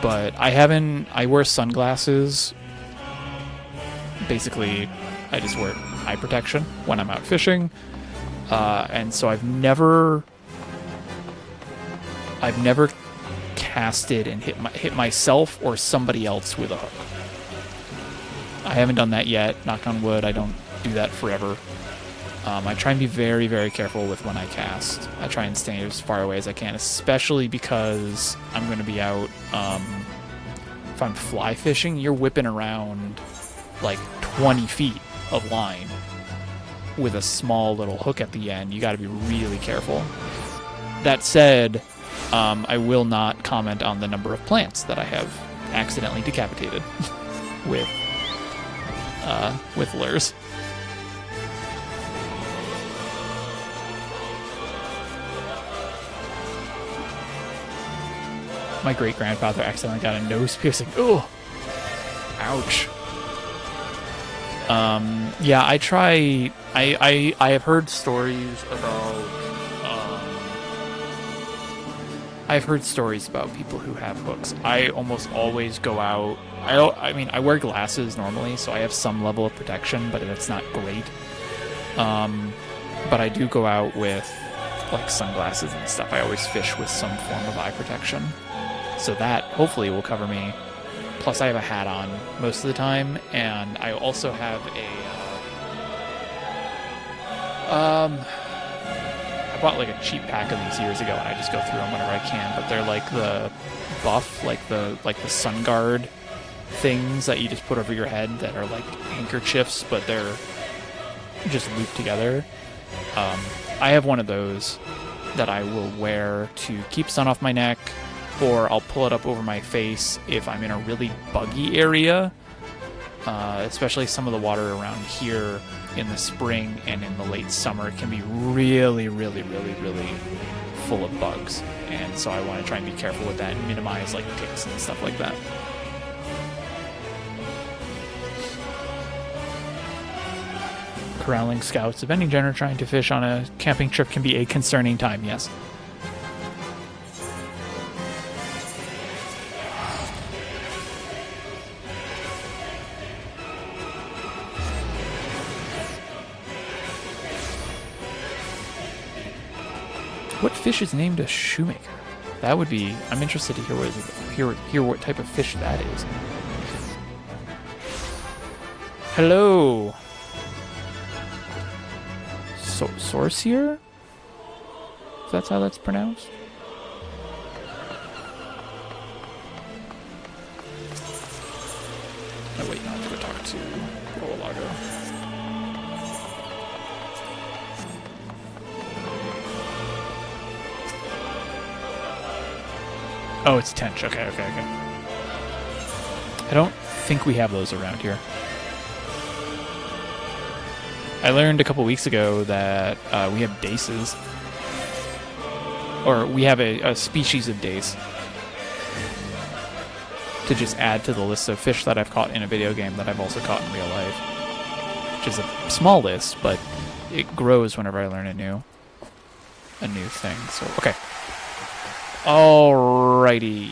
But I wear sunglasses. Basically, I just wear eye protection when I'm out fishing. And so I've never casted and hit myself or somebody else with a hook. I haven't done that yet, knock on wood. I don't do that forever. I try and be very, very careful with when I cast. I try and stay as far away as I can, especially because I'm going to be out. If I'm fly fishing, you're whipping around like 20 feet of line with a small little hook at the end. You got to be really careful. That said, I will not comment on the number of plants that I have accidentally decapitated with lures. My great-grandfather accidentally got a nose piercing. Oh, ouch. Yeah, I try. I have heard stories about. I've heard stories about people who have hooks. I almost always go out. I mean, I wear glasses normally, so I have some level of protection, but it's not great. But I do go out with like sunglasses and stuff. I always fish with some form of eye protection, so that hopefully will cover me. Plus, I have a hat on most of the time, and I also have I bought like a cheap pack of these years ago, and I just go through them whenever I can. But they're like the buff, like the sun guard things that you just put over your head that are like handkerchiefs, but they're just looped together. I have one of those that I will wear to keep sun off my neck, or I'll pull it up over my face if I'm in a really buggy area, especially some of the water around here in the spring and in the late summer can be really, really, really, really full of bugs. And so I want to try and be careful with that and minimize like ticks and stuff like that. Corralling scouts of any gender trying to fish on a camping trip can be a concerning time, yes. What fish is named a shoemaker? That would be. I'm interested to hear what type of fish that is. Hello. Sorcier? If that's how that's pronounced. Oh wait, no, I have to go talk to Rolalago. Oh, it's tench. Okay. I don't think we have those around here. I learned a couple weeks ago that we have daces. Or we have a species of dace. To just add to the list of fish that I've caught in a video game that I've also caught in real life. Which is a small list, but it grows whenever I learn it new. a new thing. So, okay. Alrighty.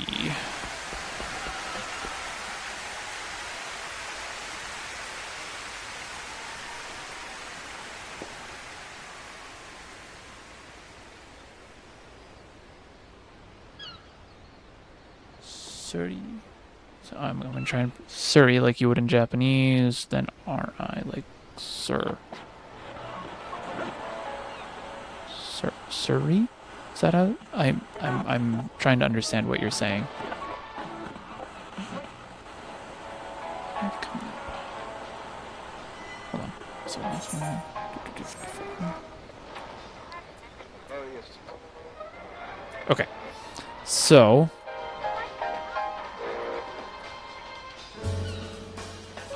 Suri. So I'm going to try and Suri like you would in Japanese, then R-I like sir. Suri? Is that how I'm trying to understand what you're saying. Hold on. So that's one. Okay. So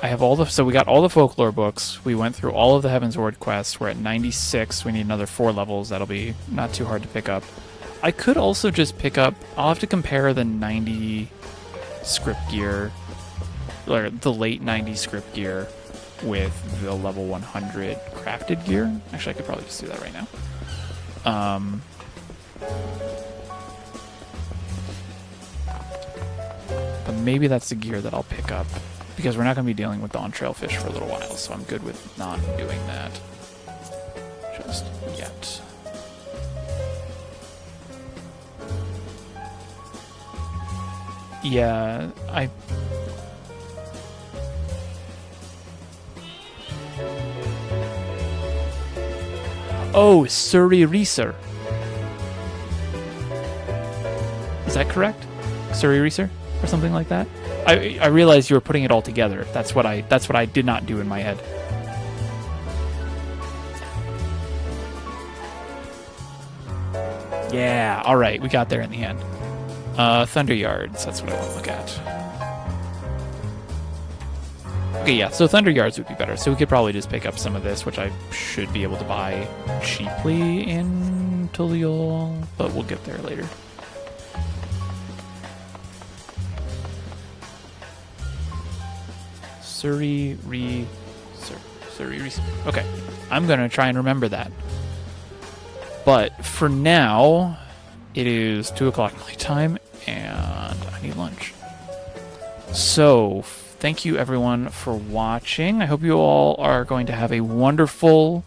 I have all the, so we got all the folklore books. We went through all of the Heavensward quests. We're at 96. We need another 4 levels. That'll be not too hard to pick up. I could also just pick up, I'll have to compare the 90 script gear, or the late 90 script gear with the level 100 crafted gear. Actually, I could probably just do that right now. But maybe that's the gear that I'll pick up, because we're not going to be dealing with the on-trail fish for a little while, so I'm good with not doing that just yet. Yeah, Oh, Suri Reeser. Is that correct? Suri Reeser? Or something like that? I realized you were putting it all together. That's what I did not do in my head. Yeah, alright, we got there in the end. Thunder Yards, that's what I want to look at. Okay, yeah, so Thunder Yards would be better. So we could probably just pick up some of this, which I should be able to buy cheaply in Tuliol, but we'll get there later. Suri Reeser. Okay, I'm gonna try and remember that. But for now, it is 2 o'clock my time, and I need lunch. So, thank you everyone for watching. I hope you all are going to have a wonderful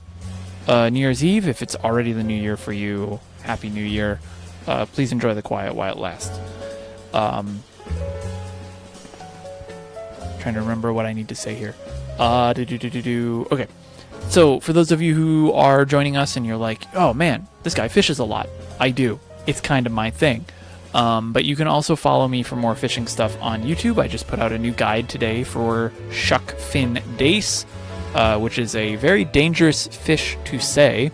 New Year's Eve. If it's already the new year for you, Happy New Year. Please enjoy the quiet while it lasts. Trying to remember what I need to say here. Okay. So, for those of you who are joining us and you're like, oh man, this guy fishes a lot. I do. It's kind of my thing. But you can also follow me for more fishing stuff on YouTube. I just put out a new guide today for Shuck Fin Dace, which is a very dangerous fish to say.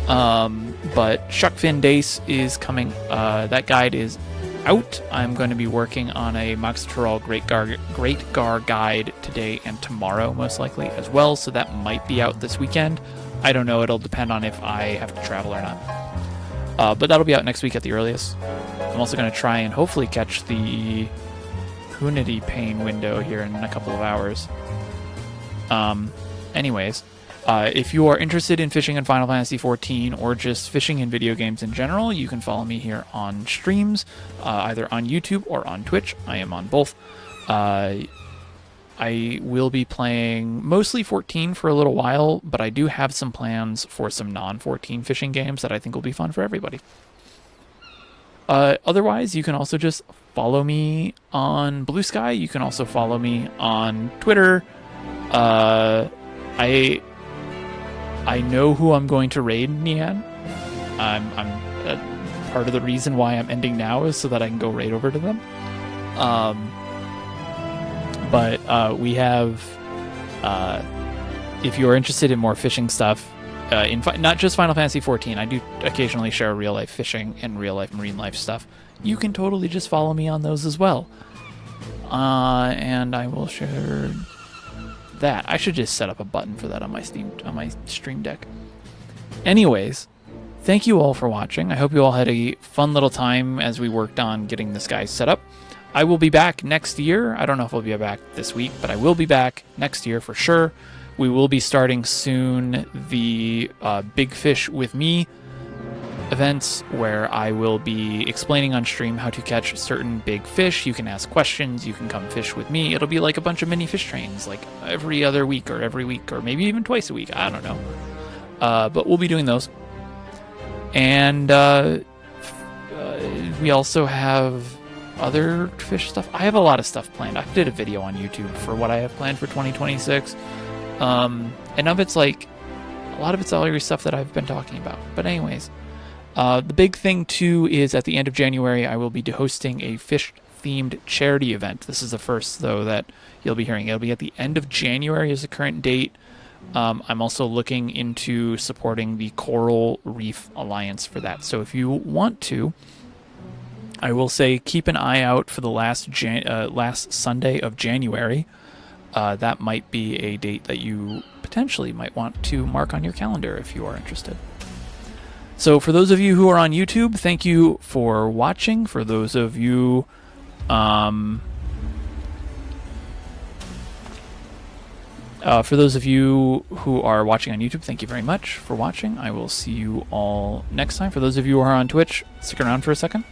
But Shuck Fin Dace is coming. That guide is out. I'm going to be working on a Moxiterol Great Gar guide today and tomorrow, most likely, as well. So that might be out this weekend. I don't know. It'll depend on if I have to travel or not. But that'll be out next week at the earliest. I'm also going to try and hopefully catch the Punity Pain window here in a couple of hours. Anyways, if you are interested in fishing in Final Fantasy XIV or just fishing in video games in general, you can follow me here on streams, either on YouTube or on Twitch. I am on both. I will be playing mostly 14 for a little while, but I do have some plans for some non-14 fishing games that I think will be fun for everybody. Otherwise, you can also just follow me on Blue Sky. You can also follow me on Twitter. I know who I'm going to raid, Nian. I'm part of the reason why I'm ending now is so that I can go raid over to them. But we have, if you're interested in more fishing stuff, not just Final Fantasy XIV, I do occasionally share real life fishing and real life marine life stuff. You can totally just follow me on those as well. And I will share that. I should just set up a button for that on my Stream Deck. Anyways, thank you all for watching. I hope you all had a fun little time as we worked on getting this guy set up. I will be back next year. I don't know if I'll be back this week, but I will be back next year for sure. We will be starting soon the Big Fish with Me events where I will be explaining on stream how to catch certain big fish. You can ask questions, you can come fish with me. It'll be like a bunch of mini fish trains, like every other week or every week or maybe even twice a week. I don't know. But we'll be doing those. And we also have other fish stuff. I have a lot of stuff planned. I did a video on YouTube for what I have planned for 2026. And of it's like, a lot of it's already stuff that I've been talking about. But anyways, the big thing too is at the end of January, I will be hosting a fish-themed charity event. This is the first, though, that you'll be hearing. It'll be at the end of January is the current date. I'm also looking into supporting the Coral Reef Alliance for that. So if you want to, I will say keep an eye out for the last Sunday of January. That might be a date that you potentially might want to mark on your calendar if you are interested. So for those of you who are on YouTube, thank you for watching. For those of you who are watching on YouTube, thank you very much for watching. I will see you all next time. For those of you who are on Twitch, stick around for a second.